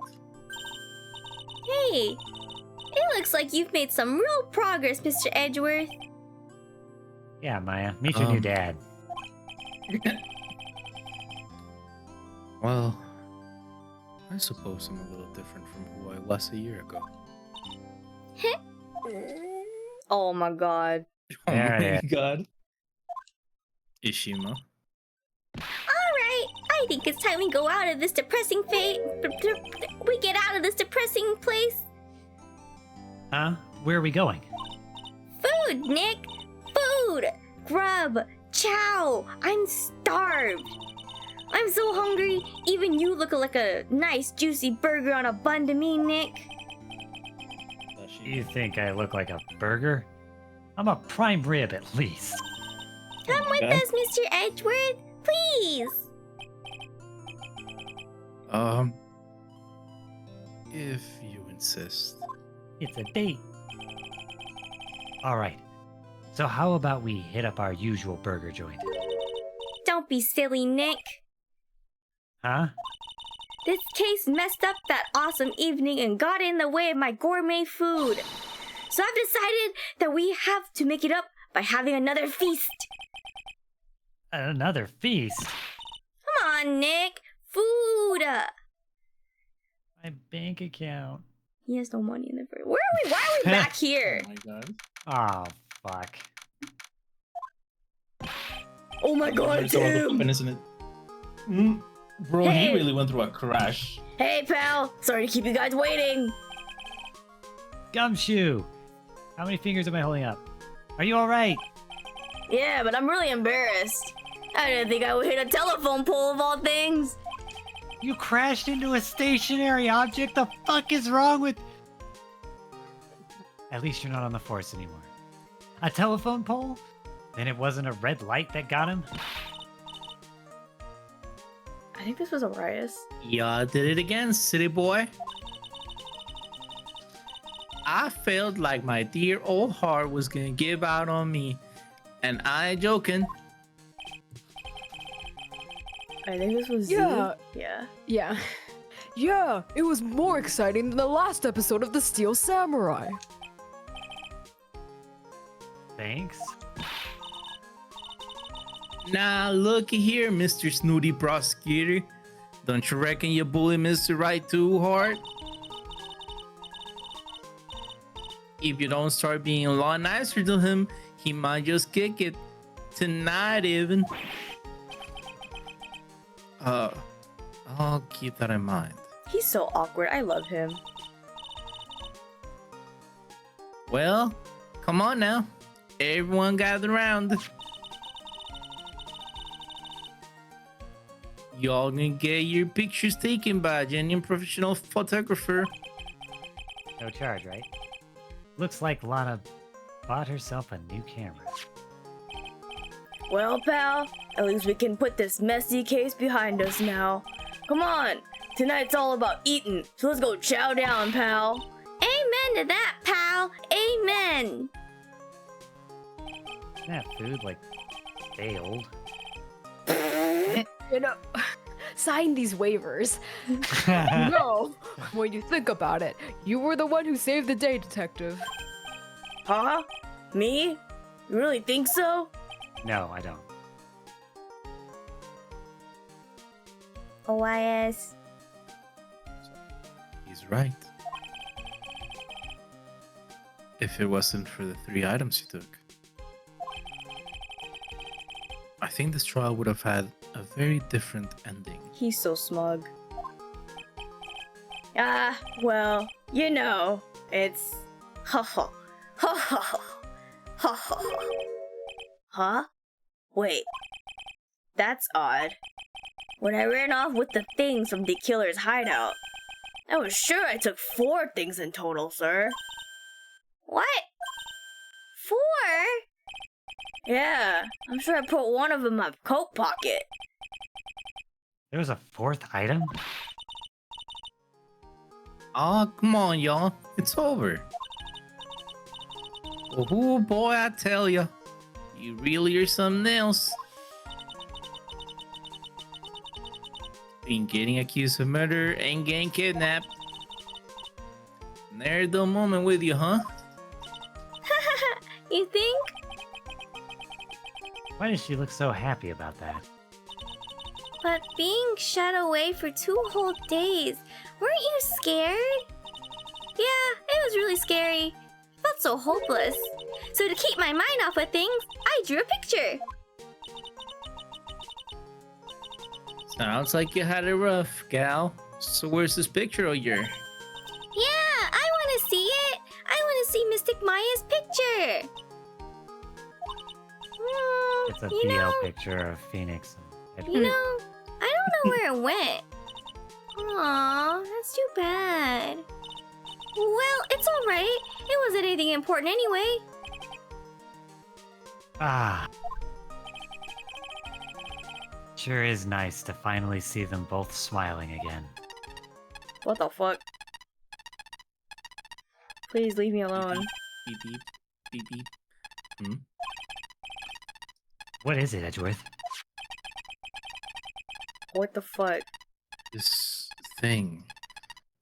Hey, it looks like you've made some real progress, Mr. Edgeworth. Yeah, Maya, meet your new dad. Well, I suppose I'm a little different from who I was a year ago. Oh my god. Oh There my it is. god. Shima. Alright, I think it's time we go out of this depressing we get out of this depressing place. Huh? Where are we going? Food, Nick! Food! Grub! Chow! I'm starved! I'm so hungry, even you look like a nice juicy burger on a bun to me, Nick. You think I look like a burger? I'm a prime rib at least. Come with Okay. us, Mr. Edgeworth, please! If you insist. It's a date. Alright. So how about we hit up our usual burger joint? Don't be silly, Nick. Huh? This case messed up that awesome evening and got in the way of my gourmet food. So I've decided that we have to make it up by having another feast. Another feast? Come on, Nick. Food. My bank account. He has no money in the fridge. Where are we? Why are we back here? Oh my god. Oh, fuck. Oh my god, There's so Tim! open, isn't it? Bro, Hey. he really went through a crash. Hey, pal! Sorry to keep you guys waiting. Gumshoe! How many fingers am I holding up? Are you alright? Yeah, but I'm really embarrassed. I didn't think I would hit a telephone pole of all things. You crashed into a stationary object? The fuck is wrong with... At least you're not on the force anymore. A telephone pole? Then it wasn't a red light that got him? I think this was Orias. Y'all did it again, city boy. I felt like my dear old heart was gonna give out on me. And I ain't joking. I think this was Z. Yeah. Yeah. Yeah, it was more exciting than the last episode of The Steel Samurai. Thanks. Now, looky here, Mr. Snooty Prosecutor. Don't you reckon you bully Mr. Right too hard? If you don't start being a lot nicer to him, he might just kick it. Tonight, even. I'll keep that in mind. He's so awkward. I love him. Well, come on now. Everyone gather around. Y'all gonna get your pictures taken by a genuine professional photographer. No charge, right? Looks like Lana bought herself a new camera. Well, pal, at least we can put this messy case behind us now. Come on, tonight's all about eating, so let's go chow down, pal. Amen to that, pal. Amen. Isn't that food like day old? You know, sign these waivers. No, when you think about it, you were the one who saved the day, detective. Huh? Me? You really think so? No, I don't. Orias. He's right. if it wasn't for the 3 items you took. I think this trial would have had a very different ending. He's so smug. Ah, well, you know, it's ha ha ha ha ha ha ha. Huh? Wait, that's odd. When I ran off with the things from the killer's hideout, I was sure I took 4 things in total, sir. What? 4? Yeah, I'm sure I put one of them in my coat pocket. There was a 4th item? Oh, come on, y'all. It's over. Oh, boy, I tell ya. You really are something else. Been getting accused of murder and getting kidnapped. There's the moment with you, huh? You think? Why does she look so happy about that? But being shut away for 2 whole days, weren't you scared? Yeah, it was really scary. Felt so hopeless. So to keep my mind off of things, I drew a picture. Sounds like you had it rough, gal. So where's this picture of yours? Yeah, I want to see it. I want to see Mystic Maya's picture. It's a You BL know- picture of Phoenix and You Edward. know, I don't know where it went. Aw, that's too bad. Well, it's alright. It wasn't anything important anyway. Ah. Sure is nice to finally see them both smiling again. What the fuck? Please leave me alone. Beep beep. Beep beep. Hmm? What is it, Edgeworth? What the fuck? This thing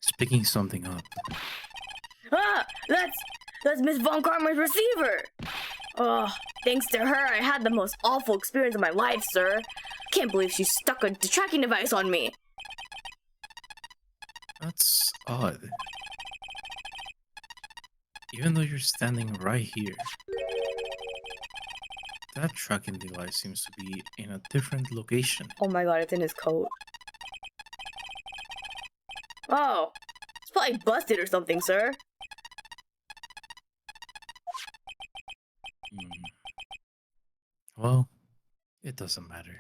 is picking something up. Ah! That's Miss Von Karma's receiver! Oh, thanks to her, I had the most awful experience of my life, sir. Can't believe she stuck a tracking device on me. That's odd. Even though you're standing right here, that tracking device seems to be in a different location. Oh my god, it's in his coat. Oh, it's probably busted or something, sir. Well, it doesn't matter.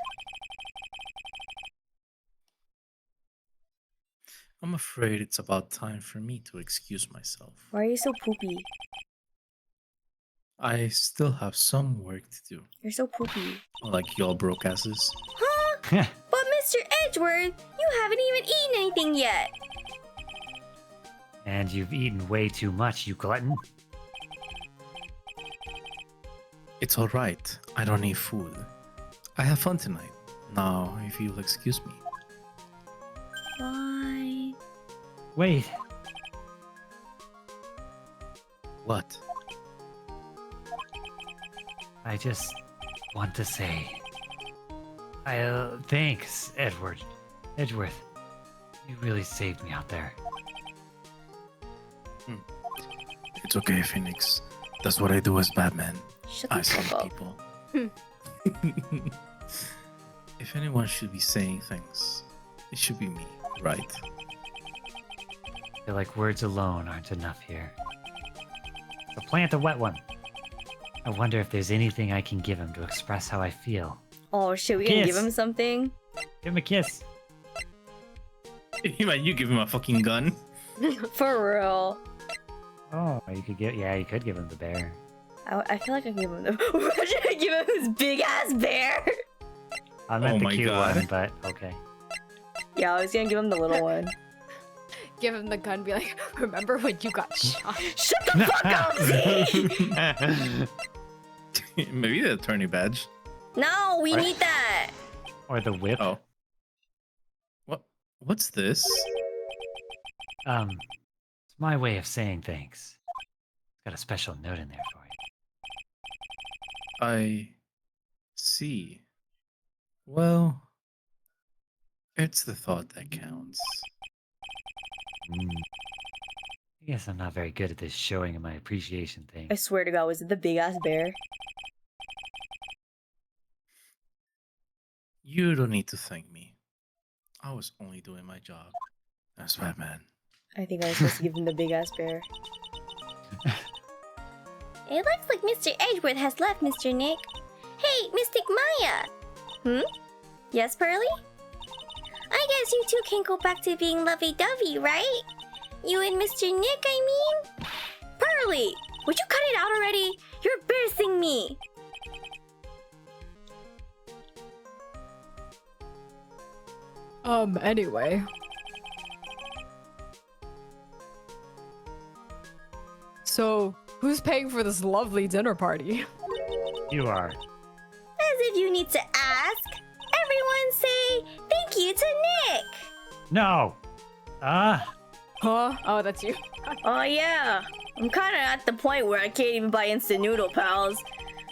I'm afraid it's about time for me to excuse myself. Why are you so poopy? I still have some work to do, You're so poopy. like y'all broke asses. Huh? But Mr. Edgeworth, you haven't even eaten anything yet. And you've eaten way too much, you glutton. It's alright, I don't need food. I have fun tonight. Now, if you'll excuse me. Why? Wait, What? I just want to say... thanks, Edward. Edgeworth. You really saved me out there. It's okay, Phoenix. That's what I do as Batman. Shut I the fuck save up. people. If anyone should be saying things, it should be me, right? I feel like words alone aren't enough here. So plant a wet one. I wonder if there's anything I can give him to express how I feel. Oh shit, we gonna give Kiss. him something? Give him a kiss. Man, you give him a fucking gun. For real. Oh, you could give... Yeah, you could give him the bear. I feel like I gave him the. Should I give him his big ass bear? I meant Oh the my cute God. one, but okay. Yeah, I was gonna give him the little one. Give him the gun, be like, remember when you got shot? Shut the fuck up, Z! Maybe the attorney badge. No, we What? need that. Or the whip. Oh. What's this? It's my way of saying thanks. Got a special note in there for you. I see. Well, it's the thought that counts. guess I'm not very good at this showing of my appreciation thing. I swear to God, was it the big ass bear? You don't need to thank me. I was only doing my job as Batman. I think I was supposed to give him the big ass bear. It looks like Mr. Edgeworth has left, Mr. Nick. Hey, Mystic Maya! Yes, Pearly? I guess you two can go back to being lovey-dovey, right? You and Mr. Nick, I mean? Pearly! Would you cut it out already? You're embarrassing me! Anyway. So, who's paying for this lovely dinner party? You are. As if you need to ask. Everyone say thank you to Nick! No! Huh? Oh, that's you. Oh yeah, I'm kinda at the point where I can't even buy instant noodle, pals.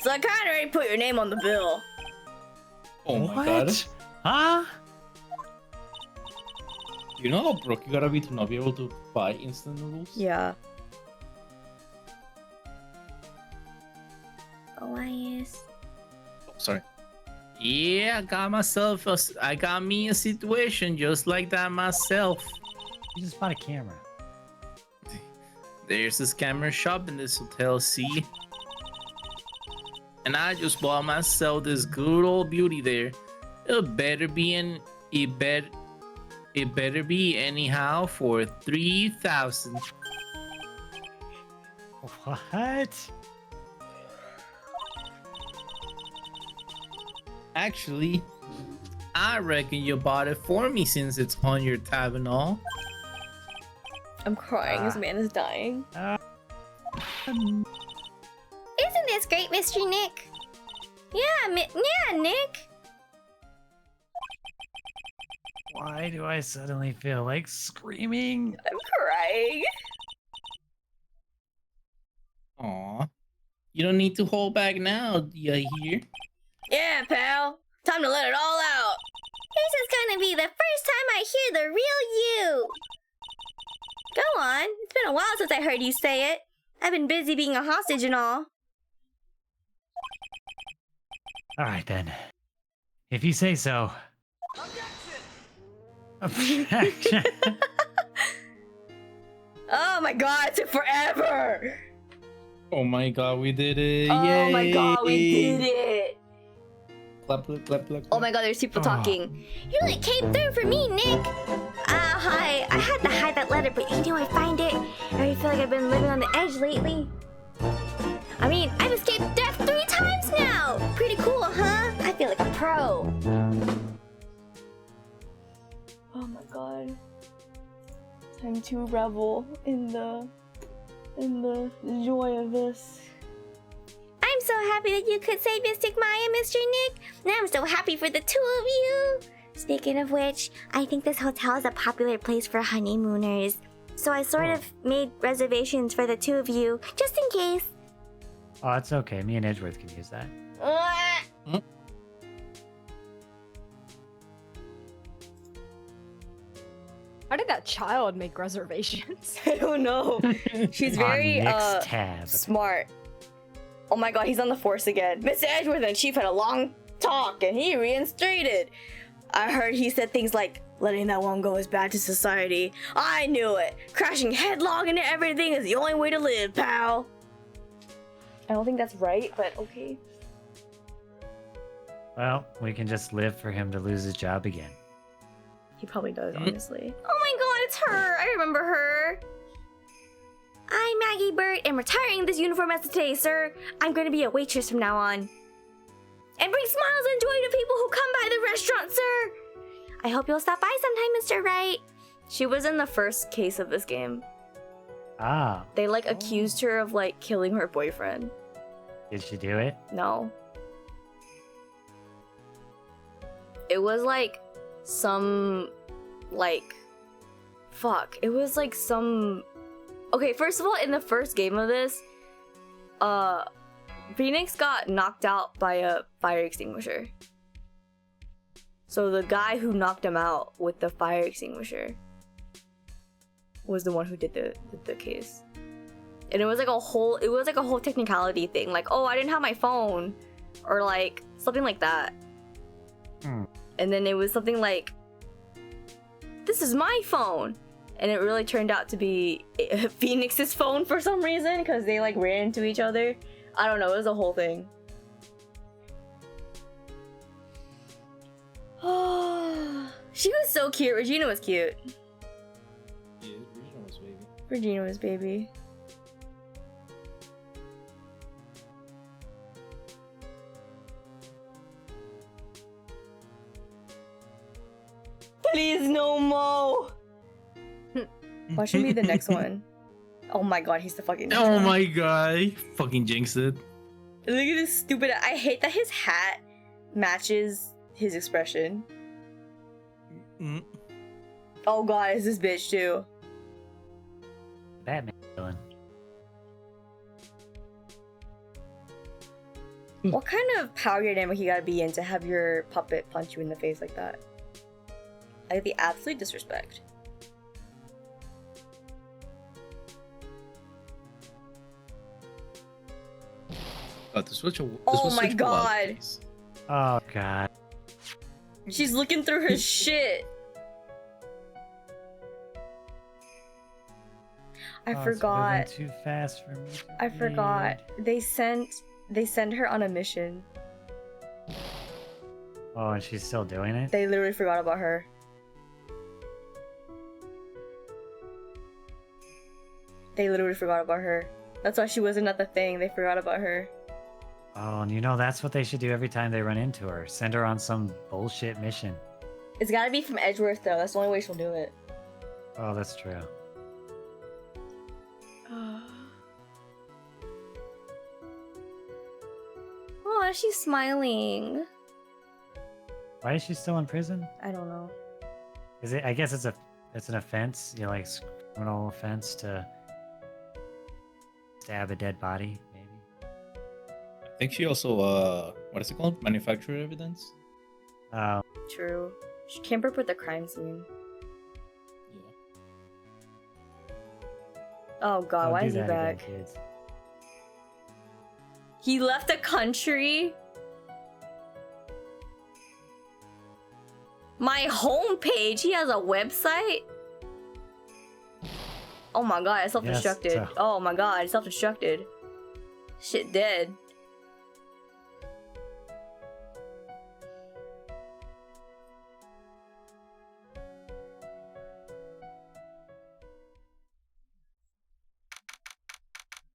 So I kinda already put your name on the bill. Oh my What? god. Huh? You know how broke you gotta be to not be able to buy instant noodles? Yeah. Orias. Oh, sorry. Yeah, I got me a situation just like that myself. You just bought a camera. There's this camera shop in this hotel, see? And I just bought myself this good old beauty there. It better be anyhow for 3,000. What? Actually, I reckon you bought it for me since it's on your tab and all. I'm crying, this man is dying. Isn't this great, Mr. Nick? Yeah, yeah, Nick! Why do I suddenly feel like screaming? I'm crying. Aw. You don't need to hold back now, you hear? Yeah, pal. Time to let it all out. This is gonna be the first time I hear the real you! Go on, it's been a while since I heard you say it. I've been busy being a hostage and all. Alright then. If you say so. Objection! Oh my god, it took forever! Oh my god, we did it! Oh my Yay! god, we did it! Clap, clap, clap, clap. Oh my god, there's people talking. You really came through for me, Nick! Hi. I had to hide that letter, but you know I find it. I really feel like I've been living on the edge lately. I mean, I've escaped death 3 times now! Pretty cool, huh? I feel like a pro. Oh my god. Time to revel in the joy of this. I'm so happy that you could save Mystic Maya, Mr. Nick. And I'm so happy for the 2 of you. Speaking of which, I think this hotel is a popular place for honeymooners. So I sort of made reservations for the 2 of you, just in case. Oh, it's okay. Me and Edgeworth can use that. How did that child make reservations? I don't know. She's On very Nick's tab. smart. Oh my god, he's on the force again. Mr. Edgeworth and Chief had a long talk and he reinstated. I heard he said things like, letting that one go is bad to society. I knew it. Crashing headlong into everything is the only way to live, pal. I don't think that's right, but okay. Well, we can just live for him to lose his job again. He probably does, honestly. Oh my god, it's her! I remember her! I'm Maggie Bird and retiring this uniform as of today, sir. I'm going to be a waitress from now on. And bring smiles and joy to people who come by the restaurant, sir! I hope you'll stop by sometime, Mr. Wright. She was in the first case of this game. Ah, They accused her of killing her boyfriend. did she do it? No. It was some fuck. It was some okay, first of all, in the first game of this, Phoenix got knocked out by a fire extinguisher. So the guy who knocked him out with the fire extinguisher was the one who did the case. And it was like a whole technicality thing, like, oh, I didn't have my phone, or like something like that. And then it was something like, this is my phone, and it really turned out to be Phoenix's phone for some reason, because they like ran into each other. I don't know, it was a whole thing. She was so cute. Regina was cute. Yeah, Regina was baby. Regina was baby. Please no more. What should be the next one? Oh my god, he's the fucking next Oh one. my god, he fucking jinxed it. Look at this stupid. I hate that his hat matches his expression. Oh god, it's this bitch too. Batman villain. What kind of power dynamic you gotta be in to have your puppet punch you in the face like that? Like the absolute disrespect. Oh, this was Oh was my such a wild God. case. Oh god. She's looking through her shit. I Oh, it's forgot. moving too fast for me. to I forgot. read. They send her on a mission. Oh, and she's still doing it? They literally forgot about her. They literally forgot about her. That's why she wasn't at the thing. They forgot about her. Oh, and you know that's what they should do every time they run into her. Send her on some bullshit mission. It's gotta be from Edgeworth though. That's the only way she'll do it. Oh, that's true. Oh, she's smiling. Why is she still in prison? I don't know. Is it? I guess it's an offense. You know, like criminal offense to stab a dead body, maybe. I think she also what is it called? Manufactured evidence? Oh, True. She can't up with the crime scene. Yeah. Oh god, don't why do is he that again, back? kids. He left the country? My homepage? He has a website? Oh my god, I self-destructed. Yes, Oh my god, I self-destructed. Shit dead.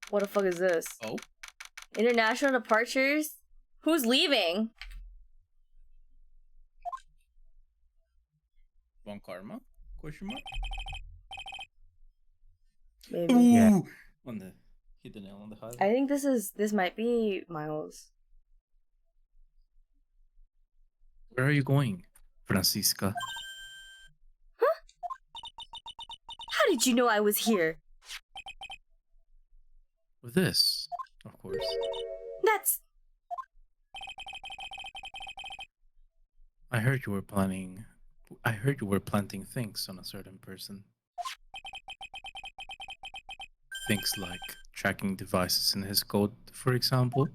What the fuck is this? Oh. International departures? Who's leaving? Von Karma? Question mark? Maybe. Yeah. On the hit the nail on the head. I think this might be Miles. Where are you going, Francisca? How did you know I was here? With this, of course. That's... I heard you were planting things on a certain person. Things like tracking devices in his code, for example.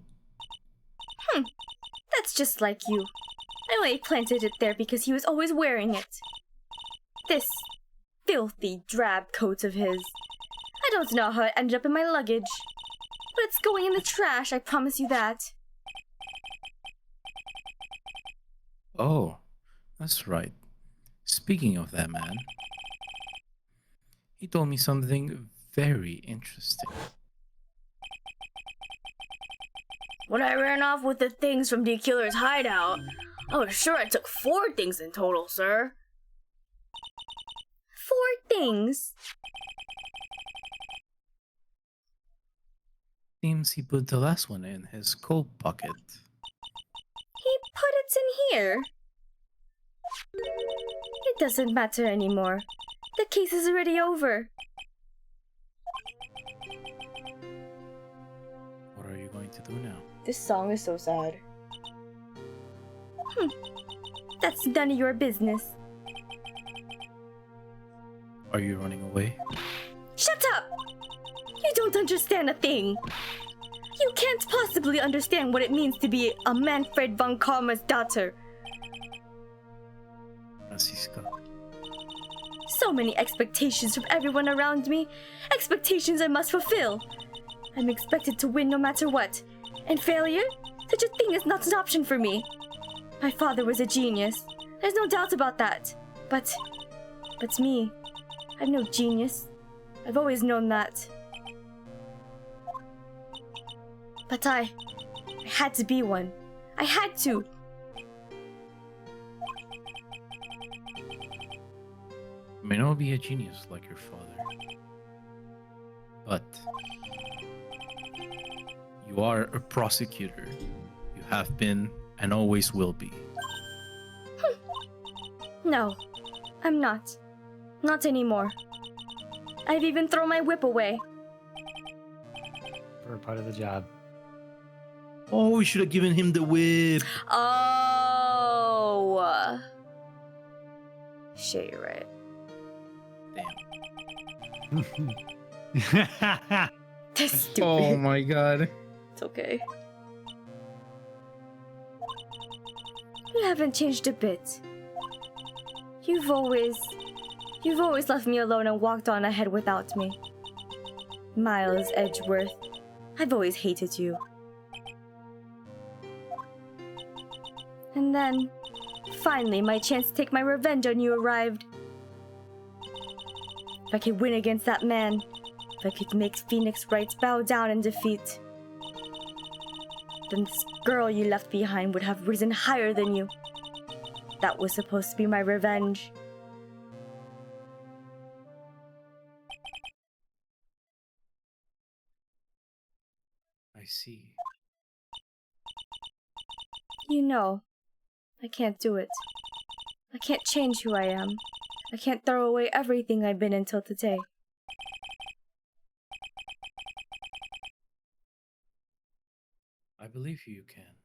That's just like you. I only planted it there because he was always wearing it. This filthy drab coat of his. I don't know how it ended up in my luggage. But it's going in the trash, I promise you that. Oh, that's right. Speaking of that man, he told me something very interesting. When I ran off with the things from the killer's hideout, I was sure I took 4 things in total, sir. 4 things. Seems he put the last one in his coat pocket. He put it in here. It doesn't matter anymore. The case is already over. What are you going to do now? This song is so sad. That's none of your business. Are you running away? Shut up! You don't understand a thing. You can't possibly understand what it means to be a Manfred von Karma's daughter. Francisca. So many expectations from everyone around me. Expectations I must fulfill. I'm expected to win no matter what. And failure? Such a thing is not an option for me. My father was a genius. There's no doubt about that. But me. I'm no genius. I've always known that. But I had to be one. I had to. You may not be a genius like your father, but you are a prosecutor. You have been and always will be. No, I'm not. Not anymore. I've even thrown my whip away. For part of the job. Oh, we should have given him the whip. Oh. Shit, you're right. Damn. That's stupid. Oh my god. It's okay. You haven't changed a bit. You've always left me alone and walked on ahead without me. Miles Edgeworth, I've always hated you. And then, finally, my chance to take my revenge on you arrived. If I could win against that man, if I could make Phoenix Wright bow down in defeat, then this girl you left behind would have risen higher than you. That was supposed to be my revenge. I see. You know, I can't do it. I can't change who I am. I can't throw away everything I've been until today. I believe you can.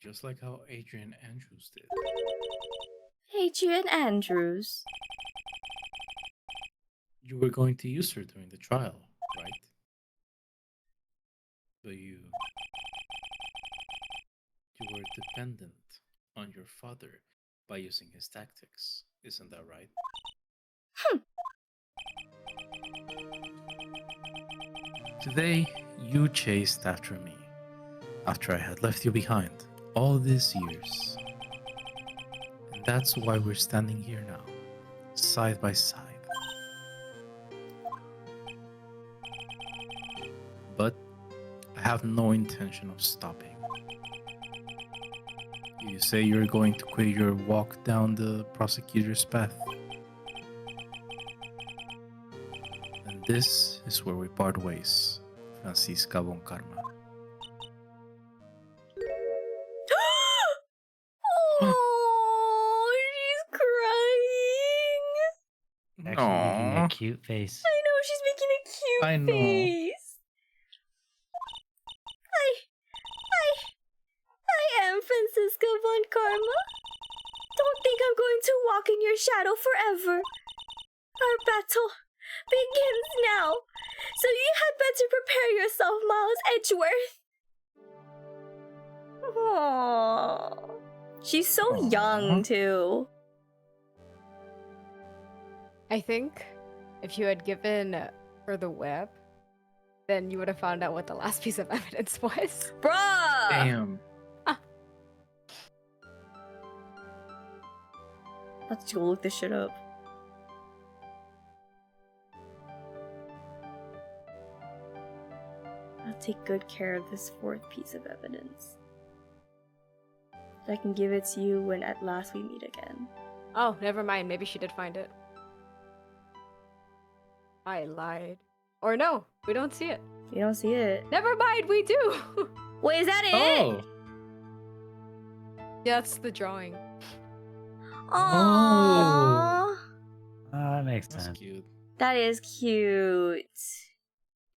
Just like how Adrian Andrews did. Adrian Andrews. You were going to use her during the trial, right? But you were dependent on your father by using his tactics. Isn't that right? Today, you chased after me, after I had left you behind all these years. And that's why we're standing here now, side by side. But I have no intention of stopping. You say you're going to quit your walk down the prosecutor's path. And this is where we part ways, Francisca von Karma. Oh, she's crying. Actually making Aww. a cute face. I know, she's making a cute I know. face. I am Francisca von Karma. Don't think I'm going to walk in your shadow forever. Our battle begins now, so you had better prepare yourself, Miles Edgeworth. Aww. She's so Aww. young, too. I think if you had given her the whip, then you would have found out what the last piece of evidence was. Bruh! Damn. Let's go look this shit up. I'll take good care of this fourth piece of evidence. I can give it to you when at last we meet again. Oh, never mind. Maybe she did find it. I lied. Or no, we don't see it. You don't see it. Never mind, we do. Wait, is that it? Oh. Yeah, that's the drawing. Aww. Oh, that makes That's sense. cute. That is cute.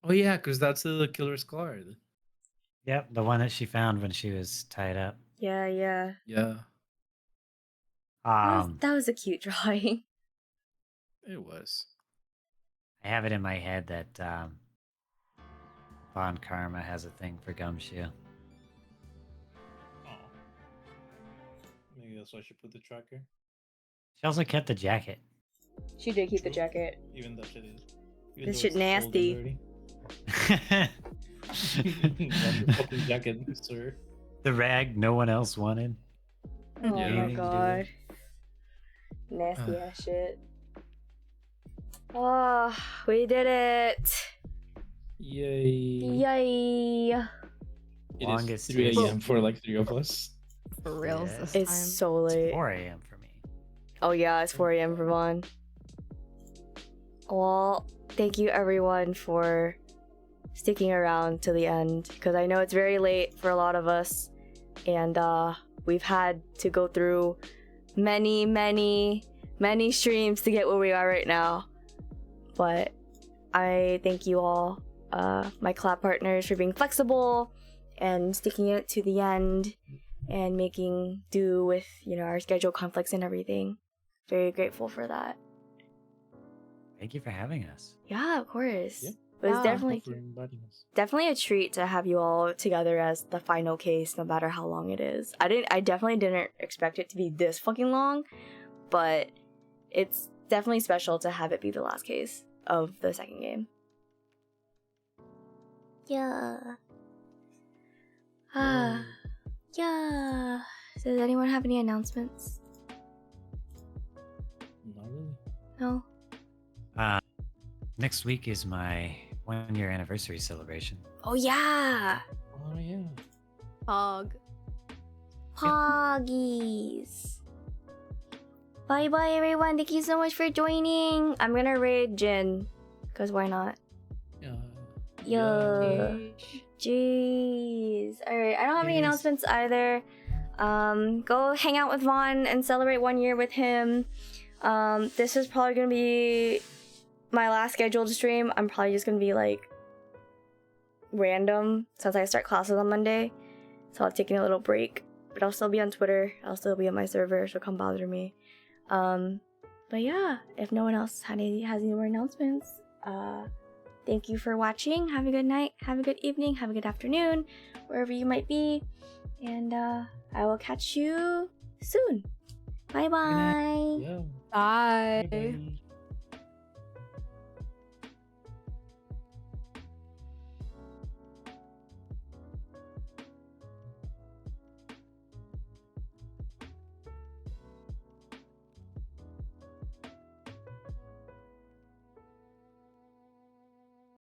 Oh yeah, because that's the killer's card. Yep, the one that she found when she was tied up. Yeah, yeah. Yeah. That was a cute drawing. It was. I have it in my head that Von Karma has a thing for Gumshoe. Oh. Maybe that's why she put the tracker. She also kept the jacket. She did keep the True. jacket. Even though shit is. Even This though shit it's cold and nasty. dirty. That's your fucking jacket, sir. The rag no one else wanted. Oh Yeah. my Anything to do god. with Nasty ass shit. Oh, we did it. Yay. Yay. It is Longest 3 twist. a.m. for like 3 of us. For reals Yeah. this It's time. so It's late. 4 a.m. for me. Oh yeah, it's 4 a.m. for Vaughn. Well, thank you everyone for sticking around to the end, because I know it's very late for a lot of us, and we've had to go through many streams to get where we are right now. But I thank you all, my collab partners, for being flexible and sticking it to the end and making do with, you know, our schedule conflicts and everything. Very grateful for that. Thank you for having us. Yeah, of course. Yeah. It was Yeah. definitely For inviting us. definitely a treat to have you all together as the final case, no matter how long it is. I definitely didn't expect it to be this fucking long, but it's definitely special to have it be the last case of the second game. Yeah. Ah, yeah. Does anyone have any announcements? Not really. No? Next week is my 1-year anniversary celebration. Oh yeah! Oh yeah. Hog. Poggies. Bye bye everyone. Thank you so much for joining. I'm gonna raid Jin, cause why not? Yeah. Yeah. Jeez. Alright, I don't have any Yes. announcements either. Go hang out with Vaughn and celebrate 1 year with him. This is probably gonna be my last scheduled stream. I'm probably just gonna be like random since I start classes on Monday. So I'll take a little break. But I'll still be on Twitter. I'll still be on my server, so come bother me. But yeah, if no one else has any more announcements, thank you for watching. Have a good night, have a good evening, have a good afternoon, wherever you might be. And I will catch you soon. Bye bye. Yeah. Bye. Bye-bye.